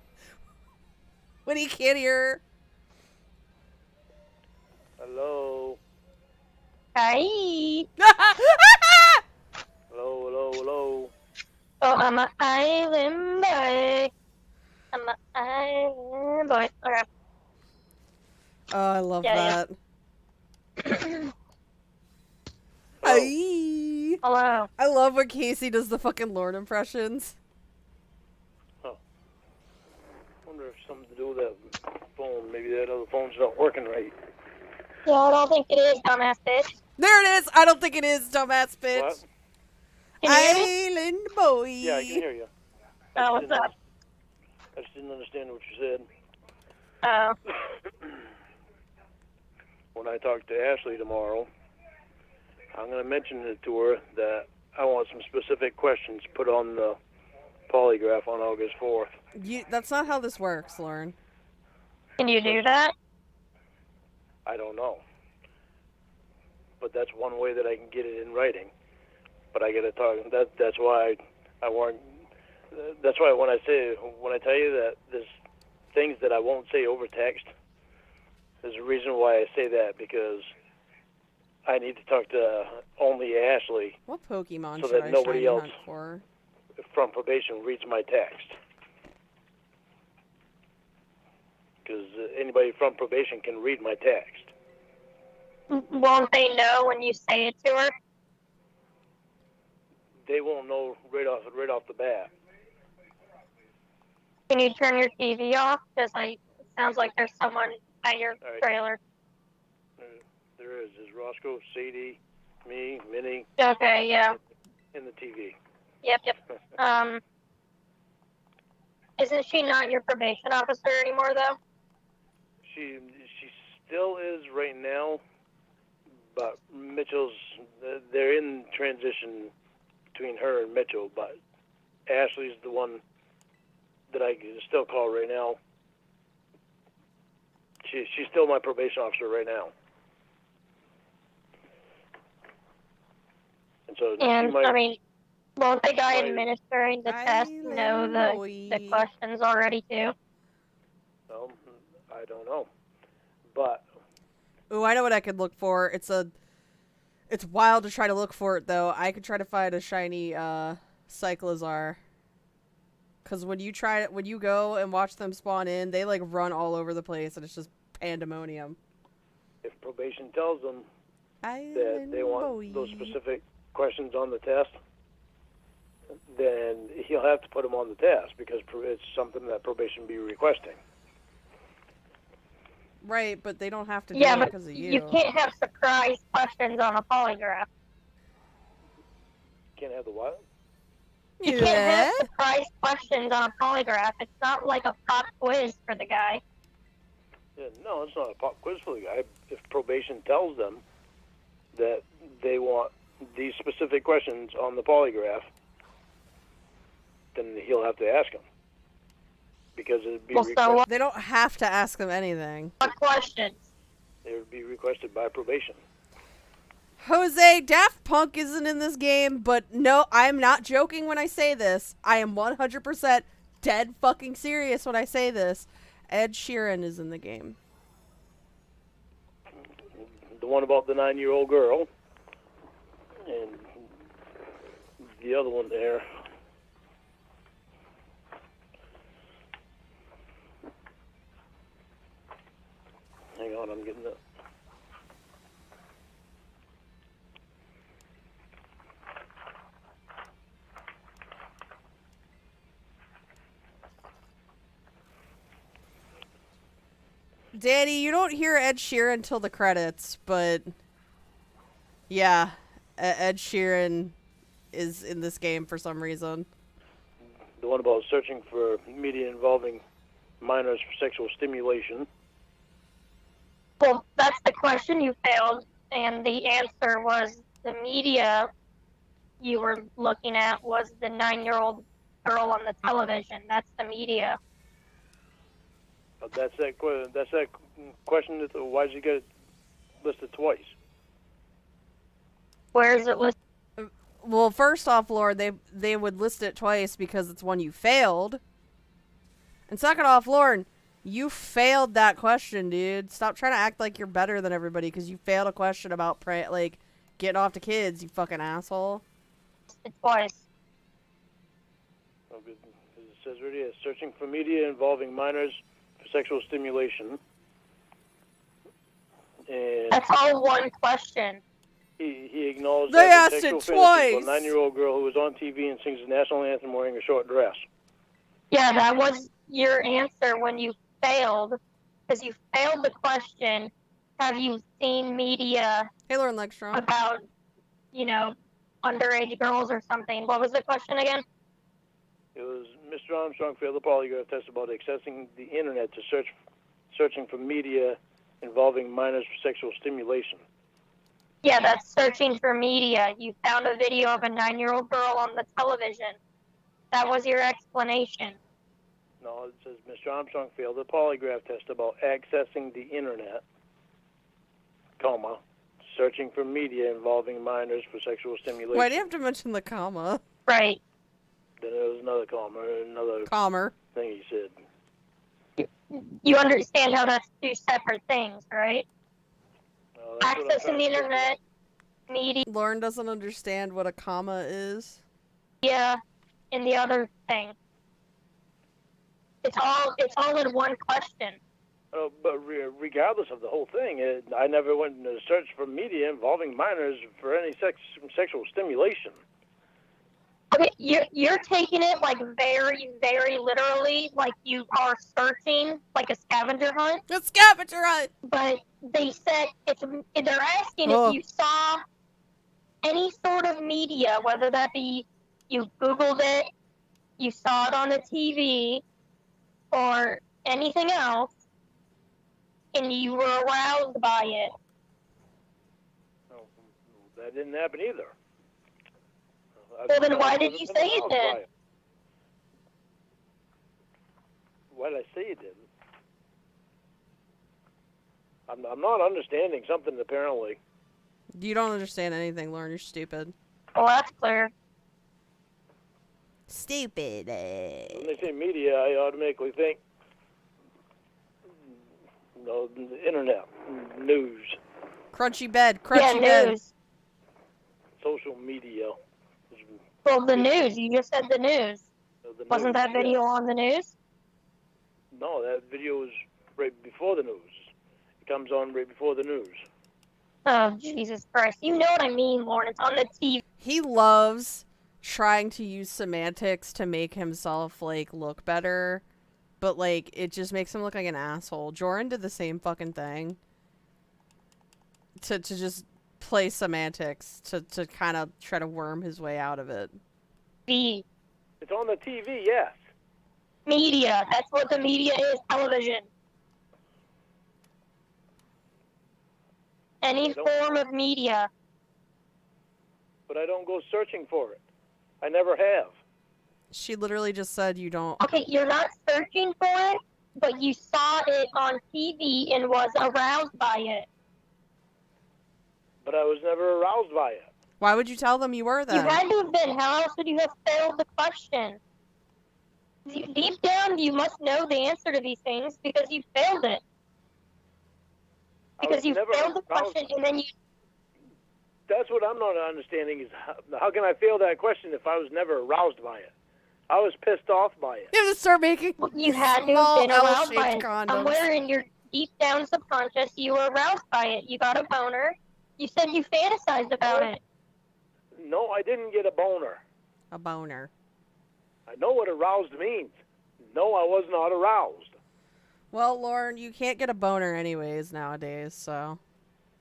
he can't hear Hello. Hi. her. Hello, hello, hello. Oh, I'm an island boy. I'm an island boy. Okay. Oh, I love Yeah, that. Hello. Aye. Hello. I love when Casey does the fucking Lorne impressions. Wonder if something to do with that phone. Maybe that other phone's not working right. Yeah, I don't think it is, dumbass bitch. There it is. I don't think it is, dumbass bitch. What? Can you hear me? Island boy. Yeah, I can hear you. Oh, what's up? I just didn't understand what you said. Oh. When I talk to Ashley tomorrow, I'm going to mention it to her that I want some specific questions put on the polygraph on August 4th. That's not how this works, Lauren. Can you do that? I don't know. But that's one way that I can get it in writing. But I got to talk. That's why I want. That's why when I tell you that there's things that I won't say over text, there's a reason why I say that, because I need to talk to only Ashley What Pokemon so should that I nobody shiny else hunt for? from probation reads my text. Because anybody from probation can read my text. Won't they know when you say it to her? They won't know right off the bat. Can you turn your TV off? Because it sounds like there's someone at your All right. trailer. There is. There's Roscoe, Sadie, me, Minnie, Okay, yeah. in the TV. Yep. Isn't she not your probation officer anymore, though? She still is right now, but Mitchell's, they're in transition between her and Mitchell, but Ashley's the one that I can still call right now. She's still my probation officer right now. And so And, I mean, won't the guy might- administering the test know the questions already, too? I don't know. But Ooh, I know what I could look for. It's wild to try to look for it, though. I could try to find a shiny Cyclozar. Because when you go and watch them spawn in, they like run all over the place, and it's just pandemonium. if probation tells them that they want those specific questions on the test, then he'll have to put them on the test, because it's something that probation be requesting. Right, but they don't have to do Yeah, it but because of you. you can't have surprise questions on a polygraph. Can't have the what? You can't have surprise questions on a polygraph. It's not like a pop quiz for the guy. Yeah, no, it's not a pop quiz for the guy. If probation tells them that they want these specific questions on the polygraph, then he'll have to ask them. Because it would be They don't have to ask them anything. What questions? It would be requested by probation. Jose, Daft Punk isn't in this game, but no, I'm not joking when I say this. I am 100% dead fucking serious when I say this. Ed Sheeran is in the game. The one about the 9-year-old girl, and the other one there. Hang on, I'm getting the... Danny, you don't hear Ed Sheeran until the credits, but yeah, Ed Sheeran is in this game for some reason. The one about searching for media involving minors for sexual stimulation. Well, that's the question you failed, and the answer was the media you were looking at was the 9-year-old girl on the television. That's the media. That's that question. Why did you get it listed twice? Where is it listed? Well, first off, Lord, they would list it twice because it's one you failed. And second off, Lauren, you failed that question, dude. Stop trying to act like you're better than everybody because you failed a question about getting off to kids, you fucking asshole. Twice. Okay. It says right here, searching for media involving minors for sexual stimulation. And That's all one question. he acknowledged They that asked sexual it fantasy of a twice. 9-year-old girl who was on TV and sings the national anthem wearing a short dress. Yeah, that was your answer when you failed, because you failed the question. Have you seen media Hey, Lauren Legstrom. about, underage girls or something? What was the question again? It was Mr. Armstrong failed the polygraph test about accessing the internet to searching for media involving minors for sexual stimulation. Yeah, that's searching for media. You found a video of a 9-year-old girl on the television. That was your explanation. No, it says Mr. Armstrong failed the polygraph test about accessing the internet, comma, searching for media involving minors for sexual stimulation. Why do you have to mention the comma? Right. Then there was another comma, another Comma. thing he said. You understand how that's two separate things, right? That's what I'm Accessing trying the to figure internet, media, Lauren doesn't understand what a comma is. and the other thing. It's all in one question. But regardless of the whole thing, I never went to search for media involving minors for any sexual stimulation. Okay, you're taking it like very, very literally, like you are searching like a scavenger hunt. A scavenger hunt! But they said they're asking Oh. if you saw any sort of media, whether that be you Googled it, you saw it on the TV, or anything else, and you were aroused by it. No, that didn't happen either. Well, then why did you say it then? Why did I say it didn't? I'm not understanding something, apparently. You don't understand anything, Lauren. You're stupid. Well, that's clear. Stupid. When they say media, I automatically think, the internet, news, Crunchy bed. Crunchy yeah, bed. news. social media. Well, the news. You just said the news. The Wasn't news, that yeah. video on the news? No, that video was right before the news. It comes on right before the news. Oh, Jesus Christ. You know what I mean, Lauren. It's on the TV. He loves trying to use semantics to make himself, look better. But, it just makes him look like an asshole. Jordan did the same fucking thing. To just play semantics. To kind of try to worm his way out of it. It's on the TV, yes. Media. That's what the media is. Television. Any form of media. But I don't go searching for it. I never have. She literally just said you don't. Okay, you're not searching for it, but you saw it on TV and was aroused by it. But I was never aroused by it. Why would you tell them you were then? You had to have been. How else would you have failed the question? Deep down, you must know the answer to these things because you failed it. Because you failed the question and then you... That's what I'm not understanding is how can I fail that question if I was never aroused by it? I was pissed off by it. You have to start making You had to have small been aroused by L-shaped it. condoms. Somewhere in your deep down subconscious, you were aroused by it. You got a boner. You said you fantasized about it. No, I didn't get a boner. A boner. I know what aroused means. No, I was not aroused. Well, Lauren, you can't get a boner anyways nowadays, so...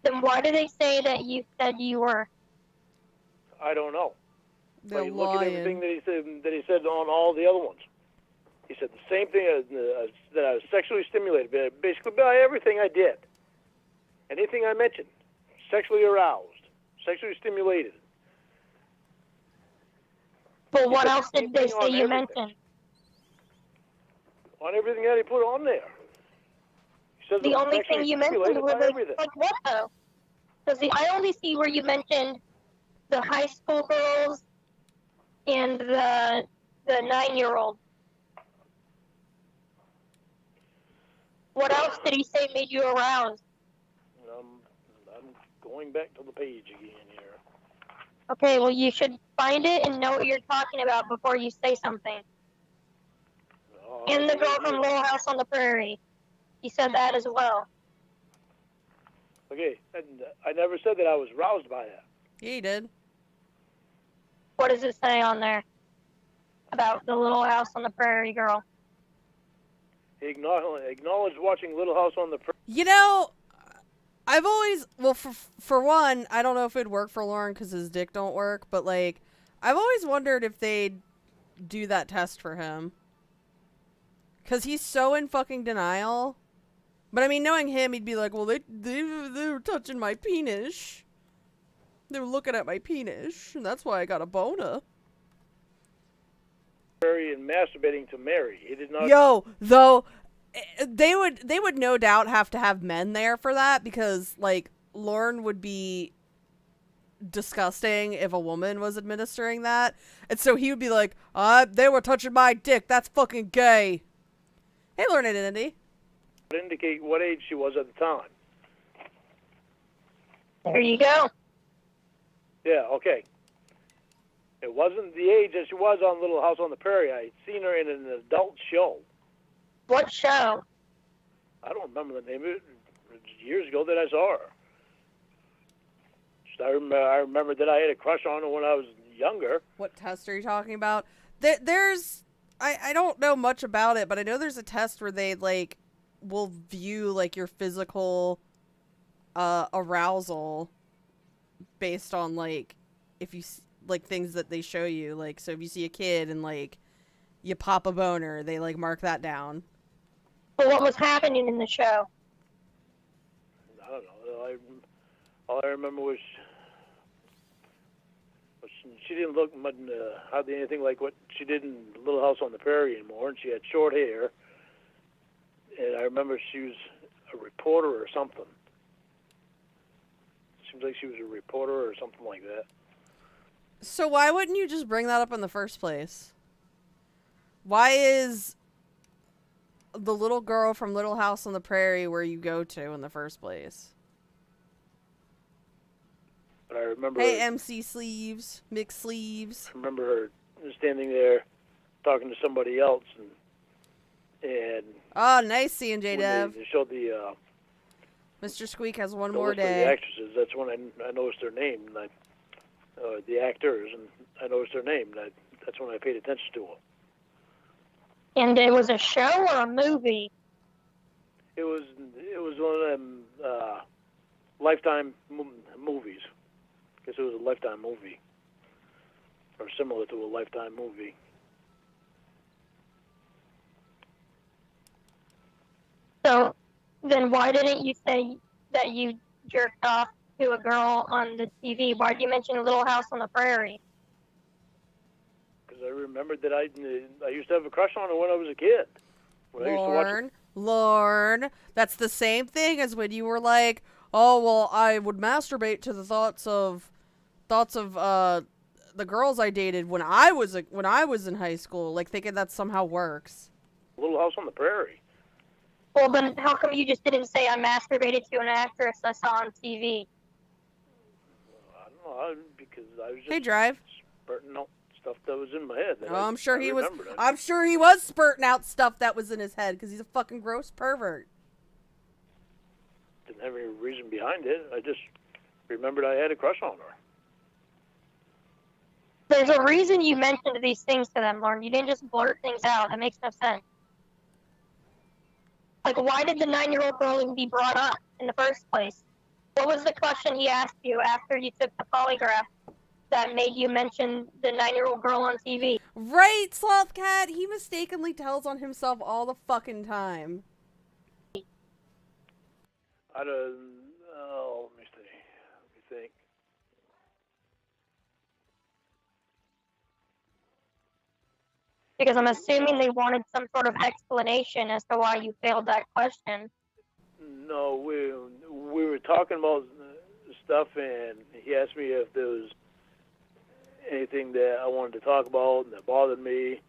Then why do they say that you said you were? I don't know. They're Look at lying. everything that he said on all the other ones. He said the same thing that I was sexually stimulated, basically by everything I did. Anything I mentioned, sexually aroused, sexually stimulated. Well, what else the did they same thing say on you everything. mentioned? On everything that he put on there. He said The I was only thing sexually you mentioned stimulated was by everything. like what though? Because I only see where you mentioned the high school girls and the 9-year-old. What else did he say made you aroused? I'm going back to the page again here. Okay, well, you should find it and know what you're talking about before you say something. And the girl from Little House on the Prairie. He said that as well. Okay, and I never said that I was roused by that. Yeah, you did. What does it say on there about the Little House on the Prairie girl? He acknowledged watching Little House on the Prairie. You know, I've always, well, for one, I don't know if it'd work for Lorne because his dick don't work, but, like, I've always wondered if they'd do that test for him. Because he's so in fucking denial. But, I mean, knowing him, he'd be like, well, they were touching my penis. They were looking at my penis, and that's why I got a boner. And masturbating to Mary. He did not. Yo, though, they would no doubt have to have men there for that because, like, Lorne would be disgusting if a woman was administering that. And so he would be like, they were touching my dick. That's fucking gay. Hey, Lorne and Indy. Indicate what age she was at the time. There you go. Yeah, okay. It wasn't the age that she was on Little House on the Prairie. I had seen her in an adult show. What show? I don't remember the name of it. It was years ago that I saw her. Just I remember that I had a crush on her when I was younger. What test are you talking about? There's... I don't know much about it, but I know there's a test where they, like, will view, like, your physical arousal based on, like, if you... like, things that they show you. Like, so if you see a kid and, like, you pop a boner, they, like, mark that down. But what was happening in the show? I don't know. All I remember was she didn't look much, hardly anything like what she did in Little House on the Prairie anymore, and she had short hair. And I remember she was a reporter or something. Seems like she was a reporter or something like that. So why wouldn't you just bring that up in the first place? Why is the little girl from Little House on the Prairie where you go to in the first place? But I remember... Hey, MC Sleeves, Mick Sleeves. I remember her standing there talking to somebody else, and Oh, nice seeing J-Dev. they showed the... Mr. Squeak has one the more list of day. the actresses. That's when I noticed their name, and the actors, and I noticed their name, and that's when I paid attention to them. And it was a show or a movie? It was one of them Lifetime movies. I guess it was a Lifetime movie, or similar to a Lifetime movie. So then why didn't you say that you jerked off to a girl on the TV? Why did you mention Little House on the Prairie? Because I remembered that I used to have a crush on her when I was a kid. When I used to watch Lorne, that's the same thing as when you were like, oh, well, I would masturbate to the thoughts of the girls I dated when I was in high school, like thinking that somehow works. Little House on the Prairie. Well, then how come you just didn't say I masturbated to an actress I saw on TV? I don't know, because I was just Hey, Drive. spurting out stuff that was in my head. Oh, I'm sure he was. remembered it. I'm sure he was spurting out stuff that was in his head because he's a fucking gross pervert. Didn't have any reason behind it. I just remembered I had a crush on her. There's a reason you mentioned these things to them, Lauren. You didn't just blurt things out. That makes no sense. Like, why did the 9-year-old girl even be brought up in the first place? What was the question he asked you after you took the polygraph that made you mention the 9-year-old girl on TV? Right, Sloth Cat. He mistakenly tells on himself all the fucking time. I don't. Oh, let me see. Let me think. Because I'm assuming they wanted some sort of explanation as to why you failed that question. No, we were talking about stuff, and he asked me if there was anything that I wanted to talk about and that bothered me.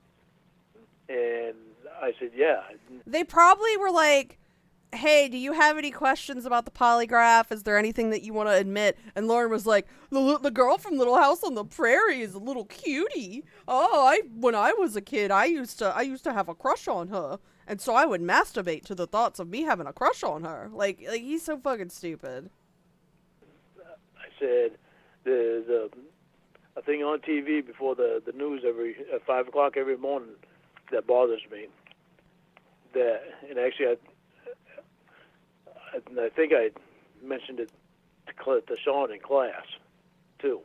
And I said, yeah. They probably were like, hey, do you have any questions about the polygraph? Is there anything that you want to admit? And Lauren was like, the girl from Little House on the Prairie is a little cutie. Oh, when I was a kid, I used to have a crush on her. And so I would masturbate to the thoughts of me having a crush on her. Like he's so fucking stupid. I said, there's a thing on TV before the news at 5 o'clock every morning that bothers me. And actually, I think I mentioned it to Sean in class, too.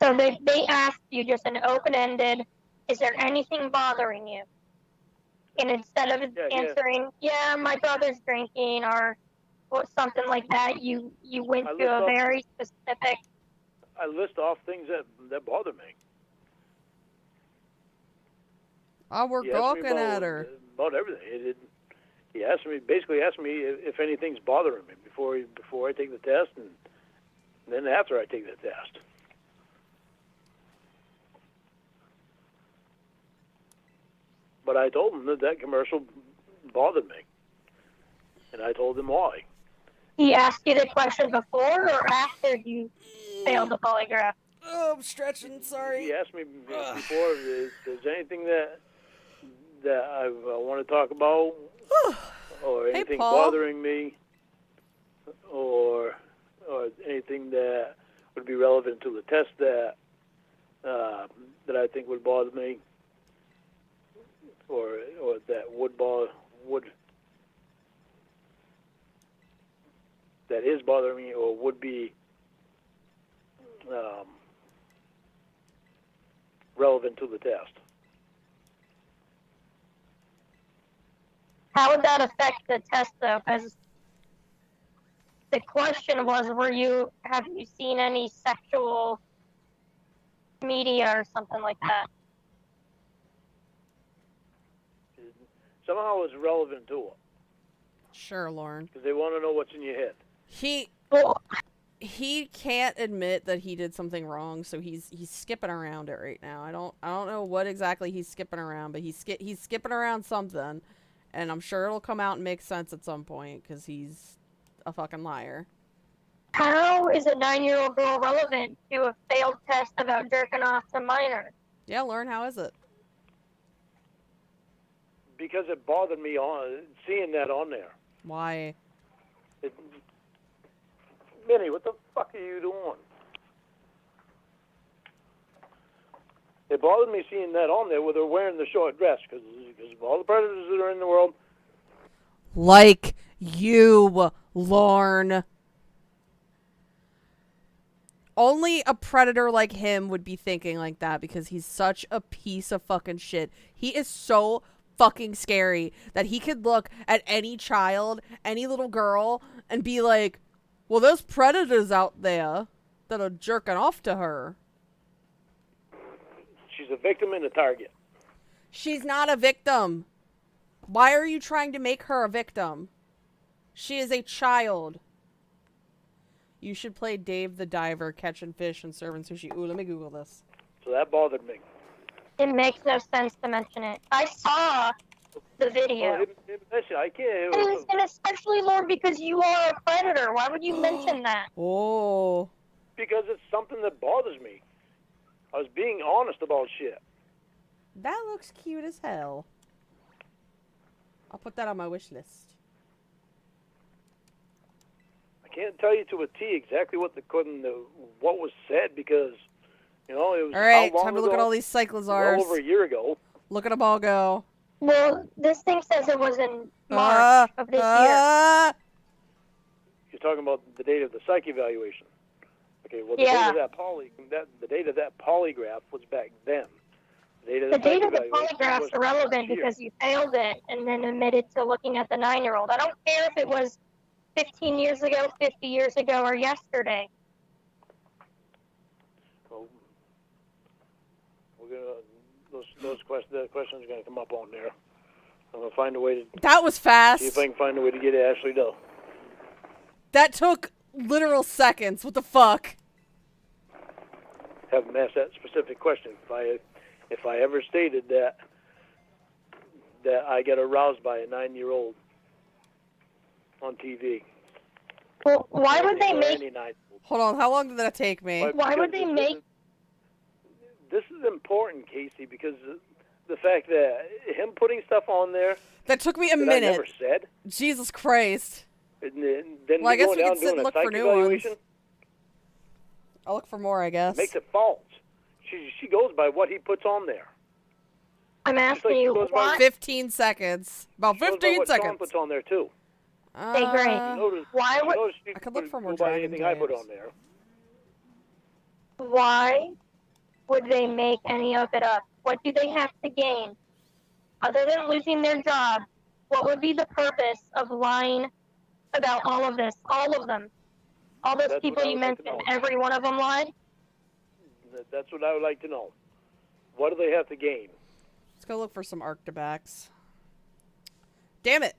So they asked you just an open-ended, is there anything bothering you? And instead of answering, yeah, my brother's drinking or something like that, you went to a very specific. I list off things that bother me. Oh, we're gawking at her. About everything. He basically asked me if anything's bothering me before I take the test, and then after I take the test. But I told him that commercial bothered me, and I told him why. He asked you the question before or after you failed the polygraph? Oh, I'm stretching. Sorry. He asked me before if there's anything that I want to talk about, or anything bothering me, or anything that would be relevant to the test that I think would bother me, or that that is bothering me, or would be relevant to the test. How would that affect the test, though? Because the question was, have you seen any sexual media or something like that? Somehow it's relevant to it. Sure, Lauren. Because they want to know what's in your head. He can't admit that he did something wrong, so he's skipping around it right now. I don't know what exactly he's skipping around, but he's skipping around something, and I'm sure it'll come out and make sense at some point because he's a fucking liar. How is a 9-year-old girl relevant to a failed test about jerking off to minors? Yeah, Lauren, how is it? Because it bothered me seeing that on there. Why? Minnie, what the fuck are you doing? It bothered me seeing that on there where they're wearing the short dress, because of all the predators that are in the world. Like you, Lorne. Only a predator like him would be thinking like that because he's such a piece of fucking shit. He is so fucking scary that he could look at any child, any little girl, and be like, well, there's predators out there that are jerking off to her. She's a victim and a target. She's not a victim. Why are you trying to make her a victim? She is a child. You should play Dave the Diver, catching fish and serving sushi. Ooh, let me Google this. So that bothered me. It makes no sense to mention it. I saw the video. I can't. And especially, Lord, because you are a predator. Why would you mention that? Oh. Because it's something that bothers me. I was being honest about shit. That looks cute as hell. I'll put that on my wish list. I can't tell you to a T exactly what was said because, it was all right, how long time to ago? look at all these cyclozars. Well over a year ago. Look at them all go. Well, this thing says it was in March of this year. You're talking about the date of the psych evaluation. Okay, well, the date of that polygraph was back then. The date of the polygraph is irrelevant because you failed it and then admitted to looking at the 9-year-old. I don't care if it was 15 years ago, 50 years ago, or yesterday. Well, those questions are going to come up on there. I'm going to find a way to... That was fast. See if I can find a way to get Ashley to... That took literal seconds. What the fuck? have them ask that specific question. If I ever stated that I get aroused by a 9-year-old on TV. Well, why would they or make? any 9-year-old. Hold on, how long did that take me? Why would they make? This is important, Casey, because the fact that him putting stuff on there That took me a that I minute. never said. Jesus Christ. And then Well, I me guess going we down can sit doing and a look psych for new ones. evaluation I'll look for more, I guess. makes it false. She goes by what he puts on there. I'm Just asking like she you goes by- why. 15 seconds. About She goes by 15 what Sean seconds. puts on there too. Hey, great. Notice, Why would? notice she I could look for more go by dragon anything I put types. on there. Why would they make any of it up? What do they have to gain? Other than losing their job, what would be the purpose of lying about all of this? All of them. All those That's people what I you would like to mentioned, know. every one of them lied? That's what I would like to know. What do they have to gain? Let's go look for some Arctibacks. Damn it.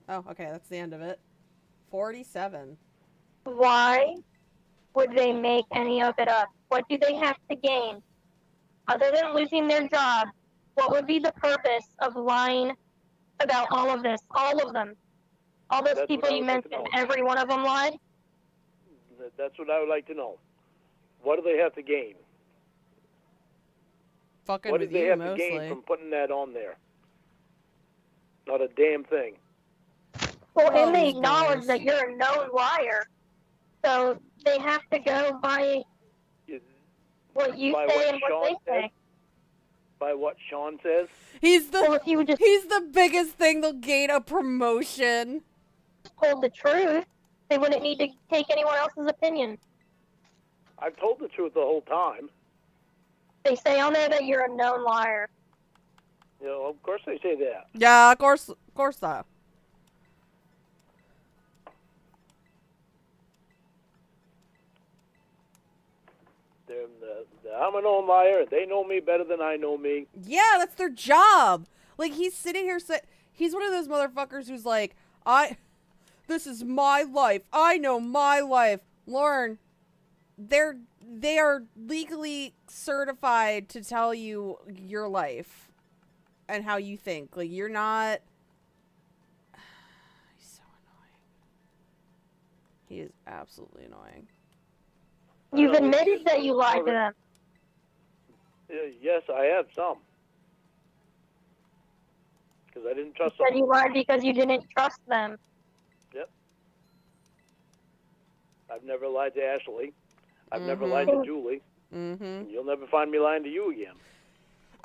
Oh, okay, that's the end of it. 47. Why would they make any of it up? What do they have to gain? Other than losing their job, what would be the purpose of lying about all of this? All of them. All those That's people what I you would like to mentioned, know. every one of them lied? That's what I would like to know. What do they have to gain? Fucking What with did they you, have to mostly. gain from putting that on there? Not a damn thing. Well, Oh, and they these acknowledge boys. that you're a known liar. So they have to go by You- what you By say what and what Sean they says? say. By what Sean says? He's Well, the if you would just he's the biggest thing they'll gain a promotion. told the truth, they wouldn't need to take anyone else's opinion. I've told the truth the whole time. They say on there that you're a known liar. You know, of course they say that. Yeah, of course that. I'm a known liar, and they know me better than I know me. Yeah, that's their job. Like, he's sitting here he's one of those motherfuckers who's like, this is my life. I know my life. Lorne, they are legally certified to tell you your life and how you think. Like, you're not. He's so annoying. He is absolutely annoying. You've I know, admitted that you lied to them. Yes, I have some. Because I didn't trust You said them. you lied because you didn't trust them. Yep. I've never lied to Ashley. I've never lied to Julie. Mm-hmm. You'll never find me lying to you again.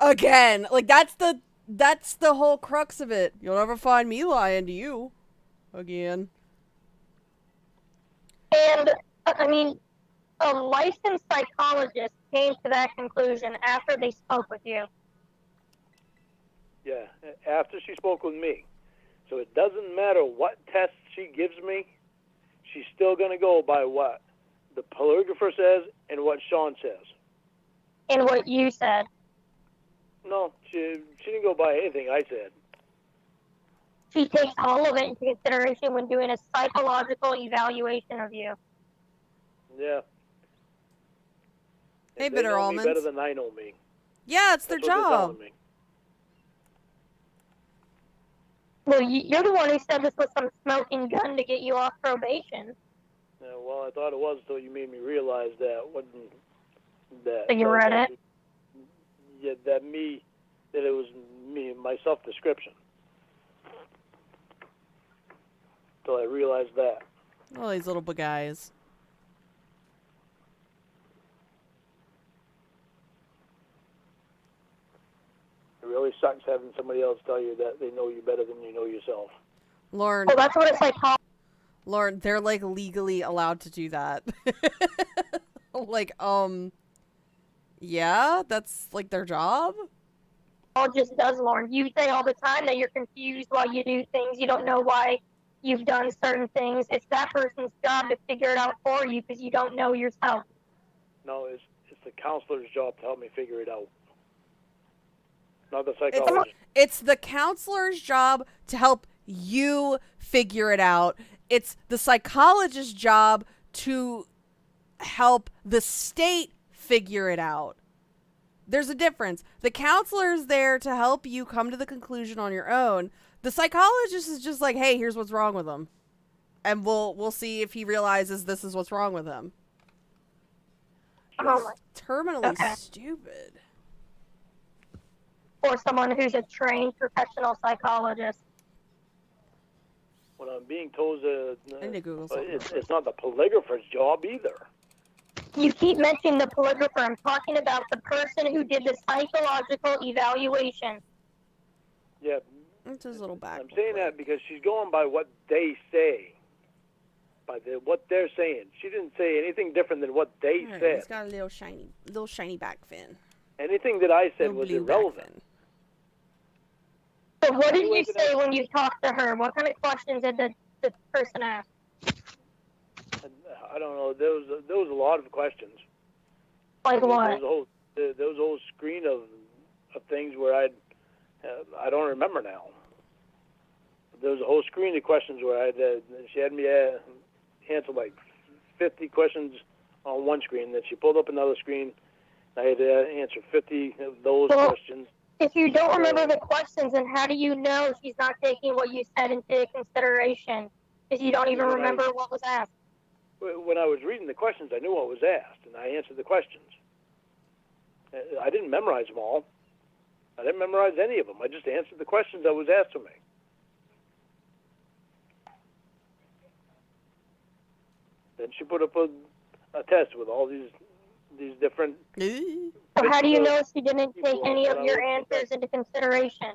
Again, like, that's the whole crux of it. You'll never find me lying to you again. And, I mean, a licensed psychologist came to that conclusion after they spoke with you. Yeah, after she spoke with me. So it doesn't matter what test she gives me, she's still going to go by what the polygrapher says and what Sean says. And what you said. No, she didn't go by anything I said. She takes all of it into consideration when doing a psychological evaluation of you. Yeah. Hey, And they Bitter know Almonds. me better than I know me. Yeah, it's their That's what they're job. telling me. Well, you're the one who said this was some smoking gun to get you off probation. Yeah, well, I thought it was until you made me realize that wasn't that. So you read it? Yeah, that it was me, my self-description. Until I realized that. All these little guys. It really sucks having somebody else tell you that they know you better than you know yourself. Lorne, Well, that's what a psychologist. Lorne, they're like legally allowed to do that. Like, yeah, that's like their job. Just does, Lauren. You say all the time that you're confused while you do things. You don't know why you've done certain things. It's that person's job to figure it out for you because you don't know yourself. No, it's the counselor's job to help me figure it out. Not the psychologist. It's the counselor's job to help you figure it out. It's the psychologist's job to help the state figure it out. There's a difference. The counselor is there to help you come to the conclusion on your own. The psychologist is just like, hey, here's what's wrong with him. And we'll see if he realizes this is what's wrong with him. Oh my. Terminally stupid. Or someone who's a trained professional psychologist. When I'm being told I need to Google something. it's not the polygrapher's job either. You keep mentioning the polygrapher. I'm talking about the person who did the psychological evaluation. Yeah, It's his little back. I'm saying that because she's going by what they say, what they're saying. She didn't say anything different than what they Right, said. he's got a little shiny back fin. Anything that I said Little was blue back irrelevant. fin. So what did you say when you talked to her? What kind of questions did the person ask? I don't know. There was a lot of questions. Like what? There was a whole screen of things where I don't remember now. There was a whole screen of questions where she had me answer like 50 questions on one screen. Then she pulled up another screen. I had to answer 50 of those questions. If you don't remember the questions, then how do you know she's not taking what you said into consideration? If you don't even remember what was asked. When I was reading the questions, I knew what was asked, and I answered the questions. I didn't memorize them all. I didn't memorize any of them. I just answered the questions that was asked of me. Then she put up a test with all these different... So how do you know she didn't take any of your answers into consideration?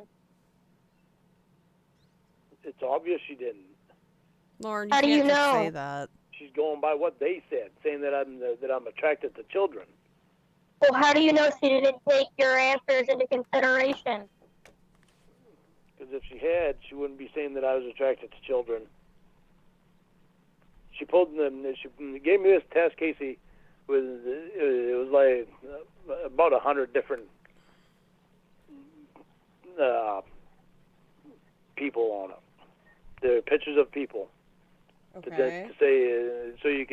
It's obvious she didn't. Lauren, How do can't you just know? say that. She's going by what they said, saying that I'm attracted to children. Well, how do you know she didn't take your answers into consideration? Because if she had, she wouldn't be saying that I was attracted to children. She gave me this test, Casey. It was like about 100 different people on it. There are pictures of people Okay. to say so you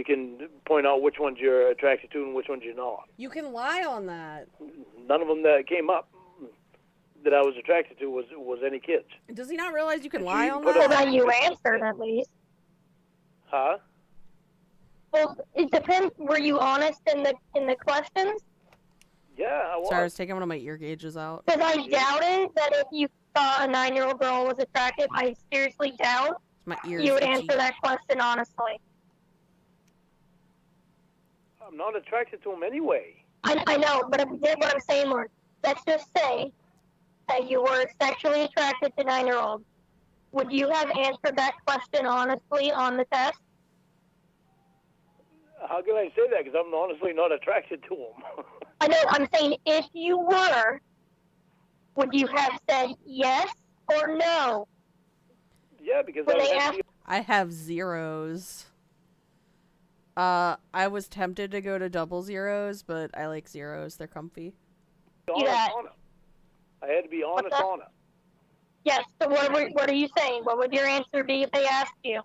can point out which ones you're attracted to and which ones you're not. You can lie on that. None of them that came up that I was attracted to was any kids. Does he not realize you can lie on Well, that? that you answered at least. Huh? Well, it depends. Were you honest in the questions? Yeah, I was. Sorry, I was taking one of my ear gauges out. Because I doubted that if you thought a 9-year-old girl was attractive, I seriously doubt My ears you would itchy. answer that question honestly. I'm not attracted to them anyway. I know, but what I'm saying, Lord, let's just say that you were sexually attracted to 9-year-olds. Would you have answered that question honestly on the test? How can I say that? Because I'm honestly not attracted to them. I know, I'm saying if you were, would you have said yes or no? Yeah, because When I they would have ask, to I have zeros. I was tempted to go to double zeros, but I like zeros. They're comfy. be honest Yeah. on it. I had to be honest that? on it. yes, so what are you saying? What would your answer be if they asked you?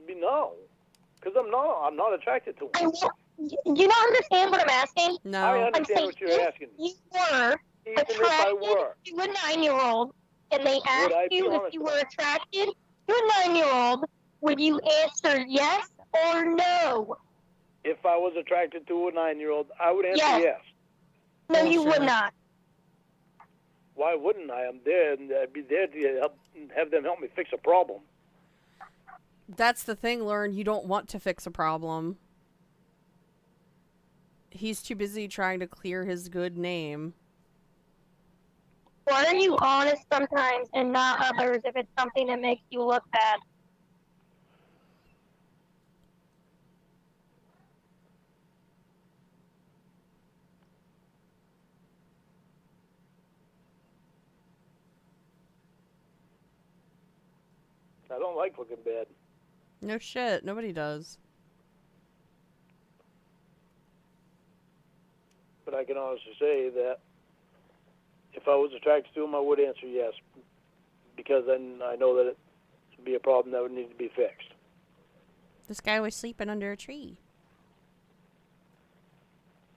Be no, because I'm not attracted to them. You don't understand what I'm asking? I No. I'm understand saying what you're if asking. you were Even if I attracted were, to a 9-year-old and they asked I be you if honest you about were attracted to a 9-year-old, would you answer yes or no? if I was attracted to a 9-year-old, I would answer Yes. yes. No, you would Bullshit. not. Why wouldn't I? I'm there, and I'd be there to have them help me fix a problem. That's the thing, Lauren. You don't want to fix a problem. He's too busy trying to clear his good name. Why are you honest sometimes and not others if it's something that makes you look bad? I don't like looking bad. No shit. Nobody does. But I can honestly say that if I was attracted to him, I would answer yes, because then I know that be a problem that would need to be fixed. This guy was sleeping under a tree.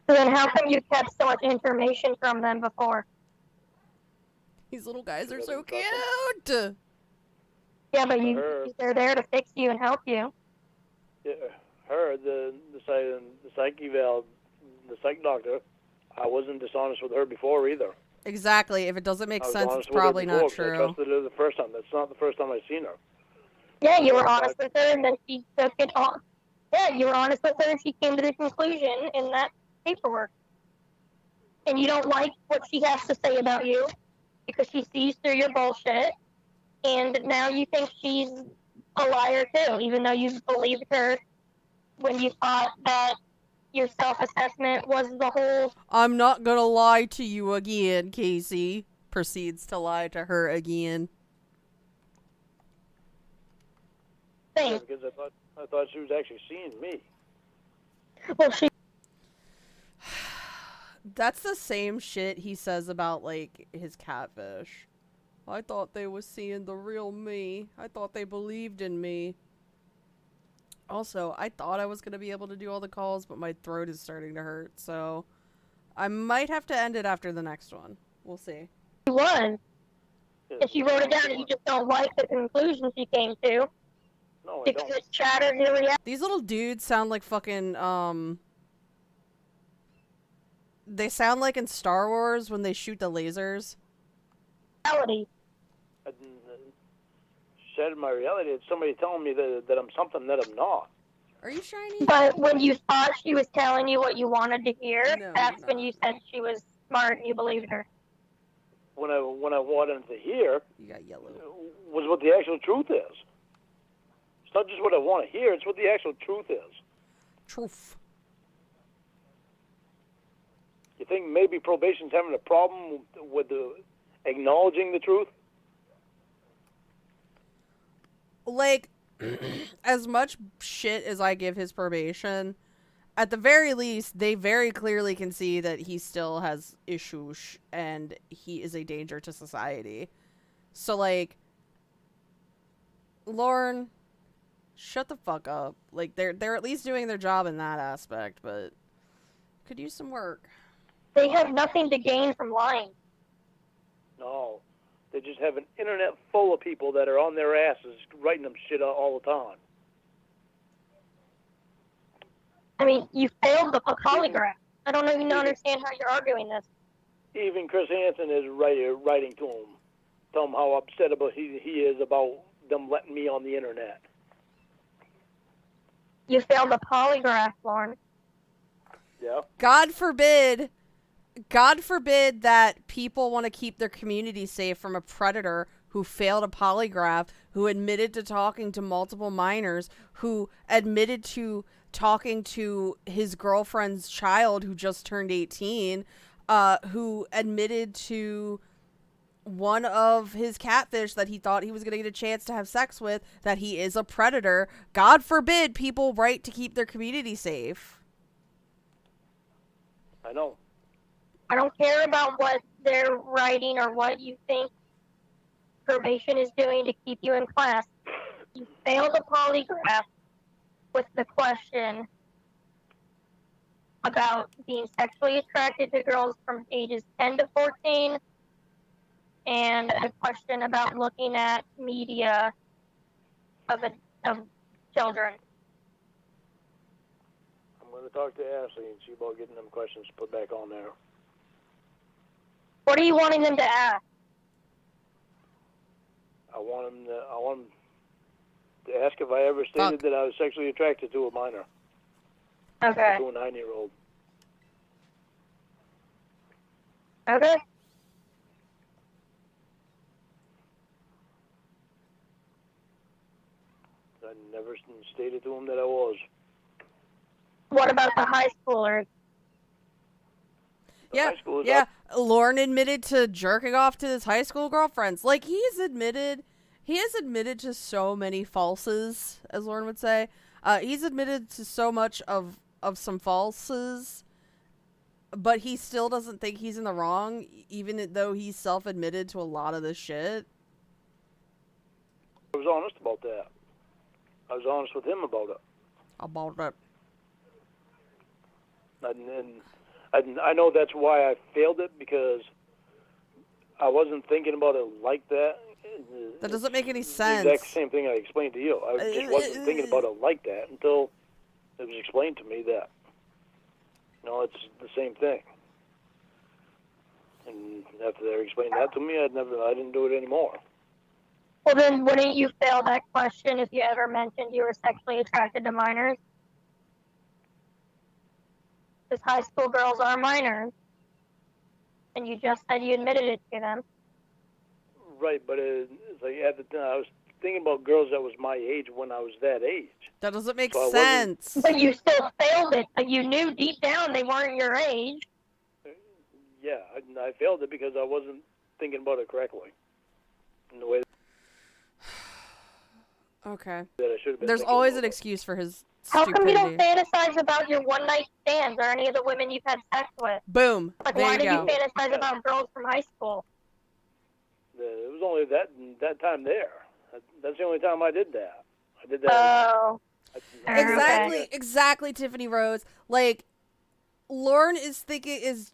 So then how come you kept so much information from them before? These little guys are She so doesn't trust cute. Yeah, but Her. they're there to fix you and help you. Yeah, her, the psych eval, the psych doctor, I wasn't dishonest with her before either. Exactly. If it doesn't make I was sense, honest it's with her probably before not 'cause I true. trusted her the first time. That's not the first time I've seen her. Yeah, you were honest with her, and then she took it on. Yeah, you were honest with her, and she came to the conclusion in that paperwork. And you don't like what she has to say about you because she sees through your bullshit, and now you think she's a liar too, even though you believed her when you thought that your self-assessment was the whole. I'm not gonna lie to you again, Casey. Proceeds to lie to her again. Thing. Yeah, because I thought she was actually seeing me. Well, she. That's the same shit he says about, like, his catfish. I thought they was seeing the real me. I thought they believed in me. Also, I thought I was going to be able to do all the calls, but my throat is starting to hurt, so I might have to end it after the next one. We'll see. She was. Yeah, And she wrote it down, and you just don't like the conclusion she came to No, I because don't. it shattered your reality. These little dudes sound like fucking, they sound like in Star Wars when they shoot the lasers. I didn't, shattered my reality. It's somebody telling me that I'm something that I'm not. Are you shiny? But when you thought she was telling you what you wanted to hear, No, that's you're when not. you said she was smart and you believed her. When I wanted to hear You got yellow. was what the actual truth is. It's not just what I want to hear. It's what the actual truth is. Truth. You think maybe probation's having a problem with acknowledging the truth? Like, as much shit as I give his probation, at the very least, they very clearly can see that he still has issues and he is a danger to society. So, like, Lorne, shut the fuck up. Like, they're at least doing their job in that aspect, but could use some work. They have nothing to gain from lying. No. They just have an internet full of people that are on their asses writing them shit all the time. I mean, you failed the polygraph. I don't even understand how you're arguing this. Even Chris Hansen is writing to him. Tell him how upset about he is about them letting me on the internet. You failed the polygraph, Lorne. Yeah. God forbid that people want to keep their community safe from a predator who failed a polygraph, who admitted to talking to multiple minors, who admitted to talking to his girlfriend's child who just turned 18, who admitted to one of his catfish that he thought he was going to get a chance to have sex with, that he is a predator. God forbid people write to keep their community safe. I know. I don't care about what they're writing or what you think probation is doing to keep you in class. You failed the polygraph with the question about being sexually attracted to girls from ages 10 to 14 and a question about looking at media of children. I'm going to talk to Ashley and see about getting them questions put back on there. What are you wanting them to ask? I want them to ask if I ever stated that I was sexually attracted to a minor. Okay. To a 9-year-old. Okay. I never stated to him that I was. What about the high schoolers? Yeah, high school is yeah. up. Lorne admitted to jerking off to his high school girlfriends. Like, he has admitted to so many falses, as Lorne would say. He's admitted to so much of some falses, but he still doesn't think he's in the wrong, even though he's self-admitted to a lot of this shit. I was was honest about that. I was honest with him about it. About that. And I know that's why I failed it, because I wasn't thinking about it like that. That doesn't make any It's sense. the exact same thing I explained to you. I just wasn't thinking about it like that until it was explained to me that, it's the same thing. And after they explained that to me, I didn't do it anymore. Well, then wouldn't you fail that question if you ever mentioned you were sexually attracted to minors? Because high school girls are minors. And you just said you admitted it to them. Right, but it's like at the time, I was thinking about girls that was my age when I was that age. That doesn't make So sense. But you still failed it. But you knew deep down they weren't your age. Yeah, I failed it because I wasn't thinking about it correctly. In the way Okay. that I should have been. There's thinking always about an it. excuse for his How come you stupidity. don't fantasize about your one-night stands or any of the women you've had sex with? Boom. Like, There why you did go. you fantasize about girls from high school? It was only that time there. That's the only time I did that. I did that. Oh. Exactly, Tiffany Rose. Like, Lorne is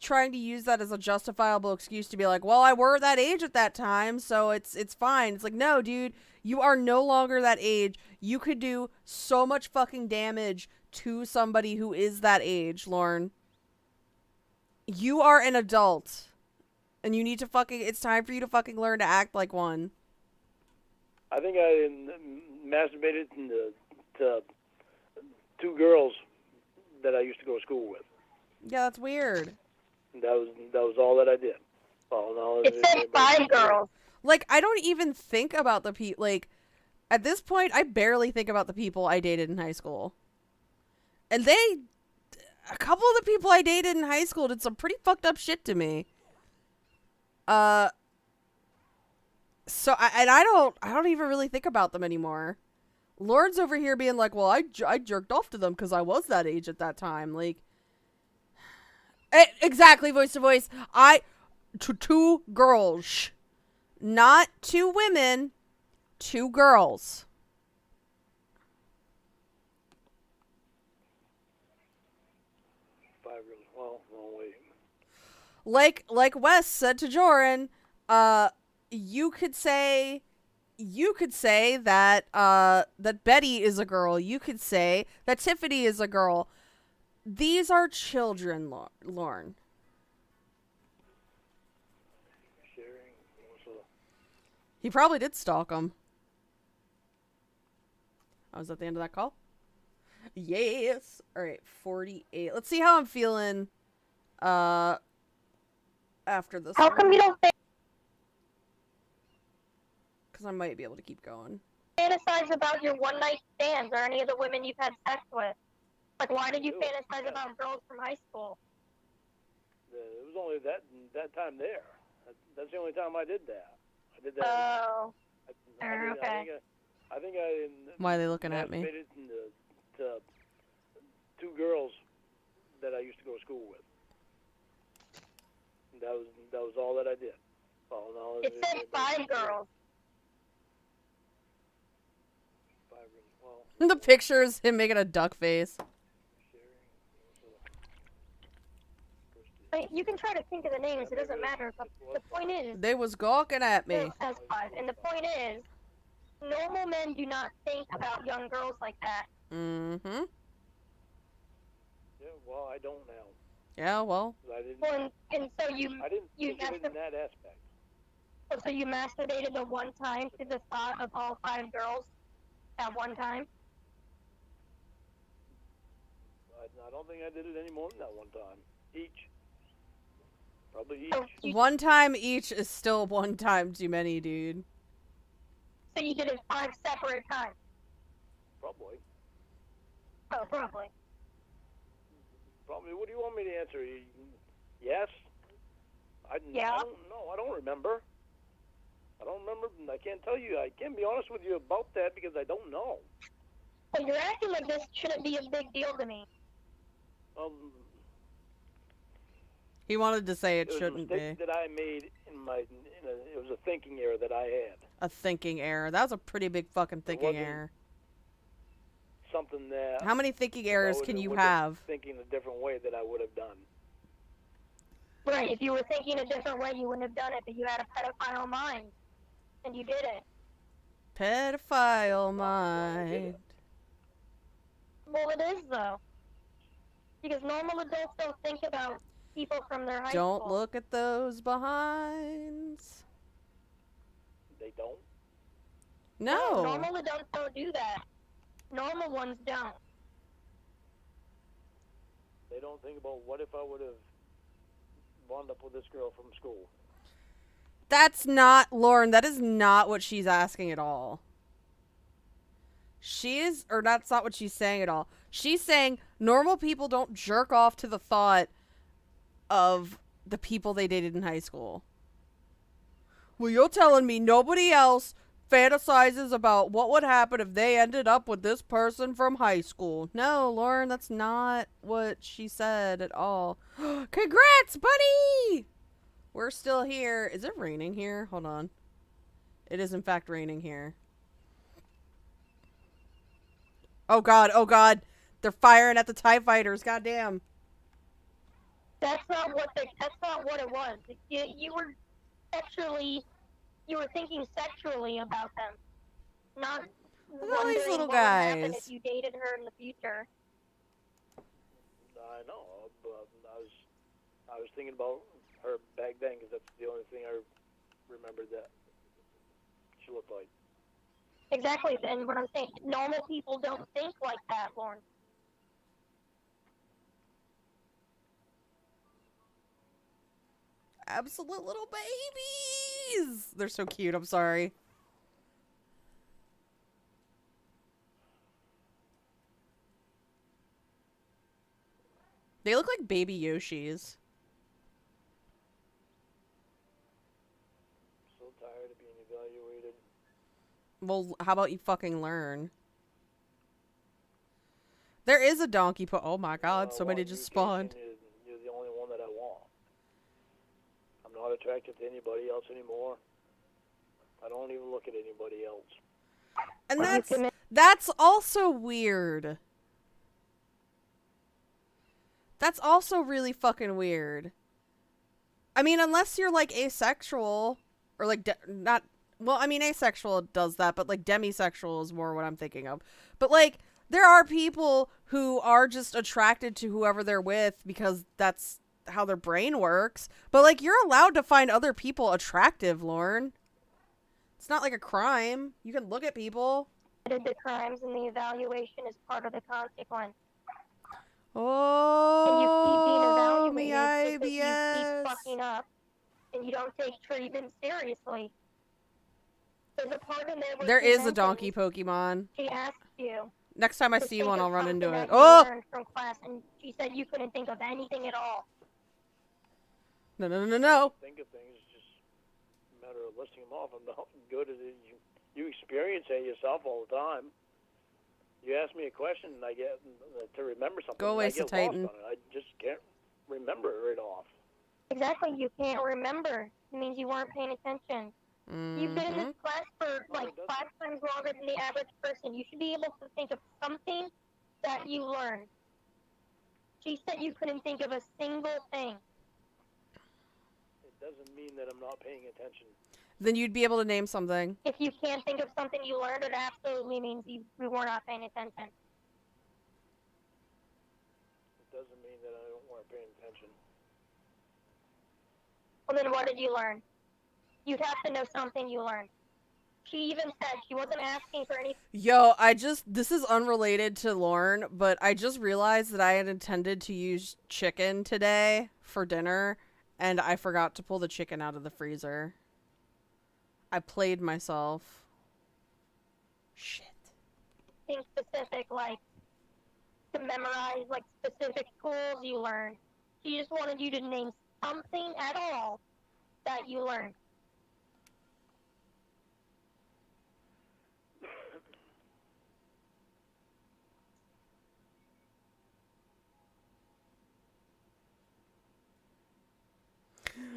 trying to use that as a justifiable excuse to be like, well, I were that age at that time, so it's fine. It's like, no, dude, you are no longer that age. You could do so much fucking damage to somebody who is that age, Lorne. You are an adult. And you need to it's time for you to fucking learn to act like one. I think I masturbated to 2 girls that I used to go to school with. Yeah, that's weird. That was all that I did. Well, no, It said 5 girls. Like, I don't even think about the people, like, at this point, I barely think about the people I dated in high school. And a couple of the people I dated in high school did some pretty fucked up shit to me. So I don't even really think about them anymore. Lorne's over here being like, well, I jerked off to them because I was that age at that time. Like, exactly, voice to voice. To 2 girls, not 2 women, 2 girls. Well, wait. Like Wes said to Joran, you could say that that Betty is a girl. You could say that Tiffany is a girl. These are children, Lorne. He probably did stalk them. Oh, was that the end of that call? Yes. All right, 48. Let's see how I'm feeling after this. How come you don't Because I might be able to keep going. fantasize about your one-night stands or any of the women you've had sex with? Like, why did you fantasize about girls from high school? It was only that time there. That's the only time I did that. I did that. Oh. Okay. I think I Why are they looking at me? masturbated to 2 girls that I used to go to school with. That was all that I did. Well, no, It said 5 girls. 5 girls. Well, The picture is him making a duck face. Wait, you can try to think of the names. It doesn't matter. But the point is, They was gawking at me. it says 5. And the point is, normal men do not think about young girls like that. Mm-hmm. yeah, well, I don't now. Yeah, well. I didn't. Well, and so you think of it in that aspect. so you masturbated the one time to the thought of all 5 girls at one time? I don't think I did it any more than that one time. Each. Probably So each. you, One time each is still one time too many, dude. so you did it 5 separate times? Probably. Oh, probably. Probably. What do you want me to answer? Yes? Yeah. I don't know. I don't remember. I don't remember. I can't tell you. I can't be honest with you about that because I don't know. But you're acting like this shouldn't be a big deal to me. He wanted to say it was a shouldn't mistake be. that I made it was a thinking error that I had. A thinking error. That was a pretty big fucking thinking wasn't error. Something that How many thinking errors can you would've been have? thinking a different way that I would have done. Right, if you were thinking a different way, you wouldn't have done it, but you had a pedophile mind, and you did it. Pedophile mind. Well, it is, though. Because normal adults don't think about people from their high Don't school. look at those behinds. They don't. No. Normal adults don't do that. Normal ones don't. They don't think about what if I would have wound up with this girl from school. That's not, Lauren, that is not what she's asking at all. That's not what she's saying at all. She's saying normal people don't jerk off to the thought of the people they dated in high school. Well, you're telling me nobody else fantasizes about what would happen if they ended up with this person from high school. No, Lauren, that's not what she said at all. Congrats, buddy! We're still here. Is it raining here? Hold on. It is in fact raining here. Oh god, oh god. They're firing at the TIE fighters, goddamn. That's not what it was. You were thinking sexually about them. Not Look at all wondering these little what would happen guys. if you dated her in the future. I know, but I was thinking about her back then because that's the only thing I remembered that she looked like. Exactly, and what I'm saying, normal people don't think like that, Lauren. Absolute little babies. They're so cute, I'm sorry. They look like baby Yoshis. So tired of being evaluated. Well, how about you fucking learn? There is a donkey oh my god, somebody just spawned. You're the only one that I want. I'm not attracted to anybody else anymore. I don't even look at anybody else. And that's also weird. That's also really fucking weird. I mean, unless you're like asexual or like asexual does that, but like demisexual is more what I'm thinking of. But like there are people who are just attracted to whoever they're with because that's how their brain works. But like you're allowed to find other people attractive, Lauren. It's not like a crime. You can look at people. The crimes and the evaluation is part of the consequence. Oh, and you keep being evaluated because you keep fucking up and you don't take treatment seriously. There's a part in there where there is a mentions, donkey Pokemon. She asked you. Next time I to see think one, of I'll run into something it. that you Oh! learned from class, and she said you couldn't think of anything at all. No. Think of things, it's just a matter of listing them off. I'm not good at it. You experience it yourself all the time. You ask me a question, and I get to remember something. Go away, I get Titan. lost on it. I just can't remember it off. Exactly, you can't remember. It means you weren't paying attention. You've been in this class for like 5 times longer than the average person. You should be able to think of something that you learned. She said you couldn't think of a single thing. It doesn't mean that I'm not paying attention. Then you'd be able to name something. If you can't think of something you learned, it absolutely means you were not paying attention. It doesn't mean that I weren't paying attention. Well, then what did you learn? You'd have to know something you learned. She even said she wasn't asking for any. Yo, this is unrelated to Lorne, but I just realized that I had intended to use chicken today for dinner, and I forgot to pull the chicken out of the freezer. I played myself. Shit. Things specific, like to memorize, like specific tools you learned. She just wanted you to name something at all that you learned.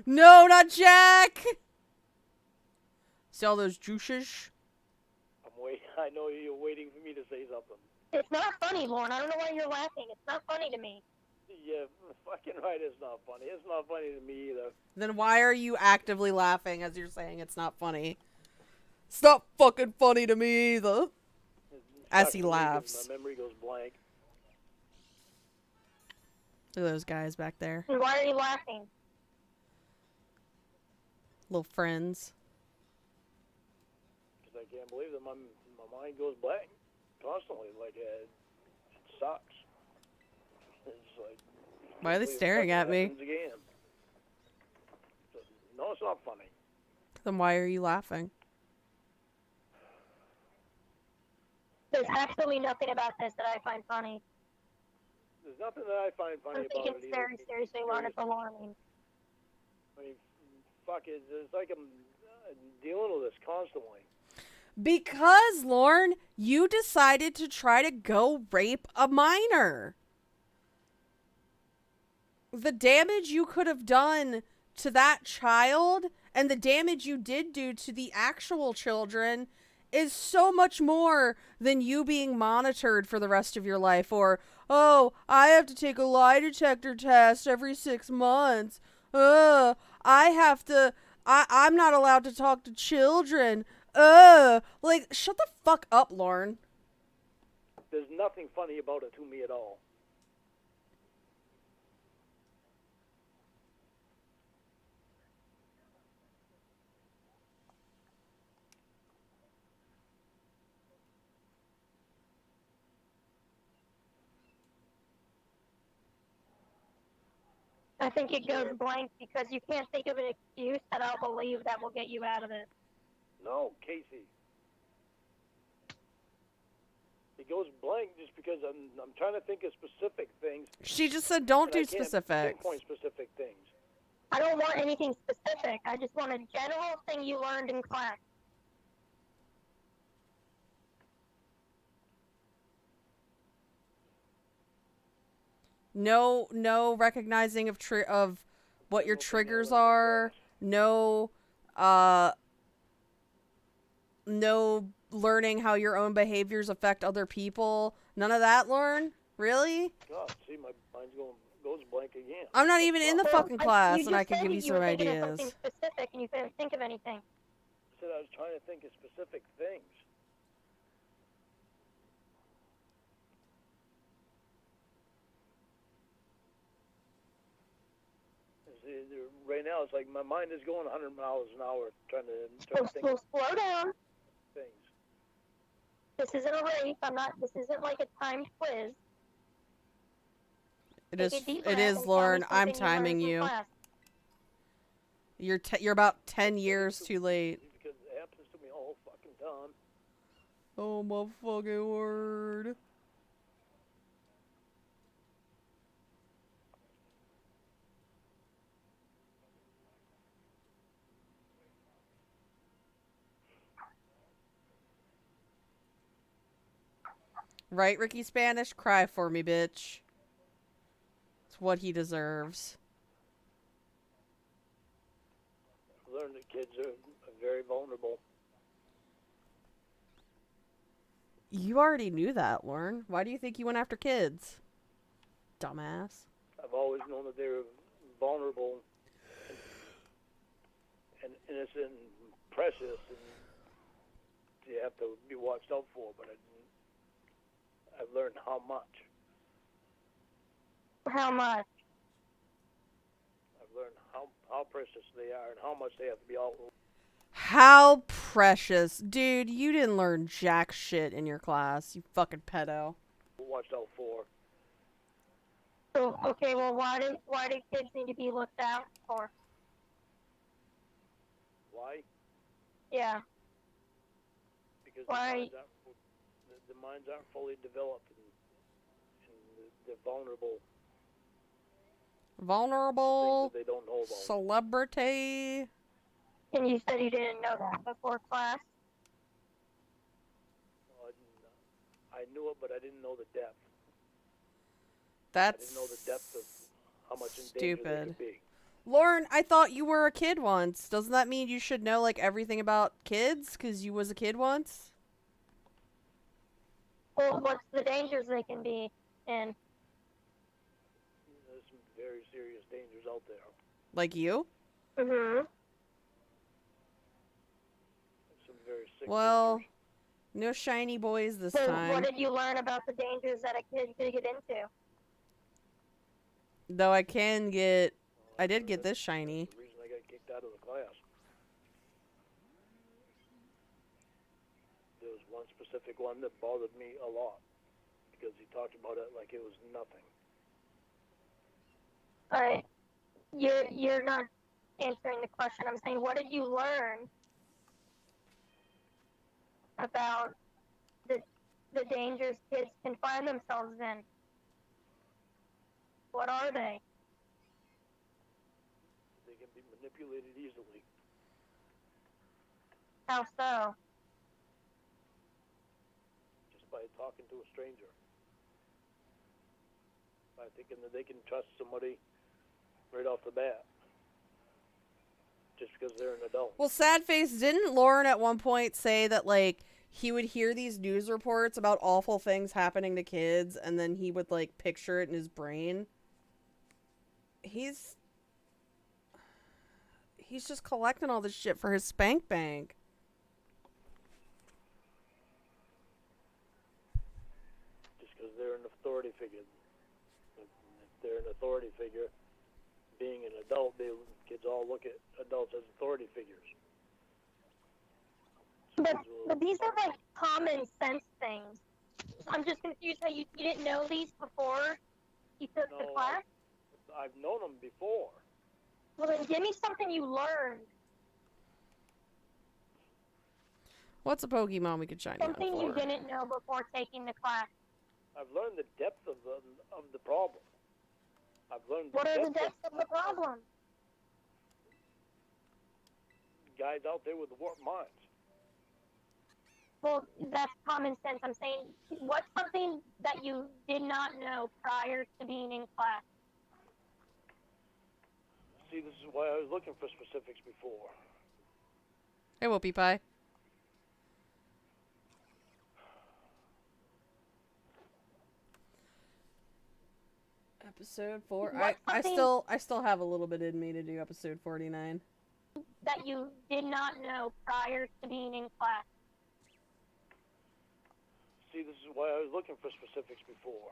No, not Jack! See all those juices? I'm waiting. I know you're waiting for me to say something. It's not funny, Lorne. I don't know why you're laughing. It's not funny to me. Yeah, fucking right. It's not funny. It's not funny to me either. Then why are you actively laughing as you're saying it's not funny? It's not fucking funny to me either. As he laughs. My memory goes blank. Look at those guys back there. And why are you laughing? Little friends. Because I can't believe that my mind goes blank constantly. Like, it sucks. It's like... Why are they staring at me? Again. No, it's not funny. Then why are you laughing? There's absolutely nothing about this that I find funny. There's nothing that I find funny I'm about taking it it very seriously, Lorne. It's alarming. I mean, fuck it. It's like I'm dealing with this constantly. Because, Lorne, you decided to try to go rape a minor. The damage you could have done to that child and the damage you did do to the actual children is so much more than you being monitored for the rest of your life. Or, oh, I have to take a lie detector test every 6 months. I'm not allowed to talk to children. Like, shut the fuck up, Lorne. There's nothing funny about it to me at all. I think it goes blank because you can't think of an excuse that I'll believe that will get you out of it. No, Casey. It goes blank just because I'm trying to think of specific things. She just said don't do I can't specifics. pinpoint specific things. I don't want anything specific. I just want a general thing you learned in class. No recognizing of what your triggers are. No learning how your own behaviors affect other people. None of that, Lorne? Really? God, see, my mind's goes blank again. I'm not even in the fucking class, You and I just can said give you that some were thinking of ideas. something specific and you couldn't think of anything. I said I was trying to think of specific things. Right now, it's like my mind is going 100 miles an hour trying to think So of slow down. things. This isn't a race. This isn't like a timed quiz. It Take is. a deep It breath is, and tell me Lorne. I'm something you learned timing from you. class. You're about 10 years too late. Because it happens to me all fucking time. Oh my fucking word. Right, Ricky Spanish? Cry for me, bitch. It's what he deserves. Learn that kids are very vulnerable. You already knew that, Lorne. Why do you think you went after kids? Dumbass. I've always known that they're vulnerable and innocent and precious, and you have to be watched out for. But I've learned how much. How much? I've learned how precious they are and how much they have to be out. How precious. Dude, you didn't learn jack shit in your class, you fucking pedo. Watched out for. So, okay, well, why do kids need to be looked out for? Why? Yeah. Because Why? the minds aren't fully developed and they're vulnerable. Vulnerable. Things that they don't know about. Celebrity. And you said you didn't know that before class? I knew it, but I didn't know the depth. That's I didn't know the depth of how much in danger they stupid. could be. Lauren, I thought you were a kid once. Doesn't that mean you should know, like, everything about kids? Because you was a kid once? Well, what's the dangers they can be in? There's some very serious dangers out there. Like you? Mm-hmm. Some very sick Well, dangers. no shiny boys this So time. what did you learn about the dangers that a kid could get into? Though I did get this shiny. The reason I got kicked out of the class. There was one specific one that bothered me a lot because he talked about it like it was nothing. Alright. You're not answering the question. I'm saying, what did you learn about the dangers kids can find themselves in? What are they? They can be manipulated easily. How so? Just by talking to a stranger. By thinking that they can trust somebody right off the bat. Just because they're an adult. Well, sad face, didn't Lauren at one point say that, like, he would hear these news reports about awful things happening to kids, and then he would, like, picture it in his brain? He's just collecting all this shit for his spank bank. Just because they're an authority figure. If they're an authority figure, being an adult, kids all look at adults as authority figures. But these are like common sense things. I'm just confused how you didn't know these before you took the class? I've known them before. Well, then give me something you learned. What's a Pokemon we could shiny on Something you for? didn't know before taking the class. I've learned the depth of the problem. I've learned What are the depths of the problem? Guys out there with warped minds. Well, that's common sense. I'm saying, what's something that you did not know prior to being in class? See, this is why I was looking for specifics before. Hey, Whoopie Pie. Episode 4. I still have a little bit in me to do episode 49. That you did not know prior to being in class. See, this is why I was looking for specifics before.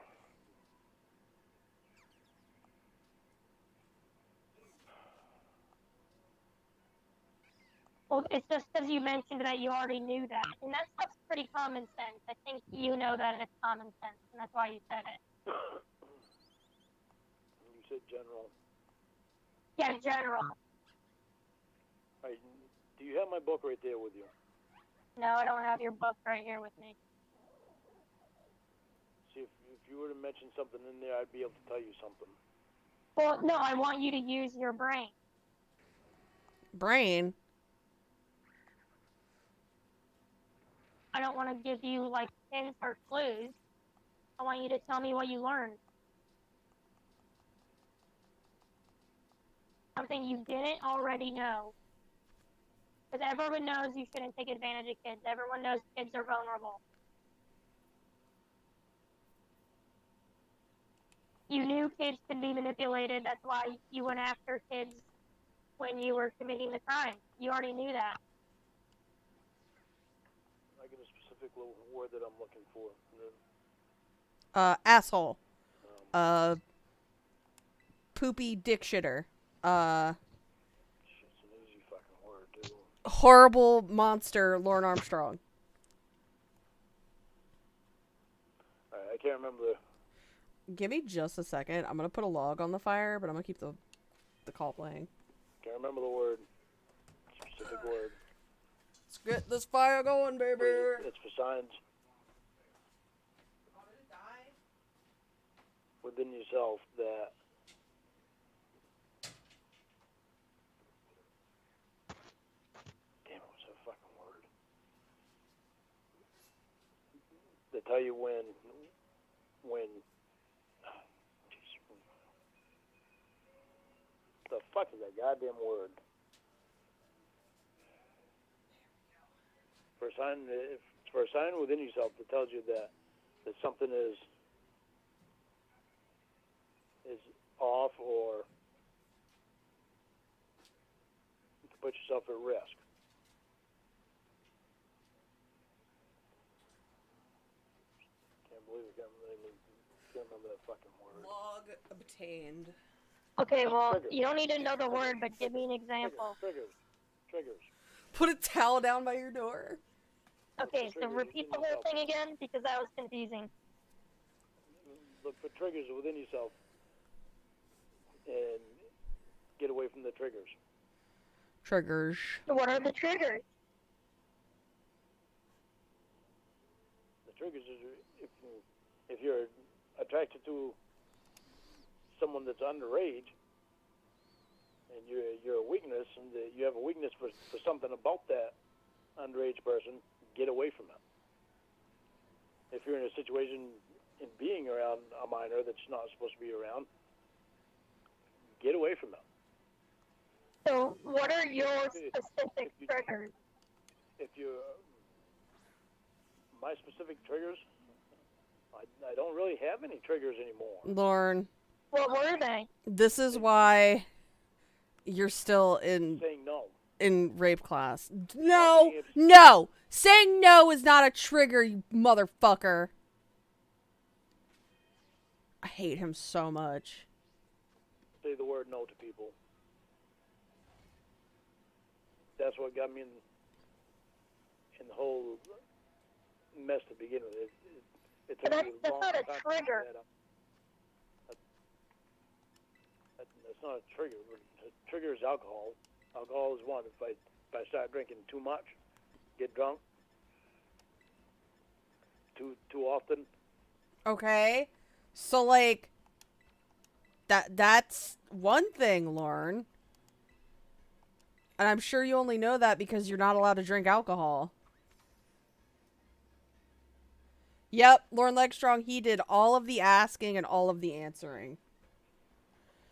Well, it's just because you mentioned that you already knew that. And that stuff's pretty common sense. I think you know that it's common sense, and that's why you said it. You said general. Yeah, general. Right, do you have my book right there with you? No, I don't have your book right here with me. See, if you were to mention something in there, I'd be able to tell you something. Well, no, I want you to use your brain. Brain? I don't want to give you, like, hints or clues. I want you to tell me what you learned. Something you didn't already know. Because everyone knows you shouldn't take advantage of kids. Everyone knows kids are vulnerable. You knew kids could be manipulated. That's why you went after kids when you were committing the crime. You already knew that. I get a specific little word that I'm looking for. Asshole. Poopy dick shitter. Shit's an easy fucking word, too. Horrible monster Lorne Armstrong. Alright, I can't remember the... Give me just a second. I'm gonna put a log on the fire, but I'm gonna keep the call playing. Can't remember the word. Specific word. Let's get this fire going, baby. It's for signs. Within yourself that damn, what's that fucking word? They tell you when fuck is that goddamn word? For a sign within yourself that tells you that something is off or to put yourself at risk. Can't believe I can't remember that fucking word. Log obtained. Okay, well, Triggers. you don't need to know the word, but give me an example. Triggers. Put a towel down by your door. Okay, so Triggers repeat the within whole thing again, because that was confusing. Look for triggers within yourself and get away from the triggers. Triggers. What are the triggers? The triggers is if you're attracted to someone that's underage and you're a weakness and you have a weakness for something about that underage person, get away from it. If you're in a situation in being around a minor that's not supposed to be around, get away from it. So, what are your specific triggers? If you, my specific triggers, I don't really have any triggers anymore. Lorne, What were they? this is why you're still Saying no. in rape class. No! Saying no is not a trigger, you motherfucker. I hate him so much. Say the word no to people. That's what got me in the whole mess to begin with. It took That's me a long not a time to trigger. figure that out. That's not a trigger. A trigger is alcohol. Alcohol is one. If I start drinking too much, get drunk too often. Okay? So, like, that's one thing, Lorne. And I'm sure you only know that because you're not allowed to drink alcohol. Yep, Lorne Legstrong, he did all of the asking and all of the answering.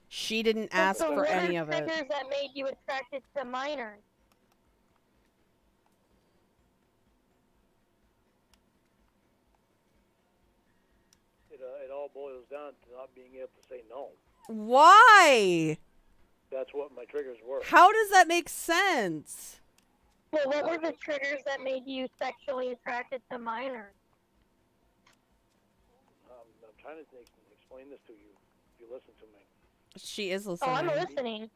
She didn't ask So for what any are of it. triggers that made you attracted to minors? It all boils down to not being able to say no. Why? That's what my triggers were. How does that make sense? Well, what were the triggers that made you sexually attracted to minors? I'm trying to explain this to you. If you listen to me. She is Oh, listening. I'm listening.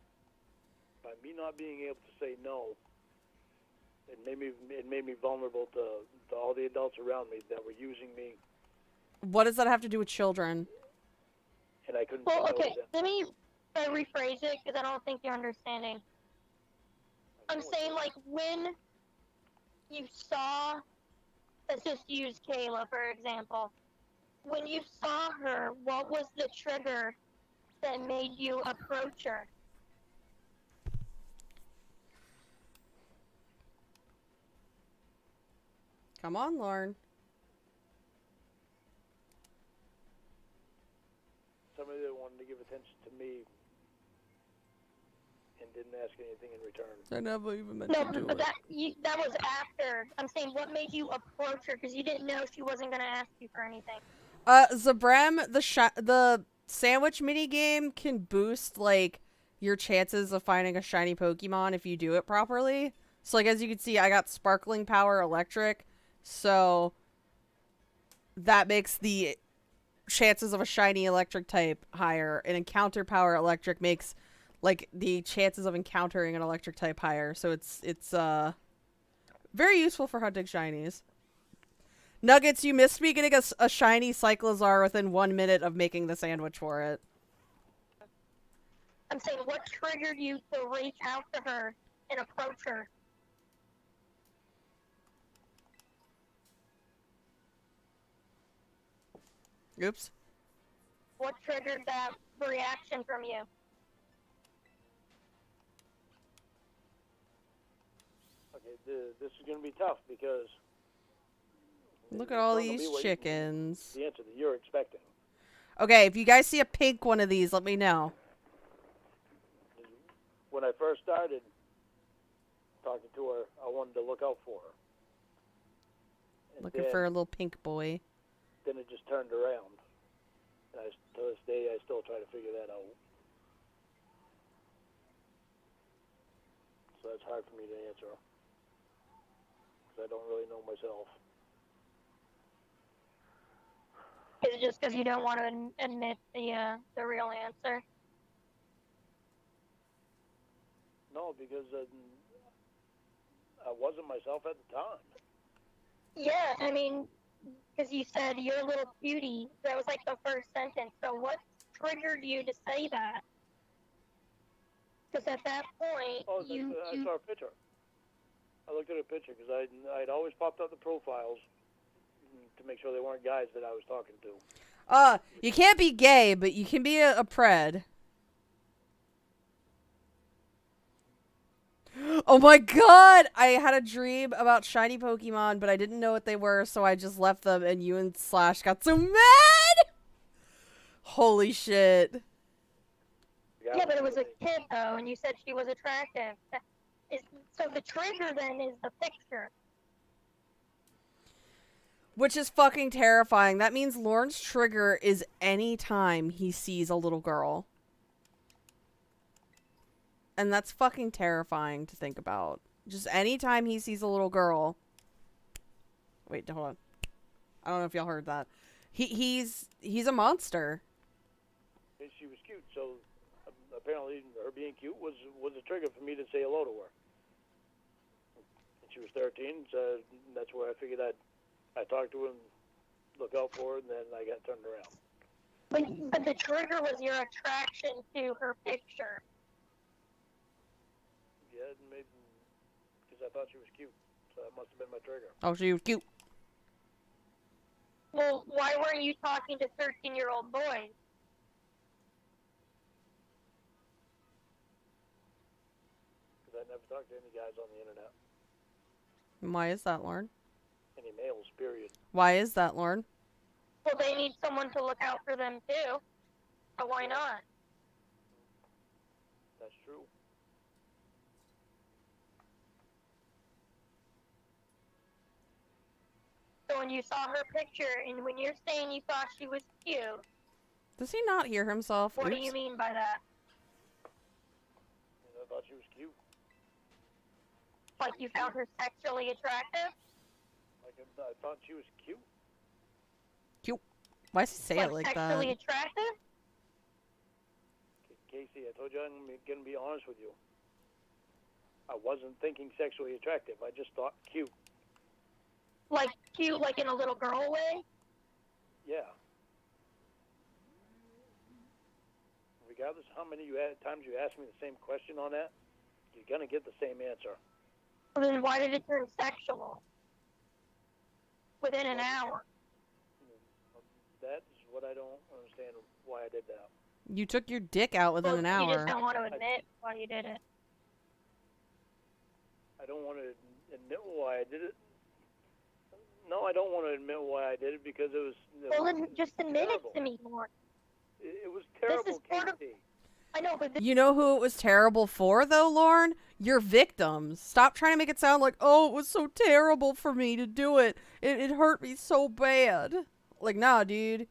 By me not being able to say no, it made me vulnerable to all the adults around me that were using me, What does that have to do with children? and I couldn't. Well, say no to okay, them. let me rephrase it because I don't think you're understanding. I'm saying, like, when you saw, let's just use Kayla, for example. When you saw her, what was the trigger that made you approach her? Come on, Lorne. Somebody that wanted to give attention to me and didn't ask anything in return. I never even meant No, to do but it. that was after. I'm saying, what made you approach her? Because you didn't know she wasn't going to ask you for anything. Zabrem, the sandwich minigame can boost, like, your chances of finding a shiny Pokemon if you do it properly. So, like, as you can see, I got Sparkling Power Electric, so that makes the chances of a shiny electric type higher, and Encounter Power Electric makes, like, the chances of encountering an electric type higher, so it's very useful for hunting shinies. Nuggets, you missed me getting a shiny Cyclizar within 1 minute of making the sandwich for it. I'm saying, what triggered you to reach out to her and approach her? Oops. What triggered that reaction from you? Okay, this is going to be tough because Look at all it's gonna these be what chickens. the answer that you're expecting. Okay, if you guys see a pink one of these, let me know. when I first started talking to her, I wanted to look out for her. And Looking then, for a little pink boy. Then it just turned around. And to this day, I still try to figure that out. So that's hard for me to answer. Because I don't really know myself. Is it just because you don't want to admit the real answer? No, because I wasn't myself at the time. Yeah, I mean, because you said you're a little cutie. That was like the first sentence. So what triggered you to say that? Because at that point, I saw a picture. I looked at a picture because I'd always popped up the profiles to make sure they weren't guys that I was talking to. You can't be gay, but you can be a pred. Oh my god! I had a dream about shiny Pokemon, but I didn't know what they were, so I just left them, and you and Slash got so mad! Holy shit. yeah, but it was a kid though, and you said she was attractive. So the trigger then is the picture. Which is fucking terrifying. That means Lorne's trigger is any time he sees a little girl. And that's fucking terrifying to think about. Just any time he sees a little girl. Wait, hold on. I don't know if y'all heard that. He's a monster. She was cute, so apparently her being cute was a trigger for me to say hello to her. And she was 13, so that's where I figured I talked to her and look out for her, and then I got turned around. But the trigger was your attraction to her picture. Yeah, maybe because I thought she was cute, so that must have been my trigger. Oh, she was cute. Well, why weren't you talking to 13-year-old boys? Because I never talked to any guys on the internet. Why is that, Lorne? Any males, period. Why is that, Lorne? Well, they need someone to look out for them too. So why not? That's true. So when you saw her picture, and when you're saying you thought she was cute, Does he not hear himself? what do Oops. you mean by that? I thought she was cute. Like you found her sexually attractive? Like I thought she was cute. Cute. Why does he say it like sexually that? attractive? Casey, I told you I'm going to be honest with you. I wasn't thinking sexually attractive. I just thought cute. Like cute, like in a little girl way? Yeah. Regardless of how many times you ask me the same question on that, you're going to get the same answer. Well, then why did it turn sexual? Within an hour. That is what I don't understand why I did that. You took your dick out within an hour. You just don't want to admit why you did it. I don't want to admit why I did it. No, I don't want to admit why I did it because it was. Well, then just admit terrible. it to me more. It was terrible, This is part of- Casey. I know, but You know who it was terrible for, though, Lorne? Your victims. Stop trying to make it sound like, oh, it was so terrible for me to do it. It hurt me so bad. Like, nah, dude.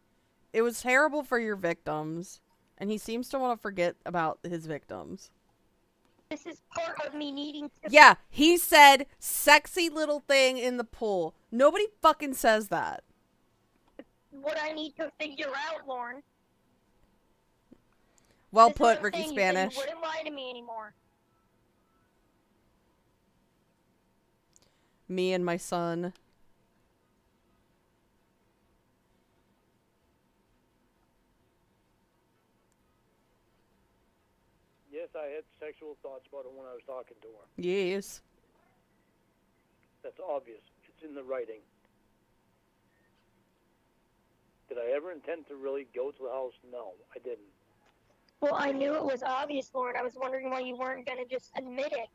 It was terrible for your victims. And he seems to want to forget about his victims. this is part of me needing to. Yeah, he said, sexy little thing in the pool. Nobody fucking says that. What I need to figure out, Lorne. Well This is what put, I'm Ricky saying, you Spanish. wouldn't lie to me anymore. Me and my son. Yes, I had sexual thoughts about her when I was talking to her. Yes. That's obvious. It's in the writing. Did I ever intend to really go to the house? No, I didn't. Well, I knew it was obvious, Lorne. I was wondering why you weren't going to just admit it.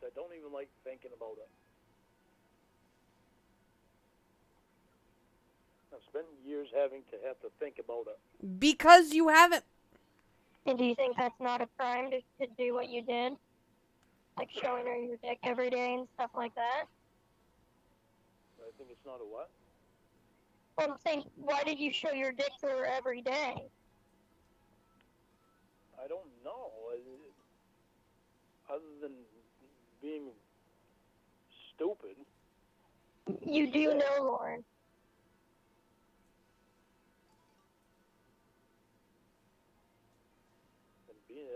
I don't even like thinking about it. I've spent years having to have to think about it. Because you haven't... And do you think that's not a crime to do what you did? Like showing her your dick every day and stuff like that? I think it's not a what? Well, I'm saying, why did you show your dick to her every day? I don't know. Other than being stupid. You do know, Lauren.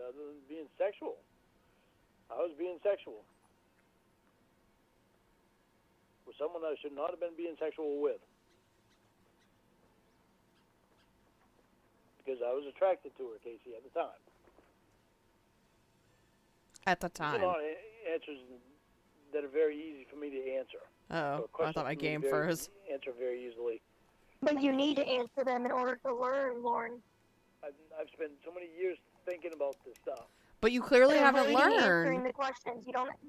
Other than being sexual. I was being sexual. With someone I should not have been being sexual with. Because I was attracted to her, Casey, at the time. At the There's a time. lot of answers that are very easy for me to answer. Oh, I thought my game very, froze. answer very easily. But you need to answer them in order to learn, Lauren. I've spent so many years thinking about this stuff. But you clearly You're haven't avoiding answering learned. the questions.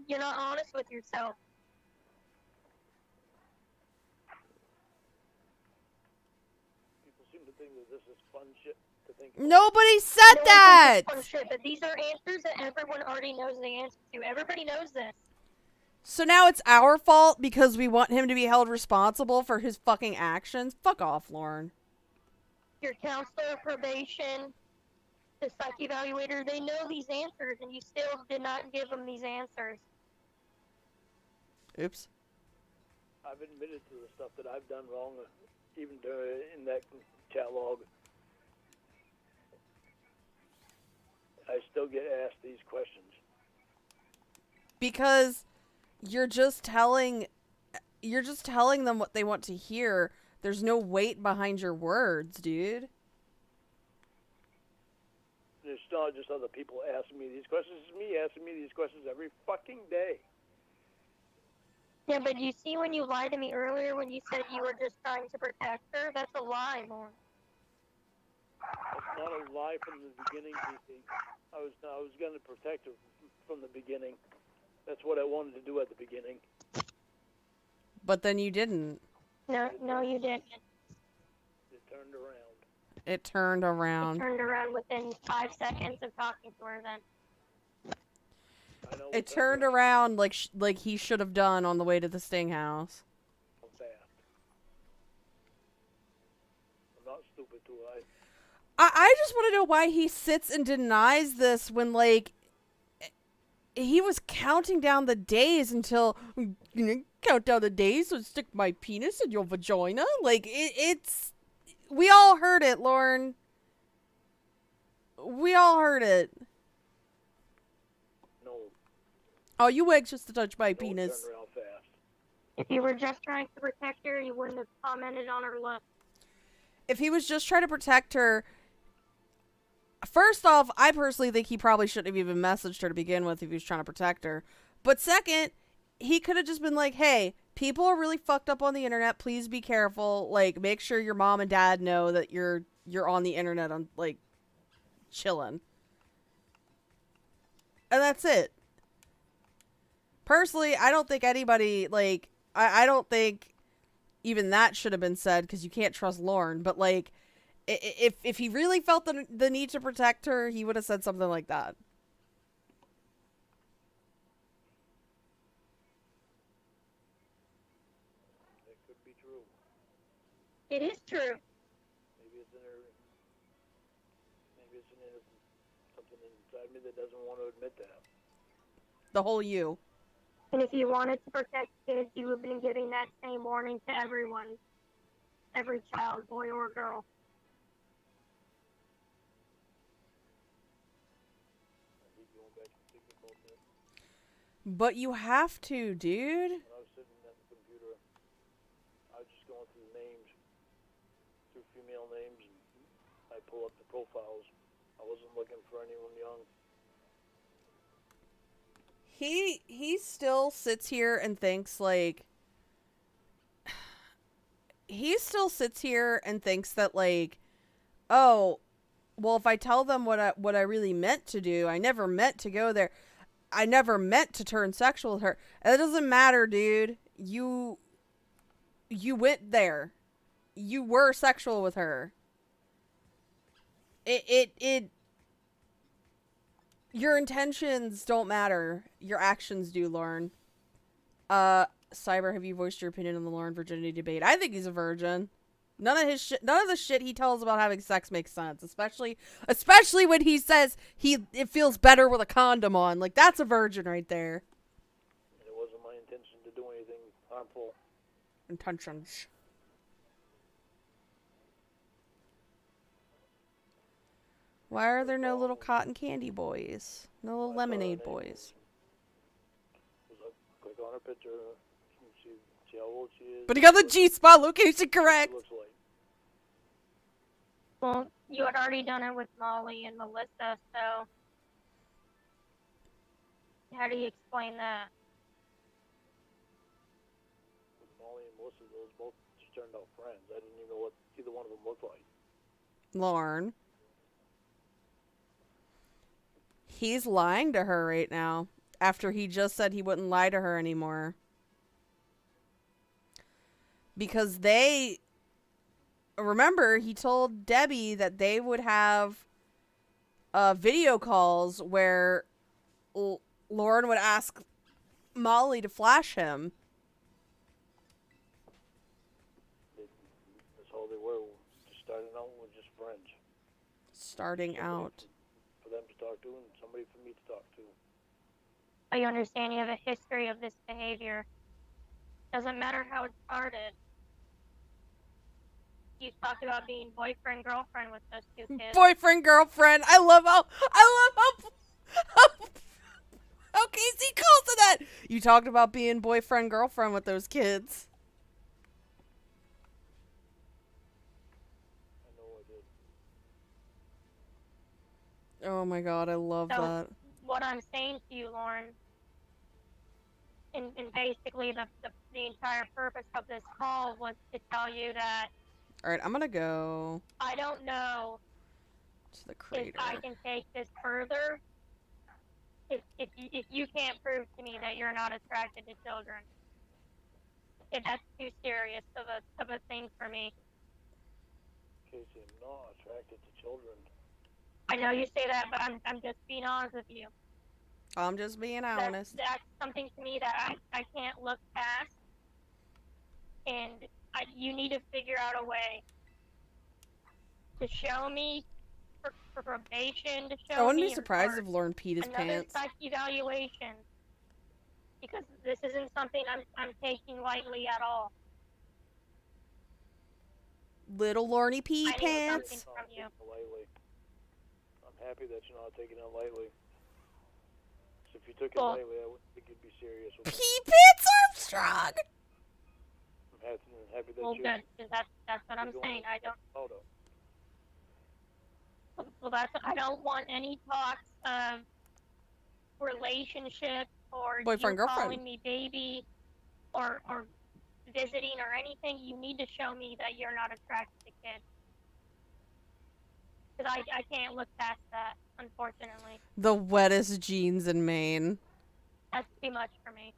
You're not honest with yourself. People seem to think that this is fun shit to think about. Nobody said No one that! thinks it's fun shit, but these are answers that everyone already knows the answer to. Everybody knows this. So now it's our fault because we want him to be held responsible for his fucking actions? Fuck off, Lauren. Your counselor, probation, the psych evaluator, they know these answers, and you still did not give them these answers. Oops. I've admitted to the stuff that I've done wrong, even in that chat log. I still get asked these questions. Because you're just telling them what they want to hear. There's no weight behind your words, dude. There's not just other people asking me these questions. It's me asking me these questions every fucking day. Yeah, but you see when you lied to me earlier when you said you were just trying to protect her? That's a lie, Lauren. It's not a lie from the beginning, Casey. I was going to protect her from the beginning. That's what I wanted to do at the beginning. But then you didn't. No, you didn't. It turned around. It turned around. It turned around within 5 seconds of talking to her then. I know It turned around like he should have done on the way to the Sting house. fast. I'm not stupid too. I just want to know why he sits and denies this when, like, he was counting down the days until, count down the days and stick my penis in your vagina? Like, it's, we all heard it, Lauren. We all heard it. No. Oh, you anxious to touch my penis. Turned around fast. If you were just trying to protect her, you wouldn't have commented on her look. If he was just trying to protect her, first off, I personally think he probably shouldn't have even messaged her to begin with if he was trying to protect her. But second, he could have just been like, hey, people are really fucked up on the internet. Please be careful. Like, make sure your mom and dad know that you're on the internet on, like, chilling. And that's it. Personally, I don't think anybody, like, I don't think even that should have been said because you can't trust Lorne. But, like, if he really felt the need to protect her, he would have said something like that. That could be true. It is true. Maybe it's in her. Maybe it's in something inside me that doesn't want to admit that. The whole you. And if you wanted to protect kids, you would have been giving that same warning to everyone. Every child, boy or girl. I keep going back and thinking about that. But you have to, dude. When I was sitting at the computer, I was just going through names, through female names, and I pull up the profiles. I wasn't looking for anyone young. He still sits here and thinks, like, he still sits here and thinks that, like, oh, well, if I tell them what I really meant to do, I never meant to go there. I never meant to turn sexual with her. It doesn't matter, dude. You went there. You were sexual with her. Your intentions don't matter. Your actions do, Lorne. Cyber, have you voiced your opinion on the Lorne virginity debate? I think he's a virgin. None of the shit he tells about having sex makes sense, especially when he says it feels better with a condom on. Like, that's a virgin right there. It wasn't my intention to do anything harmful. Intentions. Why are there no little cotton candy boys? No little lemonade boys? Click on her picture, see how old she is. But he got the G-spot location correct. Looks like. Well, you had already done it with Molly and Melissa, so how do you explain that? With Molly and Melissa, those both just turned out friends. I didn't even know what either one of them looked like. Lorne. He's lying to her right now after he just said he wouldn't lie to her anymore. Because remember, he told Debbie that they would have video calls where Lorne would ask Molly to flash him. That's all they were. Just starting out with just friends. Starting out. For them to talk to and somebody for me to talk to. I understand you have a history of this behavior. Doesn't matter how it started. You talked about being boyfriend, girlfriend with those two kids. Boyfriend, girlfriend. I love how Casey calls it that. You talked about being boyfriend, girlfriend with those kids. I know I did. Oh my god, I love So, that. what I'm saying to you, Lauren, and basically the entire purpose of this call was to tell you that Alright, I'm gonna go I don't know to the if crater. I can take this further if you can't prove to me that you're not attracted to children. If that's too serious of a thing for me. Casey, I'm not attracted to children. I know you say that, but I'm just being honest with you. I'm just being honest. That's something to me that I can't look past. And you need to figure out a way to show me for probation, to show me. I wouldn't be surprised or if Lorne peed his another pants. psych evaluation, because this isn't something I'm taking lightly at all. Little Lorne pee I need pants. something from you. Lightly. I'm happy that you're not taking it lightly. So if you took it Well, lightly, I wouldn't think you'd be serious with it. Pee pants Armstrong! I'm happy that Well, you. good, 'cause that's what I'm you're saying. going I don't. photo. Well, I don't want any talks of relationship or Boyfriend, you girlfriend. calling me baby or visiting or anything. You need to show me that you're not attracted to kids. Because I can't look past that, unfortunately. The wettest jeans in Maine. That's too much for me.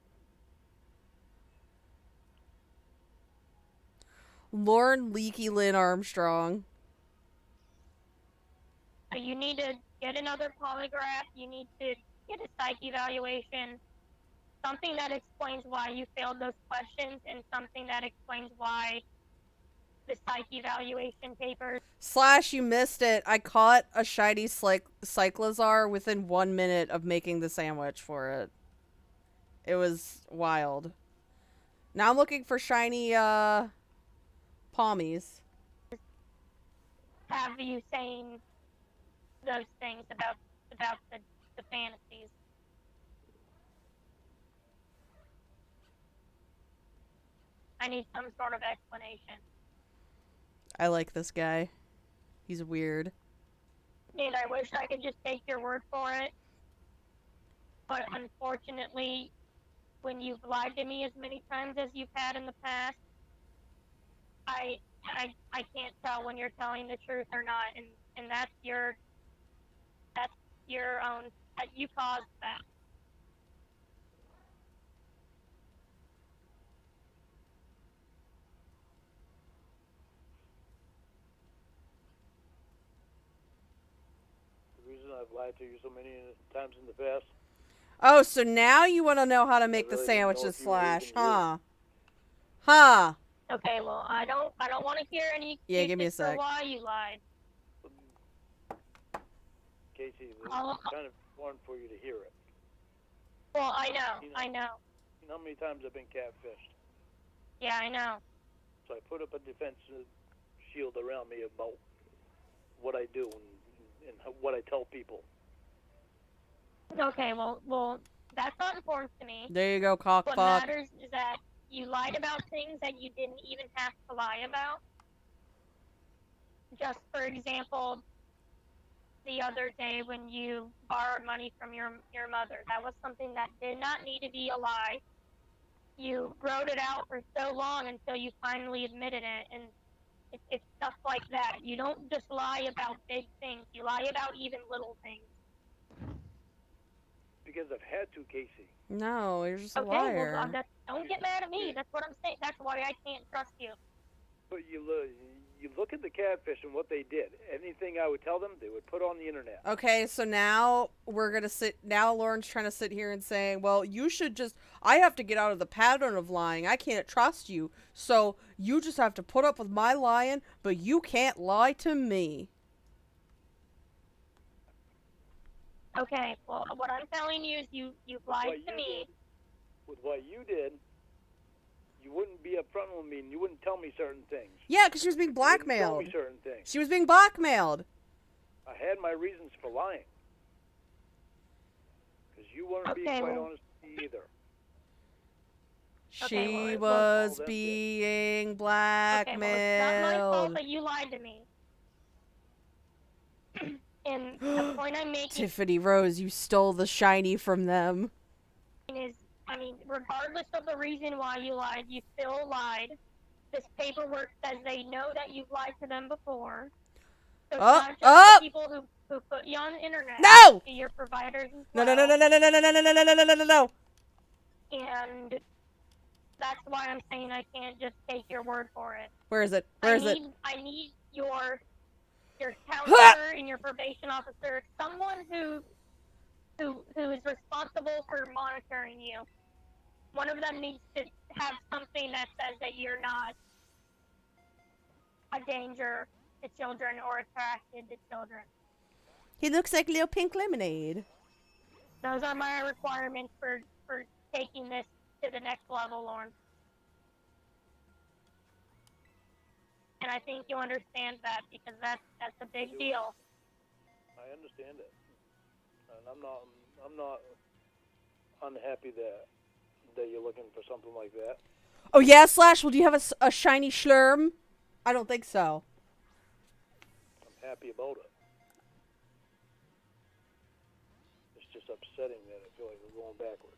Lorne Leaky Lynn Armstrong. So you need to get another polygraph. You need to get a psych evaluation. Something that explains why you failed those questions and something that explains why the psych evaluation papers. / you missed it. I caught a shiny cyclozar within 1 minute of making the sandwich for it. It was wild. Now I'm looking for shiny, palmies. Have you saying those things about the fantasies? I need some sort of explanation. I like this guy. He's weird. And I wish I could just take your word for it. But unfortunately, when you've lied to me as many times as you've had in the past, I can't tell when you're telling the truth or not, and that's your own. You caused that. The reason I've I've lied to you so many times in the past. Oh, so now you want to know how to make the really didn't know sandwiches, if you were Slash, even here. huh? Huh? Okay, well, I don't want to hear any Yeah, give me a excuses for sec. why you lied. Casey, it's I'll- kind of important for you to hear it. Well, I know. You I know. know how many times I've been catfished? Yeah, I know. So I put up a defensive shield around me about what I do and what I tell people. Okay, well, that's not important to me. There you go, What cockfuck. matters is that you lied about things that you didn't even have to lie about. Just for example, the other day when you borrowed money from your mother, that was something that did not need to be a lie. You wrote it out for so long until you finally admitted it, and it's stuff like that. You don't just lie about big things. You lie about even little things. Because I've had to, Casey. No, you're just a Okay, liar. well, don't get mad at me. That's what I'm saying. That's why I can't trust you. But you look at the catfish and what they did. Anything I would tell them, they would put on the internet. Okay, so now we're gonna now Lauren's trying to sit here and saying, well, you should just, I have to get out of the pattern of lying. I can't trust you. So you just have to put up with my lying, but you can't lie to me. Okay, well, what I'm telling you is you've lied to me. With what you did, you wouldn't be upfront with me and you wouldn't tell me certain things. Yeah, because she was being You wouldn't blackmailed. tell me certain things. She was being blackmailed. I had my reasons for lying. Because you weren't being Okay, quite well- honest with me either. She Okay, well, was well, being Okay, well, it's not my fault blackmailed. that you lied to me. And the point I'm making Tiffany Rose, you stole the shiny from them. is, I mean, regardless of the reason why you lied, you still lied. This paperwork says they know that you've lied to them before. So it's not just the people who put you on the internet. No! To your providers as No, well. no, no, no, no, no, no, no, no, no, no, no, no, no, no. And that's why I'm saying I can't just take your word for it. Where is it? Where is it? I need your counselor and your probation officer, someone who is responsible for monitoring you. One of them needs to have something that says that you're not a danger to children or attracted to children. He looks like little pink lemonade. Those are my requirements for taking this to the next level, Lorne. And I think you understand that because that's a big deal. I understand it. And I'm not unhappy that you're looking for something like that. Oh yeah, Slash, will you have a shiny schlurm? I don't think so. I'm happy about it. It's just upsetting that I feel like we're going backwards.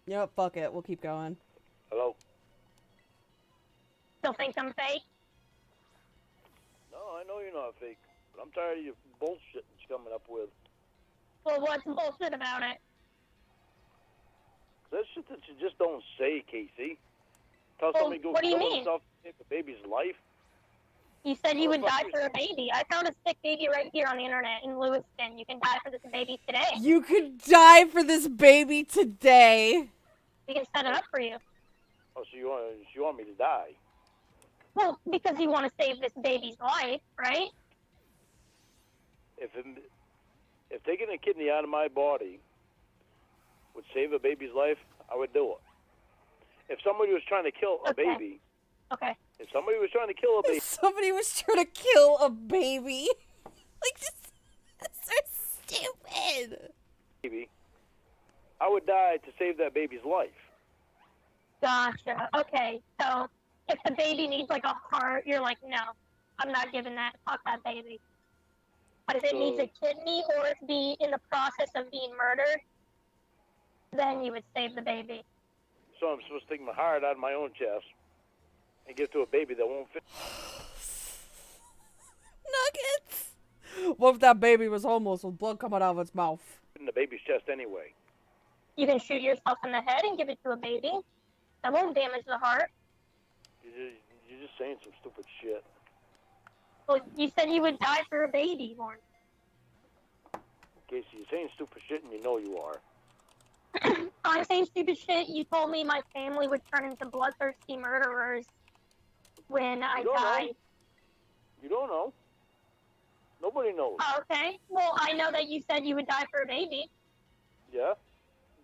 Yep, fuck it. We'll keep going. Hello? Still think I'm fake? No, I know you're not fake, but I'm tired of your bullshit that you're coming up with. Well, what's bullshit about it? That shit that you just don't say, Casey. Tell Well, somebody to go what do you kill mean? himself to save the baby's life. You said you would fuck die you. for a baby. I found a sick baby right here on the internet in Lewiston. You can die for this baby today. You could die for this baby today. We can set it up for you. Oh, so you want me to die? Well, because you want to save this baby's life, right? If taking a kidney out of my body would save a baby's life, I would do it. If somebody was trying to kill a Okay. baby, Okay. if somebody was trying to kill a baby, Somebody was trying to kill a baby. Like, this is so stupid. I would die to save that baby's life. Gotcha. Okay. So if the baby needs like a heart, you're like, no, I'm not giving that. Fuck that baby. But if it needs a kidney or it's in the process of being murdered, then you would save the baby. So I'm supposed to take my heart out of my own chest and give it to a baby that won't fit. Nuggets. What if that baby was homeless with blood coming out of its mouth? In the baby's chest anyway. You can shoot yourself in the head and give it to a baby. That won't damage the heart. You're just saying some stupid shit. Well, you said you would die for a baby, Lorne. Casey, you're saying stupid shit and you know you are. I'm saying stupid shit. You told me my family would turn into bloodthirsty murderers when I die. You don't know. Nobody knows. Oh, okay. Well, I know that you said you would die for a baby. Yeah,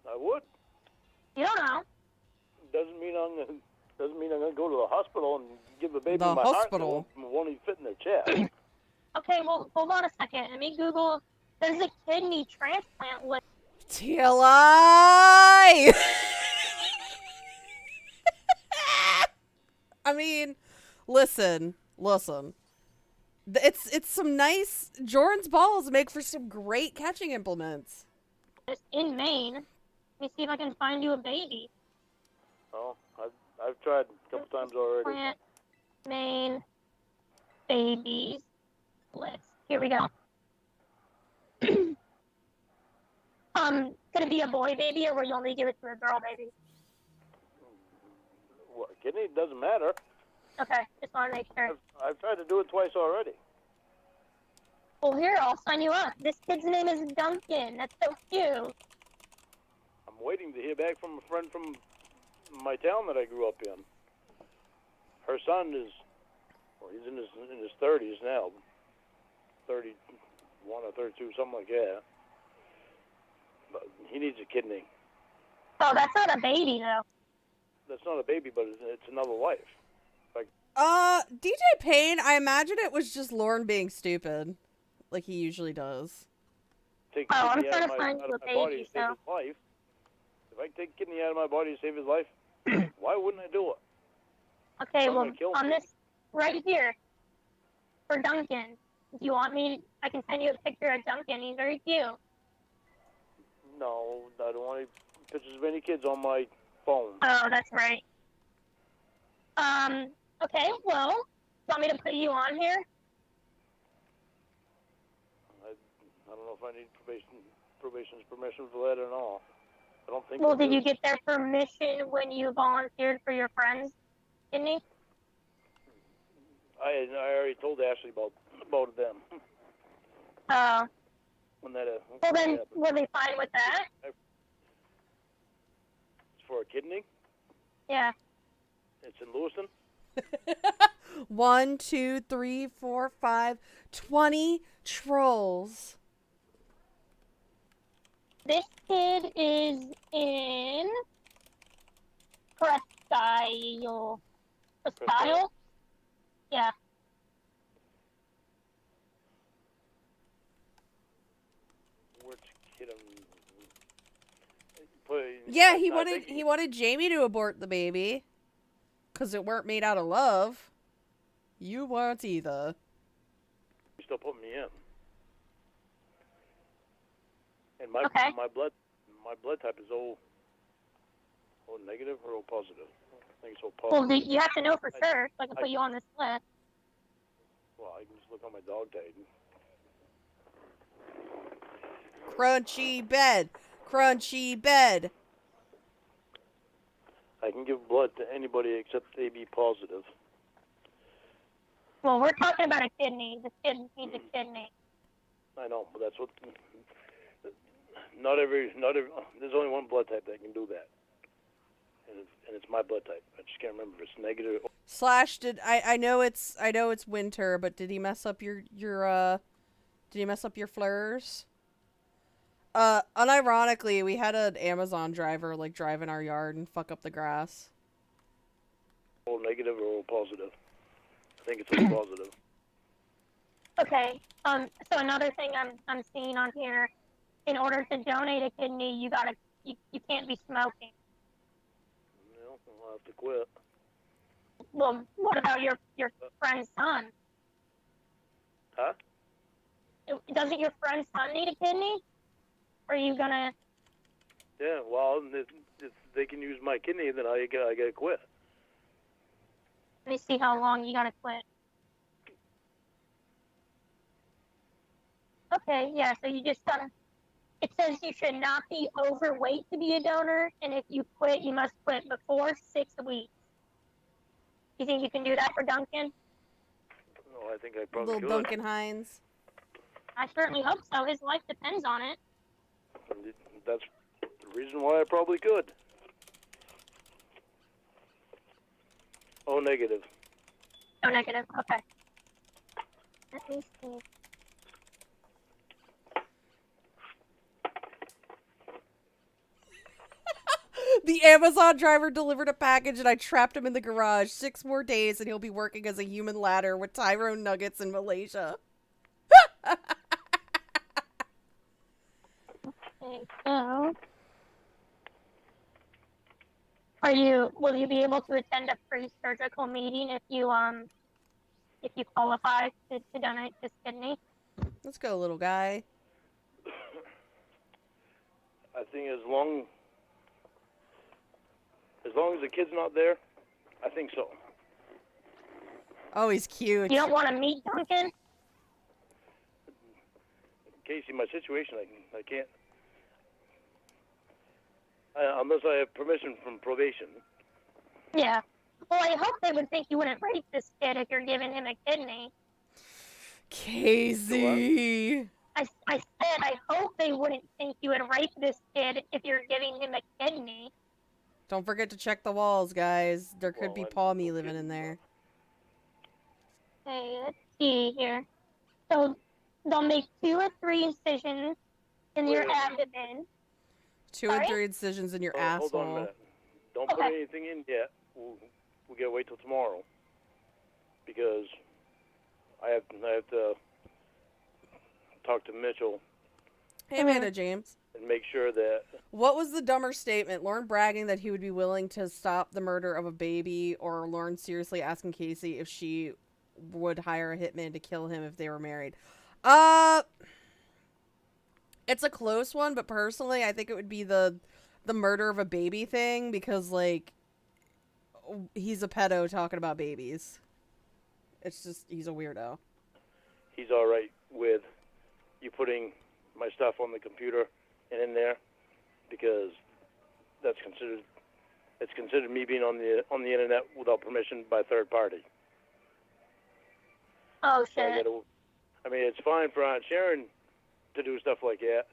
I would. You don't know. Doesn't mean I'm gonna go to the hospital and give the baby The my hospital. heart. Won't even fit in their chest. Okay, well, hold on a second. Let me Google. There's a kidney transplant list. TLI! I mean, listen. It's some nice. Jordan's balls make for some great catching implements. In Maine. Let me see if I can find you a baby. Oh, I've tried a couple times already. Plant Maine babies list. Here we go. Could it be a boy baby, or will you only give it to a girl baby? Well, kidney, it doesn't matter. Okay, just want to make sure. I've tried to do it twice already. Well, here, I'll sign you up. This kid's name is Duncan. That's so cute. I'm waiting to hear back from a friend from my town that I grew up in. Her son is, well, he's in his 30s now, 31 or 32, something like that. But he needs a kidney. Oh, that's not a baby, though. That's not a baby, but it's another life. Like, DJ Payne, I imagine it was just Lorne being stupid, like he usually does. take Oh, I'm kidney trying out to of my find you a body baby, to save his life. If I take kidney out of my body to save his life, why wouldn't I do it? Okay, I'm well, gonna kill on him. this right here, for Duncan, do you want me, I can send you a picture of Duncan. He's very cute. No, I don't want any pictures of any kids on my phone. Oh, that's right. Okay, well, you want me to put you on here? I don't know if I need probation's permission for that or not. I don't think. Well, I did do. you get their permission when you volunteered for your friends, Kidney? I already told Ashley about them. Oh. When that Well, then, happened. were they fine with that? It's for a kidney. Yeah. It's in Lewiston. 1, 2, 3, 4, 5, 20 trolls. This kid is in Presque Isle. Yeah. Which kid? Yeah, he wanted Jamie to abort the baby, 'cause it weren't made out of love. You weren't either. He still put me in. And my blood type is O negative or O positive. I think it's O positive. Well, you have to know for sure, so I can put you on this list. Well, I can just look on my dog tag. Crunchy bed. Crunchy bed. I can give blood to anybody except AB positive. Well, we're talking about a kidney. This kid needs a kidney. I know, but that's what. Not every. There's only one blood type that can do that, and it's my blood type. I just can't remember if it's negative. Slash, I know it's winter, but did he mess up your fleurs? Unironically, we had an Amazon driver drive in our yard and fuck up the grass. O negative or O positive. I think it's O positive. Okay. So another thing I'm seeing on here, in order to donate a kidney, you can't be smoking. No, I'll have to quit. Well, what about your friend's son? Huh? Doesn't your friend's son need a kidney? Or are you gonna? Yeah. Well, if they can use my kidney, then I gotta quit. Let me see how long you gotta quit. Okay, yeah, so you just gotta. It says you should not be overweight to be a donor, and if you quit, you must quit before 6 weeks. You think you can do that for Duncan? Oh, I think I probably Little could. Duncan Hines. I certainly hope so. His life depends on it. That's the reason why I probably could. Oh, negative. Oh, negative. Okay. Let me see. The Amazon driver delivered a package and I trapped him in the garage. 6 more days and he'll be working as a human ladder with Tyrone Nuggets in Malaysia. Okay, so will you be able to attend a pre-surgical meeting if you qualify to donate this kidney? Let's go, little guy. I think as long as the kid's not there, I think so. Oh, he's cute. You don't want to meet Duncan? Casey, my situation, I can't. Unless I have permission from probation. Yeah. Well, I hope they would think you wouldn't rape this kid if you're giving him a kidney. Casey. I said I hope they wouldn't think you would rape this kid if you're giving him a kidney. Don't forget to check the walls, guys. There could be Well, Paw Me living in there. Okay, let's see here. So they'll make 2 or 3 incisions in your abdomen. 2 and 3 incisions in your asshole. Hold on a minute. Don't put anything in yet. We'll gotta wait till tomorrow because I have to talk to Mitchell. Hey, Amanda James. And make sure that. What was the dumber statement? Lorne bragging that he would be willing to stop the murder of a baby, or Lorne seriously asking Casey if she would hire a hitman to kill him if they were married? It's a close one, but personally, I think it would be the murder of a baby thing because, like, he's a pedo talking about babies. It's just, he's a weirdo. He's all right with you putting my stuff on the computer and in there because it's considered me being on the internet without permission by third party. Oh shit! So I mean, it's fine for Aunt Sharon to do stuff like that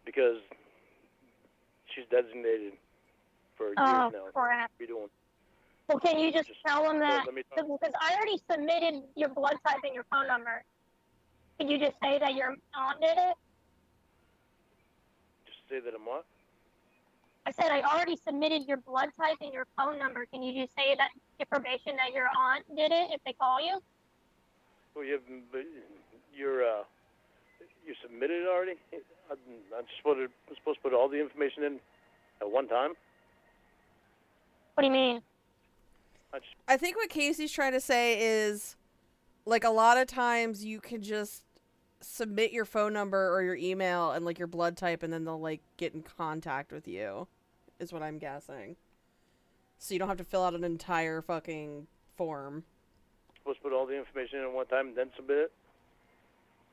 because she's designated for years now. Crap. Be doing. Well, can you just tell them that? Because I already submitted your blood type and your phone number. Could you just say that your aunt did it? Just say that I'm what? I said I already submitted your blood type and your phone number. Can you just say that your probation that your aunt did it if they call you? Well, you submitted it already. I'm supposed to put all the information in at one time. What do you mean? I think what Casey's trying to say is, like, a lot of times you can just submit your phone number or your email and, like, your blood type, and then they'll, like, get in contact with you, is what I'm guessing. So you don't have to fill out an entire fucking form. Supposed to put all the information in at one time and then submit it?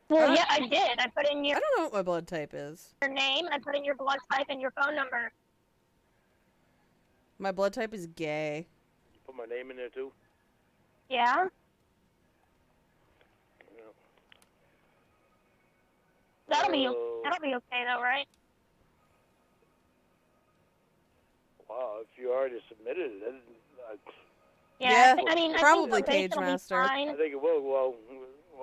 Well, yeah, I did. I put in I don't know what my blood type is. your name, I put in your blood type and your phone number. My blood type is gay. You put my name in there, too? Yeah? That'll be okay, though, right? Wow, if you already submitted it, Yeah, I mean, probably I think Page Master. I think it will. Well,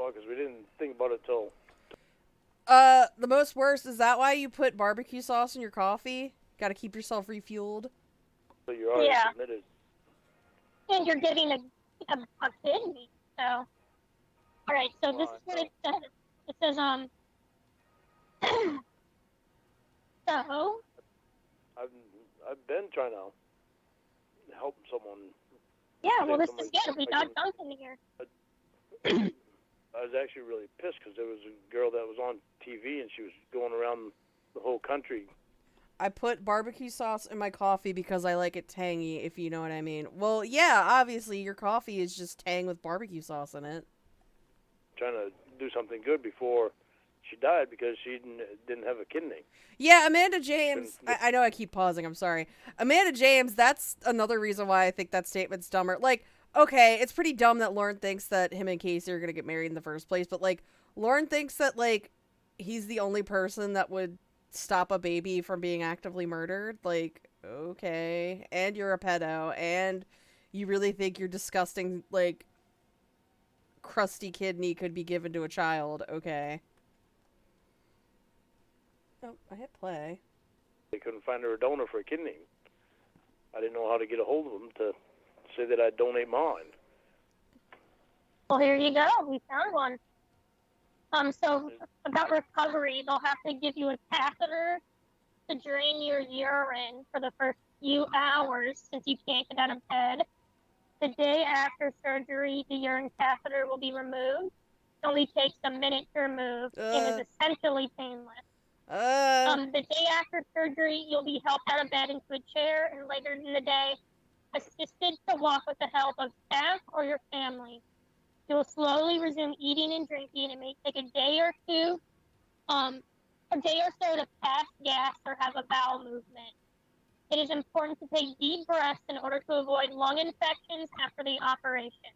because we didn't think about it till. The most worst, is that why you put barbecue sauce in your coffee? Gotta keep yourself refueled. So you already submitted. And you're getting a kidney, so. Alright, so this is what it says. It says, so. I've been trying to help someone. Yeah, well, this is good. We got Duncan here. I was actually really pissed because there was a girl that was on TV and she was going around the whole country. I put barbecue sauce in my coffee because I like it tangy, if you know what I mean. Well, yeah, obviously your coffee is just tang with barbecue sauce in it. Trying to do something good before she died because she didn't have a kidney. Yeah, Amanda James, I know I keep pausing, I'm sorry. Amanda James, that's another reason why I think that statement's dumber. Like, okay, it's pretty dumb that Lorne thinks that him and Casey are gonna get married in the first place, but like Lorne thinks that like he's the only person that would stop a baby from being actively murdered. Like, okay, and you're a pedo, and you really think your disgusting like crusty kidney could be given to a child? Okay. Oh, I hit play. They couldn't find her a donor for a kidney. I didn't know how to get a hold of them to say that I'd donate mine. Well, here you go. We found one. So about recovery, they'll have to give you a catheter to drain your urine for the first few hours since you can't get out of bed. The day after surgery, the urine catheter will be removed. It only takes a minute to remove and is essentially painless. The day after surgery, you'll be helped out of bed into a chair, and later in the day, assisted to walk with the help of staff or your family. You will slowly resume eating and drinking. It may take a day or two, to pass gas or have a bowel movement. It is important to take deep breaths in order to avoid lung infections after the operation.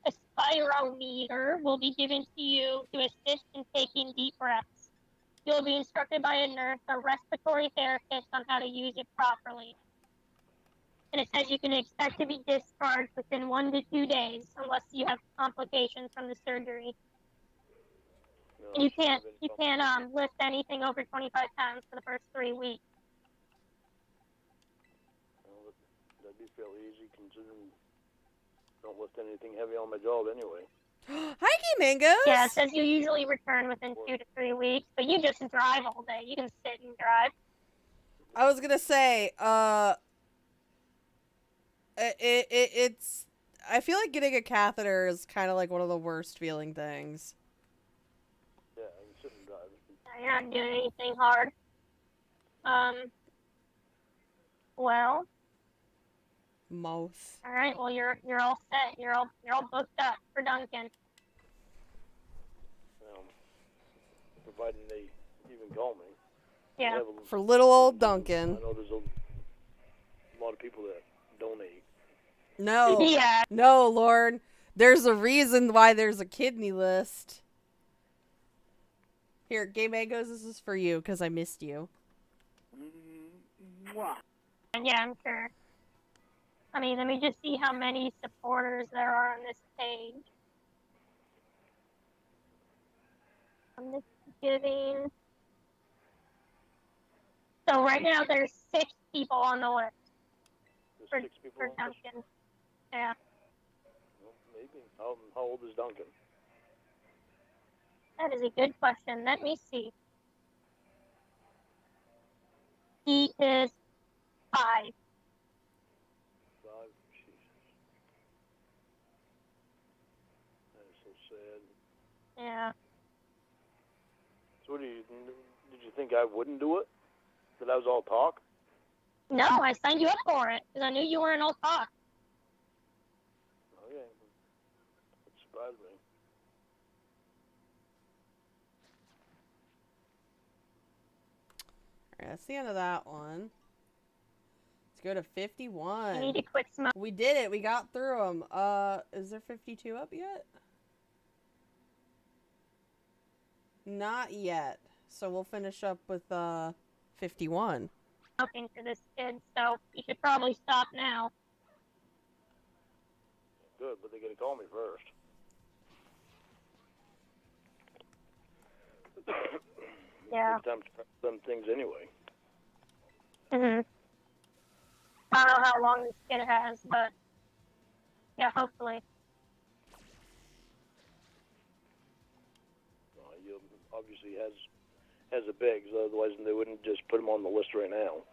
A spirometer will be given to you to assist in taking deep breaths. You will be instructed by a nurse or respiratory therapist on how to use it properly. And it says you can expect to be discharged within 1 to 2 days unless you have complications from the surgery. No, And you can't lift anything over 25 pounds for the first 3 weeks. Well, that'd be fairly easy considering I don't lift anything heavy on my job anyway. Hi, Mangoes. Yeah, it says you usually return within 2 to 3 weeks, but you just drive all day. You can sit and drive. I was gonna say, it's. I feel like getting a catheter is kind of like one of the worst feeling things. Yeah, I can sit and drive. You're not doing anything hard. Well. Mouth. All right. Well, you're all set. You're all booked up for Duncan. Providing they even call me. Yeah. For little old Duncan. I know there's a lot of people that donate. No. Yeah. No, Lorne. There's a reason why there's a kidney list. Here, Gay Mangoes, this is for you, because I missed you. Yeah, I'm sure. I mean, let me just see how many supporters there are on this page. On this giving. So right now there's 6 people on the list. There's 6 people for on this? Duncan. Yeah. Well, maybe. How old is Duncan? That is a good question. Let me see. He is 5. 5? Jesus. That is so sad. Yeah. So did you think I wouldn't do it? That I was all talk? No, I signed you up for it because I knew you weren't all talk. Okay. That surprised me. Alright, that's the end of that one. Let's go to 51. You need to quit smoking. We did it. We got through them. Is there 52 up yet? Not yet. So we'll finish up with 51. Smoking for this kid, so you should probably stop now. Good, but they gotta call me first. Yeah. Takes time to prep some things anyway. Mhm. I don't know how long this kid has, but yeah, hopefully. He obviously has a big, so otherwise they wouldn't just put him on the list right now.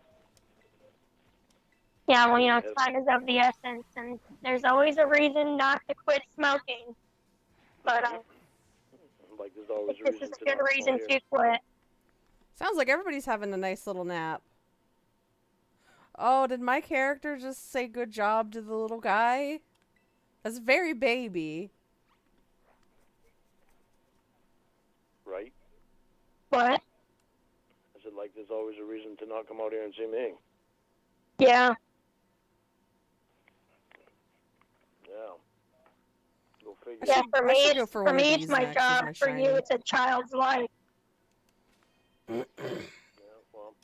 Yeah, well, you know, time is of the essence, and there's always a reason not to quit smoking. But Like there's always a this reason is a to good not reason smoke. to quit. Sounds like everybody's having a nice little nap. Oh, did my character just say good job to the little guy? That's very baby. Right? What? I said, like, there's always a reason to not come out here and see me. Yeah. Yeah. figure. Yeah, for I me, should go it's, for for one of me, it's these my next as job. my For you, shiny. it's a child's life. Yeah, well,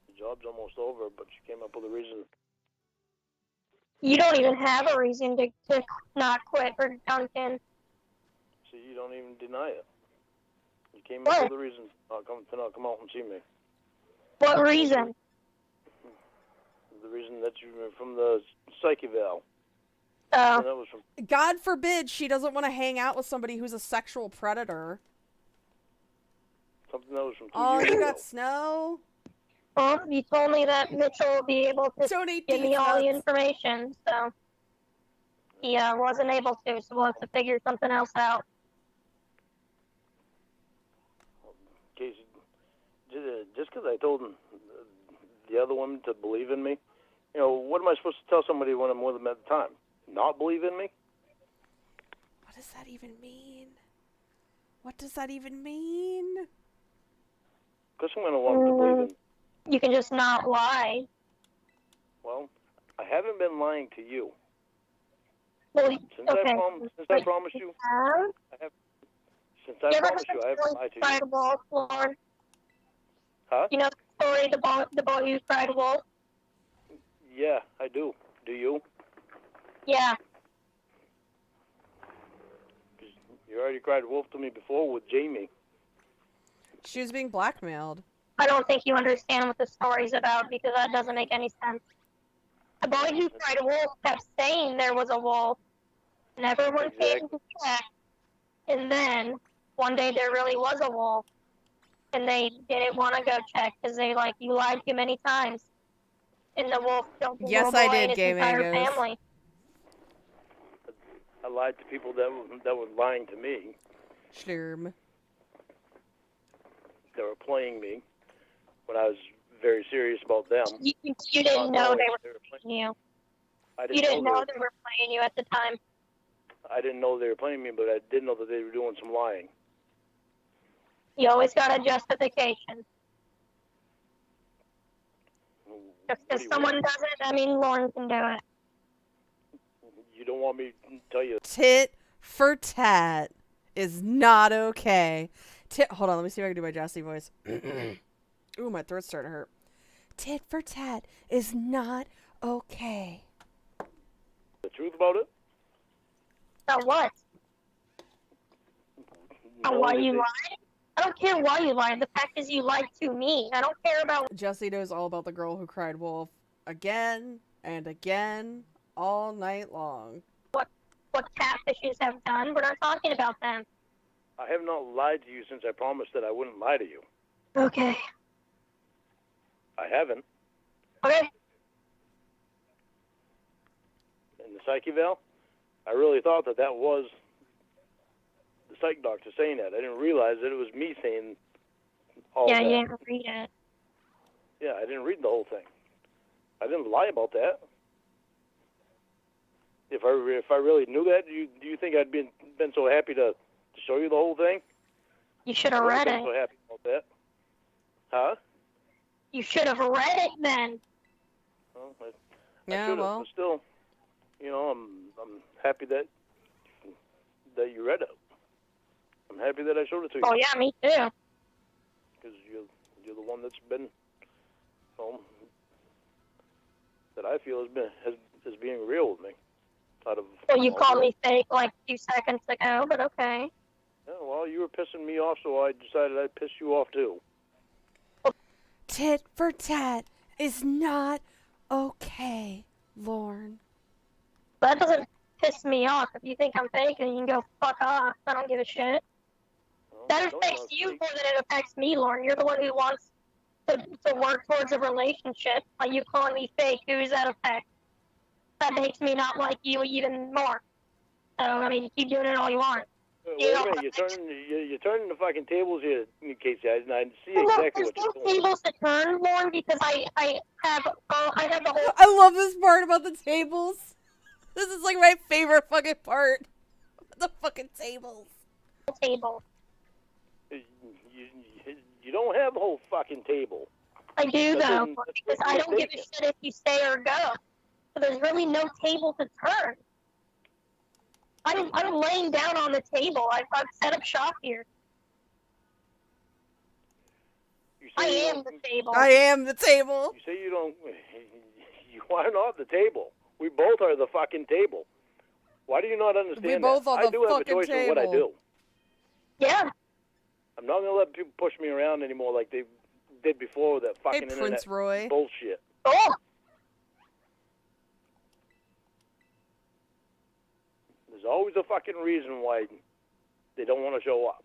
the job's almost over, but she came up with a reason. You don't even have a reason to not quit for Duncan. See, you don't even deny it. You came What? up with a reason to not come out and see me. What reason? The reason that you were from the psych eval. Oh, And that was from God forbid she doesn't want to hang out with somebody who's a sexual predator. something that was from 2 Oh, years you ago. got snow? well, you told me that Mitchell will be able to Donate give me these all the nuts. information, so he wasn't able to, so we'll have to figure something else out. Casey, just because I told the other woman to believe in me, you know, what am I supposed to tell somebody when I'm with them at the time? Not believe in me? What does that even mean? What does that even mean? Because I'm going to want them to believe in me. You can just not lie. Well, I haven't been lying to you. Well, Since okay. I promised you, since I You ever promised heard you, the I haven't story lied to Cried you. Wolf, Lord? Huh? You know the story, the boy who cried wolf? Yeah, I do. Do you? Yeah. 'Cause you already cried wolf to me before with Jamie. She was being blackmailed. I don't think you understand what the story's about because that doesn't make any sense. The boy who cried wolf kept saying there was a wolf, and everyone came to check, and then one day there really was a wolf, and they didn't want to go check because they you lied too many times, and the wolf killed the Yes, little I boy did, and his Gay entire Mangoes. family. I lied to people that were lying to me. Schlurm. They were playing me when I was very serious about them. You didn't know they were playing you. I You didn't know they were playing you at the time. I didn't know they were playing me, but I did know that they were doing some lying. You always got a justification. Just What because do you someone want? does it, I mean Lorne can do it. You don't want me to tell you. Tit for tat is not okay. Hold on, let me see if I can do my Jesse voice. Ooh, my throat's starting to hurt. Tit for tat is not okay. The truth about it? About what? About why you lied? I don't care why you lied. The fact is you lied to me. I don't care about... Jesse knows all about the girl who cried wolf again and again all night long. what catfishes have done. We're not talking about them. I have not lied to you since I promised that I wouldn't lie to you. Okay. I haven't. Okay. In the psych eval, I really thought that was the psych doctor saying that. I didn't realize that it was me saying all Yeah, that. you didn't read it. Yeah, I didn't read the whole thing. I didn't lie about that. If I really knew that, do you think I'd been so happy to show you the whole thing? You should have I read would've been it. so happy about that. Huh? You should have read it then. Well, I Yeah, should've, well. but still, I'm happy that you read it. I'm happy that I showed it to you. Oh yeah, me too. Because you're the one that's been, that I feel is being real with me. Out of Well, you all called the- me fake like 2 seconds ago, but okay. Yeah, well, you were pissing me off, so I decided I'd piss you off too. Tit for tat is not okay, Lorne. That doesn't piss me off. If you think I'm fake, then you can go fuck off. I don't give a shit. Well, That I don't affects know, you see? more than it affects me, Lauren. You're the one who wants to work towards a relationship. Like you calling me fake, who does that affect? That makes me not like you even more. So, I mean, keep doing it all you want. Wait a minute, you're turning the fucking tables here, Casey. I see exactly There's what you're no doing. tables to turn, Lauren, because I have the whole I love this part about the tables. This is like my favorite fucking part. The fucking tables. table. You don't have the whole fucking table. I do, That though, doesn't- that's because what I you're don't give a thinking. shit if you stay or go. So there's really no table to turn. I'm laying down on the table. I've set up shop here. You say I you am don't- the table. I am the table. You say you don't. You are not the table. We both are the fucking table. Why do you not understand We both that? are I the do have a fucking choice in what I table. do. Yeah. I'm not gonna let people push me around anymore like they did before with that fucking Hey, internet Prince Roy. bullshit. Oh. There's always a fucking reason why they don't want to show up.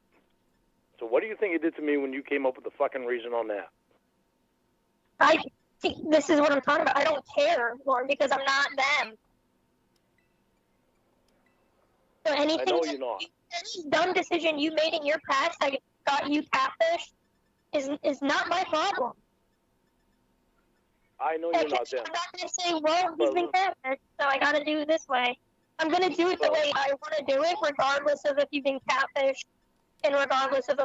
So what do you think it did to me when you came up with the fucking reason on that? This is what I'm talking about. I don't care, Lorne, because I'm not them. So anything, I know you're not. any dumb decision you made in your past that got you catfished is not my problem. I know you're not them. I'm not going to say, well, he's been catfished, so I got to do it this way. I'm going to do it the way I want to do it, regardless of if you've been catfished, and regardless of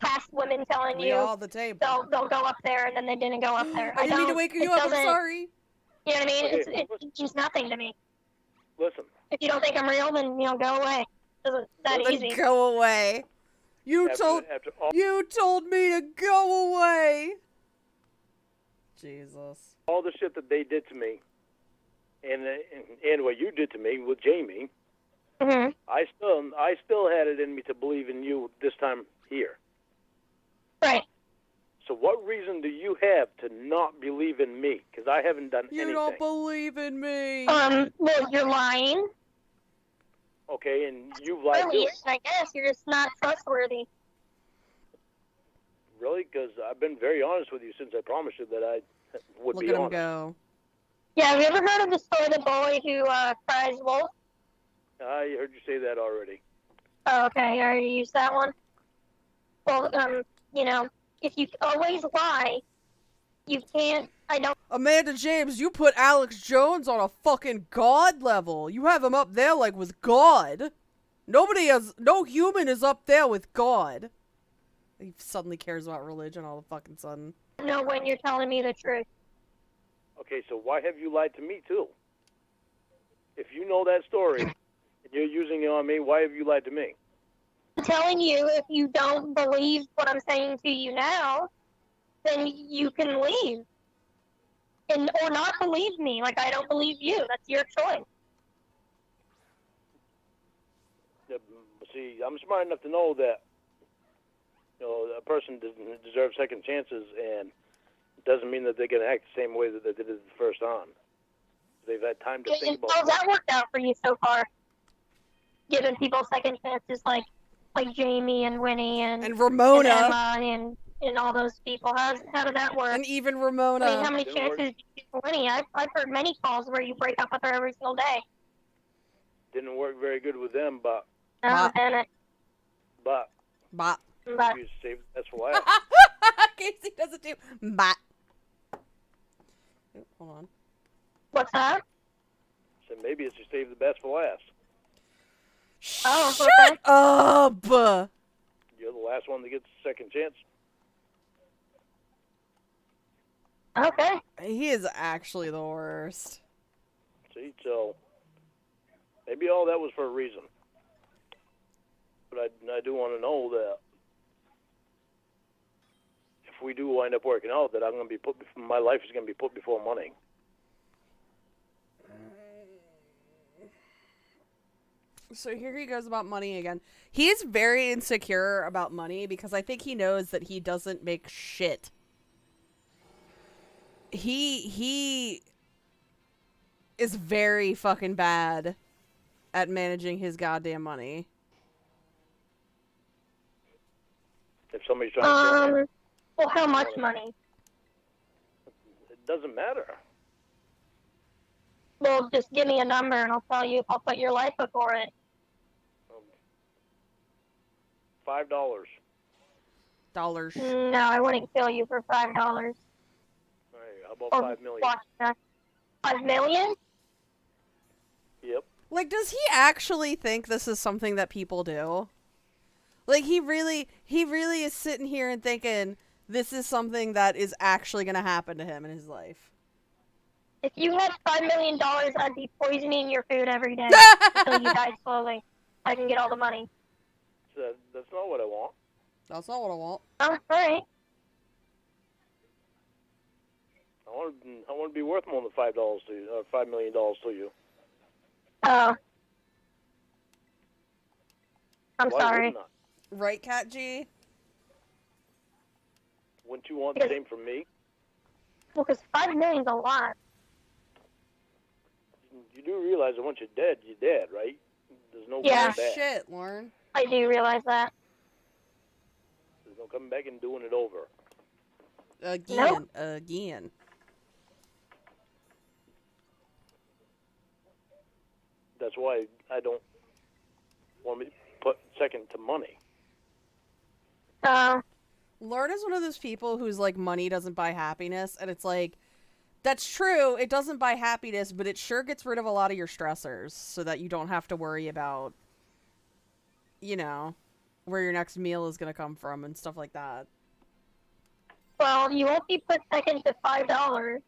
past women telling We you are the table. they'll go up there and then they didn't go up there. I didn't mean to wake you up. I'm sorry. You know what I mean? Okay, It's just nothing to me. Listen, If you don't think I'm real, then go away. It's that Then easy. go away. You after all, You told me to go away. Jesus. all the shit that they did to me, and what you did to me with Jamie, hmm I still had it in me to believe in you this time here. Right. So what reason do you have to not believe in me? Because I haven't done You anything. don't believe in me. Well, you're lying. Okay, and you've lied Really, too. I guess you're just not trustworthy. Really? Because I've been very honest with you since I promised you that I would Look be at him honest. go. Yeah, have you ever heard of the story of the boy who cries wolf? I heard you say that already. Oh, okay, I already used that one. Well, if you always lie, you can't. I don't. Amanda James, you put Alex Jones on a fucking god level. You have him up there like with God. No human is up there with God. He suddenly cares about religion all of a fucking sudden. know when you're telling me the truth. Okay, so why have you lied to me too? If you know that story and you're using it on me, why have you lied to me? I'm telling you, if you don't believe what I'm saying to you now, then you can leave. Or not believe me. Like, I don't believe you. That's your choice. See, I'm smart enough to know that a person doesn't deserve second chances, and it doesn't mean that they're going to act the same way that they did it the first time. They've had time to think about How's it. that worked out for you so far? Giving people second chances like Jamie and Winnie and Ramona. and Emma and all those people. How did that work? And even Ramona. I mean, how many Didn't work. chances did you give Winnie? I've heard many calls where you break up with her every single day. Didn't work very good with them, but Oh, damn it. Bop. you saved that's for last. Casey does it too. Bop. Oh, hold on. What's that? So maybe it's you saved the best for last. Oh, Shut okay. up! You're the last one to get the second chance. Okay. He is actually the worst. See, so maybe all that was for a reason. But I do want to know that if we do wind up working out, that I'm going to be my life is going to be put before money. So here he goes about money again. He's very insecure about money because I think he knows that he doesn't make shit. He is very fucking bad at managing his goddamn money. If somebody's trying to Well, how much money? it doesn't matter. Well, just give me a number and I'll tell you if I'll put your life before it. $5. Dollars. No, I wouldn't kill you for $5. All right, how about Or 5 million? watch that. 5 million? Yep. Like, does he actually think this is something that people do? Like, he really is sitting here and thinking this is something that is actually going to happen to him in his life. If you had $5 million, I'd be poisoning your food every day until you died slowly. I can get all the money. That's not what I want. That's not what I want. Oh, alright. I want to be worth more than $5 to you, or $5 million to you. Oh. I'm Why sorry. wouldn't I? Right, Cat G? Wouldn't you want the same from me? Well, because $5 million's a lot. You do realize that once you're dead, right? There's no Yeah. coming back. Shit, Lauren. I do realize that. There's no coming back and doing it over. Again. That's why I don't want me to put second to money. Lauren is one of those people who's like, money doesn't buy happiness, and it's like, that's true, it doesn't buy happiness, but it sure gets rid of a lot of your stressors, so that you don't have to worry about, you know, where your next meal is gonna come from and stuff like that. Well, you won't be put second to $5.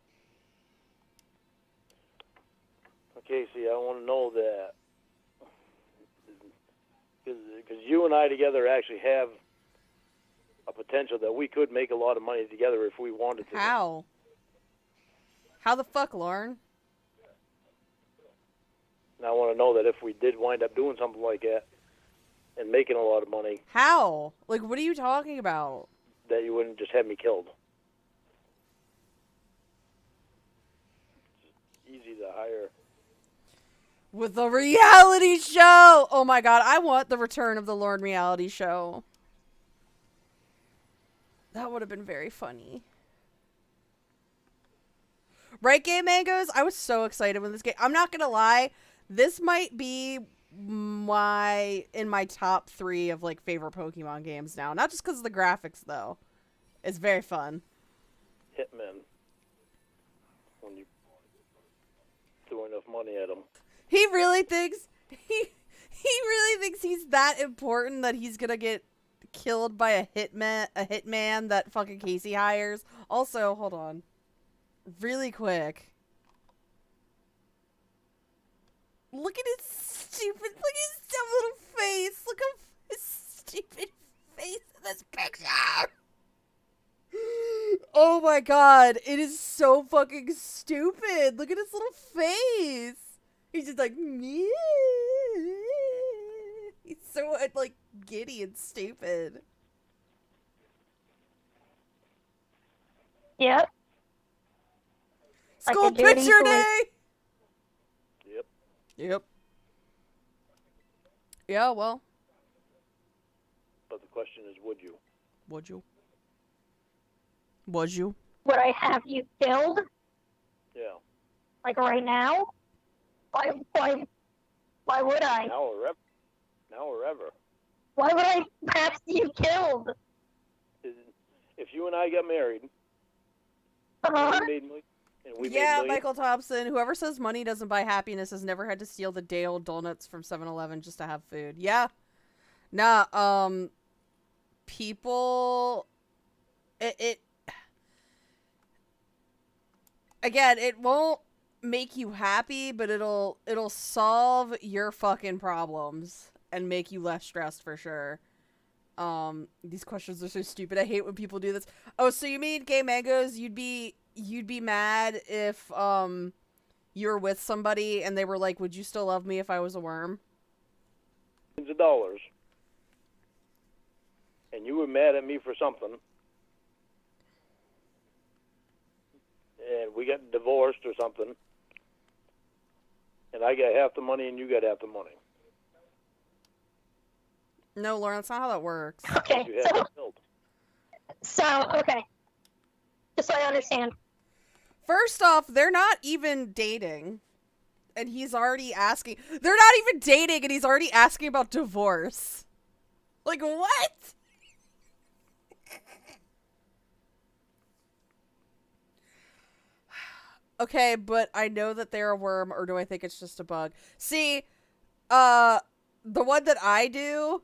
Okay, see, I want to know that. Because you and I together actually have a potential that we could make a lot of money together if we wanted to. How? How the fuck, Lauren? And I want to know that if we did wind up doing something like that and making a lot of money, How? Like, what are you talking about? that you wouldn't just have me killed. It's easy to hire. With the reality show! Oh my god, I want the return of the Lorne reality show. That would have been very funny. Right, Game Mangoes? I was so excited when this game... I'm not gonna lie, this might be in my top 3 of, like, favorite Pokemon games now. Not just because of the graphics, though. It's very fun. Hitmen. When you throw enough money at them. He really thinks... He really thinks he's that important that he's gonna get killed by a hitman that fucking Casey hires. Also, hold on. Really quick. Look at his stupid, look at his dumb little face. Look at his stupid face in this picture. Oh my god, it is so fucking stupid. Look at his little face. He's just like, me. He's so, like, giddy and stupid. Yep. School I could do it picture easily. day! Yep. Yep. Yeah, well. But the question is, would you? Would you? Would you? Would I have you killed? Yeah. Like right now? Why would I? Now or ever. Now or ever. Why would I have you killed? If you and I got married, Uh-huh. and we made Yeah, millions, Michael Thompson. Whoever says money doesn't buy happiness has never had to steal the day-old donuts from 7-Eleven just to have food. Yeah. Nah, people... It... Again, it won't make you happy, but it'll solve your fucking problems and make you less stressed for sure. These questions are so stupid. I hate when people do this. Oh, so you mean, Gay Mangoes, you'd be mad if you were with somebody and they were like, would you still love me if I was a worm? millions of dollars, and you were mad at me for something, and we got divorced or something, and I got half the money and you got half the money. No, Lauren, that's not how that works. Okay, You had me killed. okay. Just so I understand. First off, they're not even dating. And he's already asking. They're not even dating and he's already asking about divorce. Like, what? Okay, but I know that they're a worm, or do I think it's just a bug? See, the one that I do,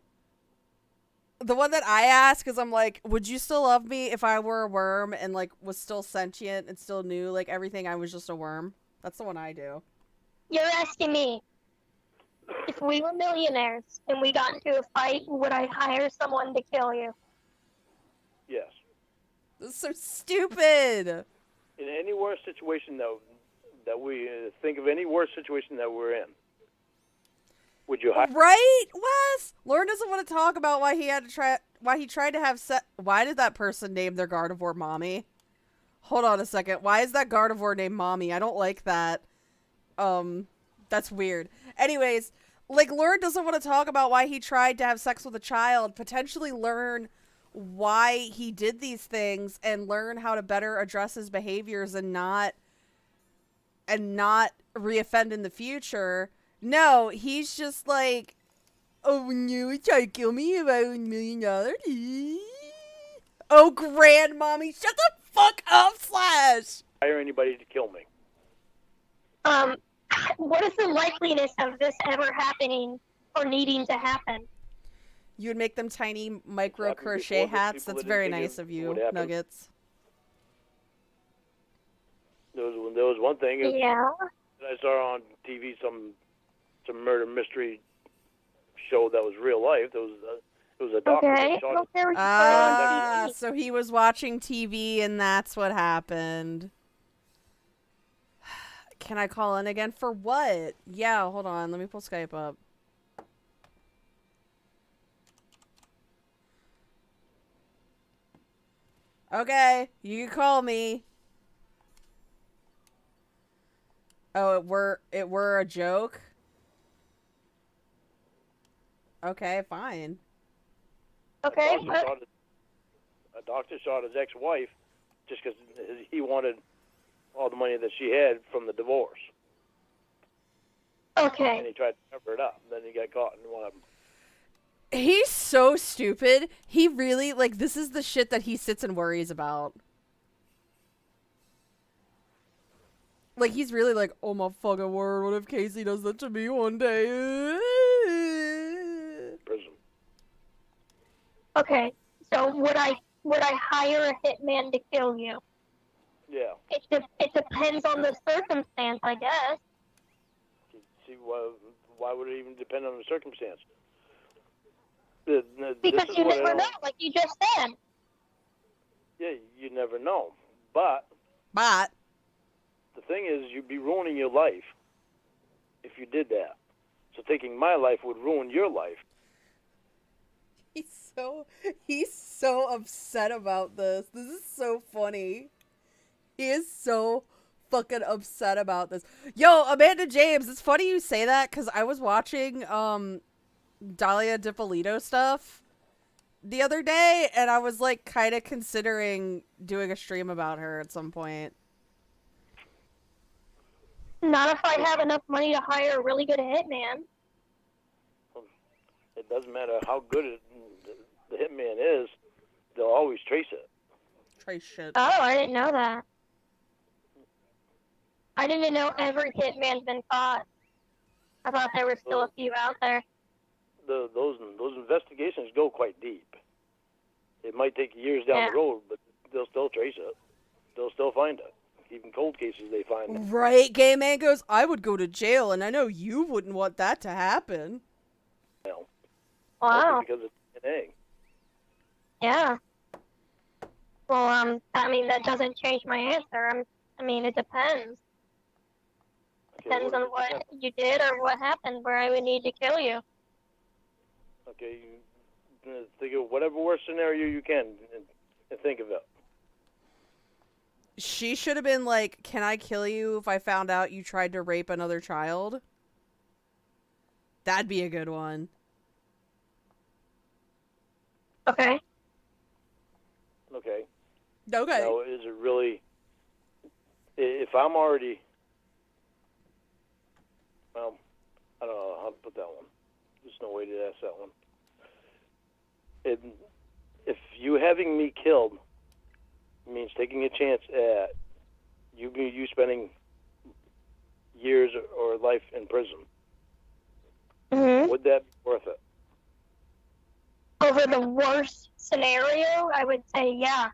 the one that I ask is I'm like, would you still love me if I were a worm and, like, was still sentient and still knew, like, everything, I was just a worm? That's the one I do. You're asking me. If we were millionaires and we got into a fight, would I hire someone to kill you? Yes. This is so stupid. In any worse situation that we think of any worse situation that we're in, would you hire? Right, Wes? Lorne doesn't want to talk about why he tried to have sex. Why did that person name their Gardevoir Mommy? Hold on a second. Why is that Gardevoir named Mommy? I don't like that. That's weird. Anyways, like, Lorne doesn't want to talk about why he tried to have sex with a child, potentially learn why he did these things, and learn how to better address his behaviors and not reoffend in the future. No, he's just like, oh, you try to kill me if I win $1 million. Oh, grandmommy, shut the fuck up, Slash. Hire anybody to kill me? What is the likeliness of this ever happening or needing to happen? You would make them tiny micro Happened crochet before, but hats. people That's didn't very think it nice of you, would happen. Nuggets. There was one thing Yeah. that I saw on TV, some murder mystery show that was real life. There was it was a doctor Okay. that shot Okay. Ah, so he was watching TV and that's what happened. Can I call in again for what? Yeah, hold on. Let me pull Skype up. Okay, you can call me. Oh, it were a joke? Okay, fine. Okay. A doctor shot his ex-wife just because he wanted all the money that she had from the divorce. And Okay. he tried to cover it up. Then he got caught in one of them. He's so stupid. He really, like, this is the shit that he sits and worries about. Like, he's really like, oh my fucking word, what if Casey does that to me one day? Prison. Okay. So would I hire a hitman to kill you? Yeah. It depends on the circumstance, I guess. See, why would it even depend on the circumstance? Because this is you what I never don't- know, like you just said. Yeah, you never know. But But the thing is, you'd be ruining your life if you did that. So thinking my life would ruin your life. he's so upset about this. This is so funny. He is so fucking upset about this. Yo, Amanda James, it's funny you say that because I was watching Dahlia DiPolito stuff the other day, and I was like kind of considering doing a stream about her at some point. Not if I have enough money to hire a really good hitman. It doesn't matter how good the hitman is, they'll always trace it. Trace shit. Oh, I didn't know that. I didn't know every hitman's been caught. I thought there were still a few out there. Those investigations go quite deep. It might take years down the road, but they'll still trace it. They'll still find it. Even cold cases, they find it. Right, Gay Man goes, I would go to jail, and I know you wouldn't want that to happen. You know, Wow. because of DNA. Yeah. Well, I mean, that doesn't change my answer. I mean, it depends. Depends on what you did or what happened where I would need to kill you. Okay, think of whatever worst scenario you can and think of it. She should have been like, can I kill you if I found out you tried to rape another child? That'd be a good one. Okay. Okay. Okay. Now, is it really... If I'm already... Well, I don't know how to put that one. There's no way to ask that one. If you having me killed means taking a chance at you spending years or life in prison, would that be worth it? Over the worst scenario, I would say yeah.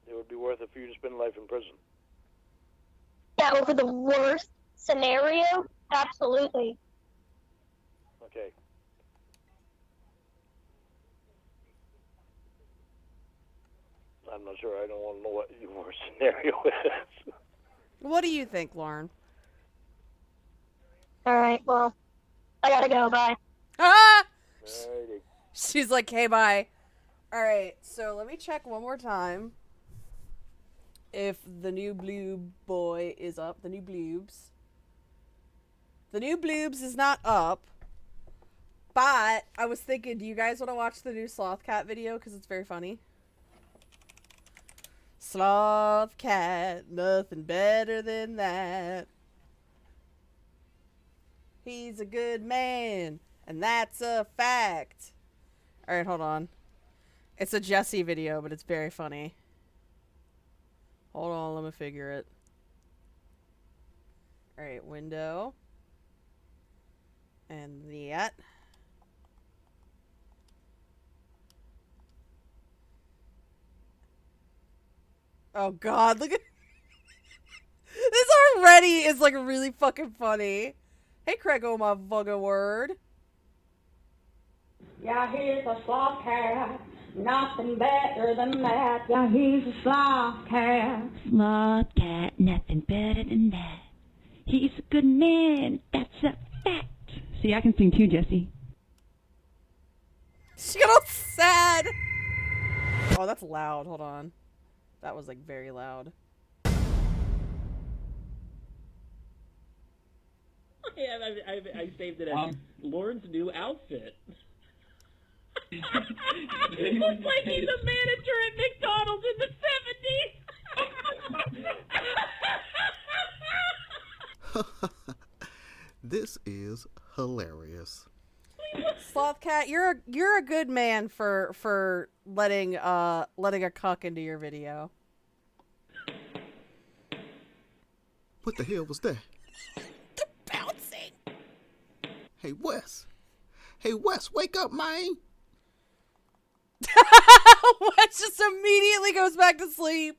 It would be worth it for you to spend life in prison. Yeah, over the worst scenario, absolutely. Okay. I'm not sure. I don't want to know what your scenario is. What do you think, Lauren? All right, well, I gotta go. Bye. Ah! Alrighty. She's like, hey, bye. All right, so let me check one more time if the new blue boy is up. The new bloobs. The new bloobs is not up. But I was thinking, do you guys want to watch the new Sloth Cat video? Because it's very funny. Sloth Cat, nothing better than that. He's a good man, and that's a fact. Alright, hold on. It's a Jesse video, but it's very funny. Hold on, let me figure it. Alright, window. And that. Oh god, look at this already is like really fucking funny. Hey Craig, oh my fucking word. Yeah, he's a sloth cat, nothing better than that. Yeah, he's a sloth cat. Sloth cat, nothing better than that. He's a good man, that's a fact. See, I can sing too, Jesse. She got all sad. Oh, that's loud. Hold on. That was like very loud. I saved it as Lauren's new outfit. It looks like he's a manager at McDonald's in the 70s. This is hilarious. Sloth Cat, you're a good man for letting a cuck into your video. What the hell was that? They're bouncing. Hey Wes. Hey Wes, wake up, man. Wes just immediately goes back to sleep.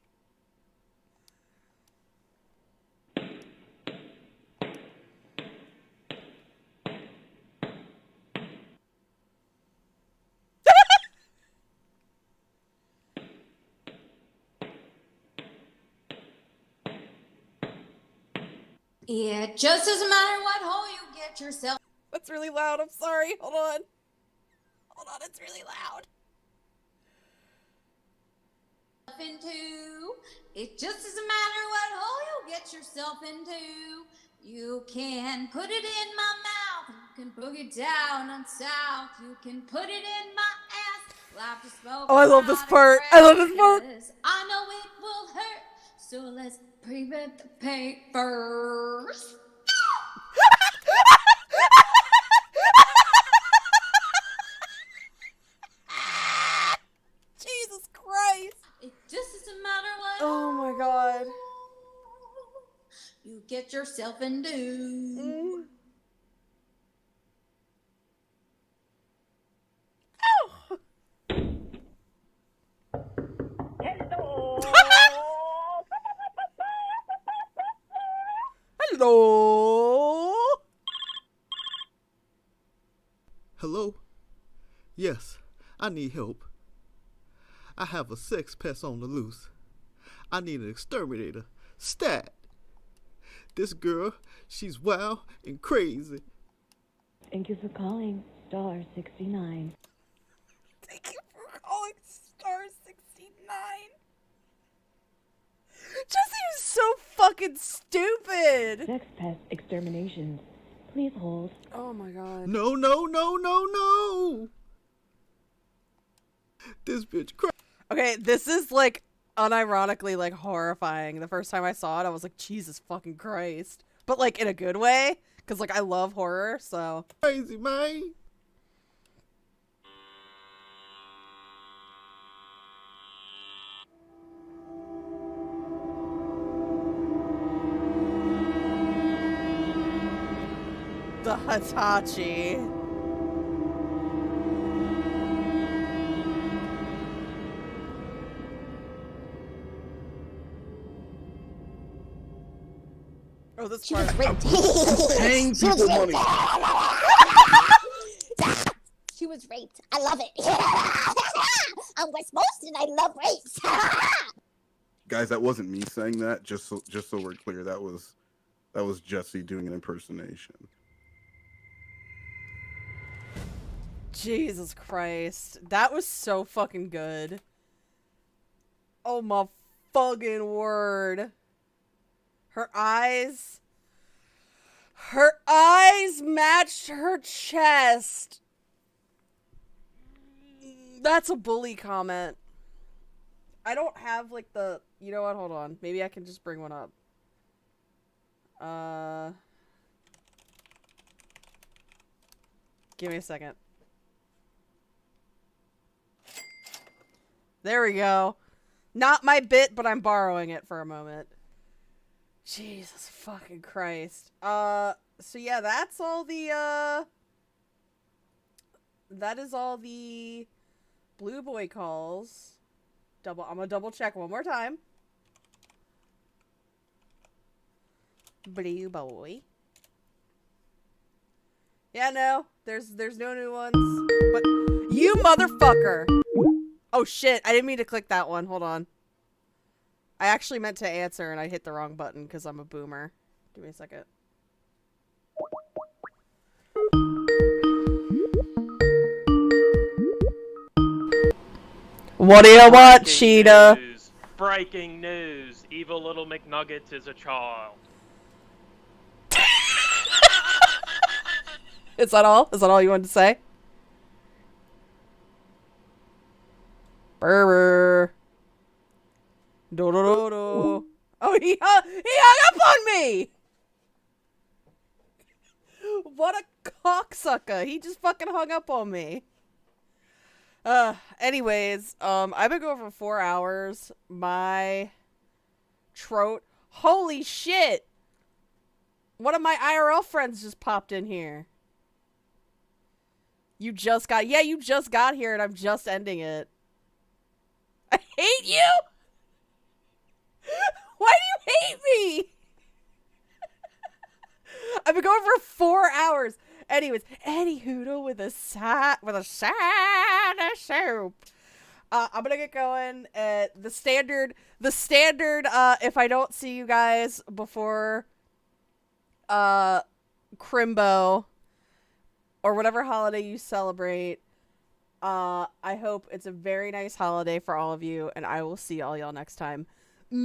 Yeah, it just doesn't matter what hole you get yourself That's really loud. I'm sorry. Hold on. Hold on. It's really loud. into. It just doesn't matter what hole you get yourself into. You can put it in my mouth. You can book it down on south. You can put it in my ass. We'll have to smoke. Oh, I love this part. I love this part. I know it will hurt. So let's prevent the pain first. Jesus Christ. It just doesn't matter what. Oh my god. You get yourself into. Oh. Hello. Hello? Yes, I need help. I have a sex pest on the loose. I need an exterminator. Stat! This girl, she's wild and crazy. Thank you for calling star 69. Thank you for calling star 69. Jesse is so fucking stupid. Sex pest exterminations. Please hold. Oh my god. No, no, no, no, no! This bitch crazy. Okay, this is like unironically like horrifying. The first time I saw it, I was like, Jesus fucking Christ. But like in a good way, because like I love horror, so. Crazy, man. The Hitachi. Oh, this She part. was raped. Paying She was people raped. money. She was raped. I love it. I'm West Most and I love rapes. Guys, that wasn't me saying that. Just so we're clear, that was Jesse doing an impersonation. Jesus Christ. That was so fucking good. Oh my fucking word. Her eyes matched her chest. That's a bully comment. I don't have like the, you know what, hold on. Maybe I can just bring one up. Give me a second. There we go. Not my bit, but I'm borrowing it for a moment. Jesus fucking Christ. So yeah, that's all the, that is all the Blue Boy calls. I'm gonna double check one more time. Blue Boy. Yeah, no. There's no new ones. But you motherfucker! Oh shit, I didn't mean to click that one. Hold on. I actually meant to answer and I hit the wrong button because I'm a boomer. Give me a second. What do you want, Cheetah? Breaking news. Evil little McNuggets is a child. Is that all? Is that all you wanted to say? Brr. Do do do do. Oh, he hung up on me. What a cocksucker! He just fucking hung up on me. Anyways, I've been going for 4 hours. My throat. Holy shit! One of my IRL friends just popped in here. You just got here and I'm just ending it. I hate you! Why do you hate me? I've been going for 4 hours. Anyways, Eddie Hoodle with a side of soup. I'm gonna get going. The standard, if I don't see you guys before Crimbo or whatever holiday you celebrate, I hope it's a very nice holiday for all of you, and I will see all y'all next time.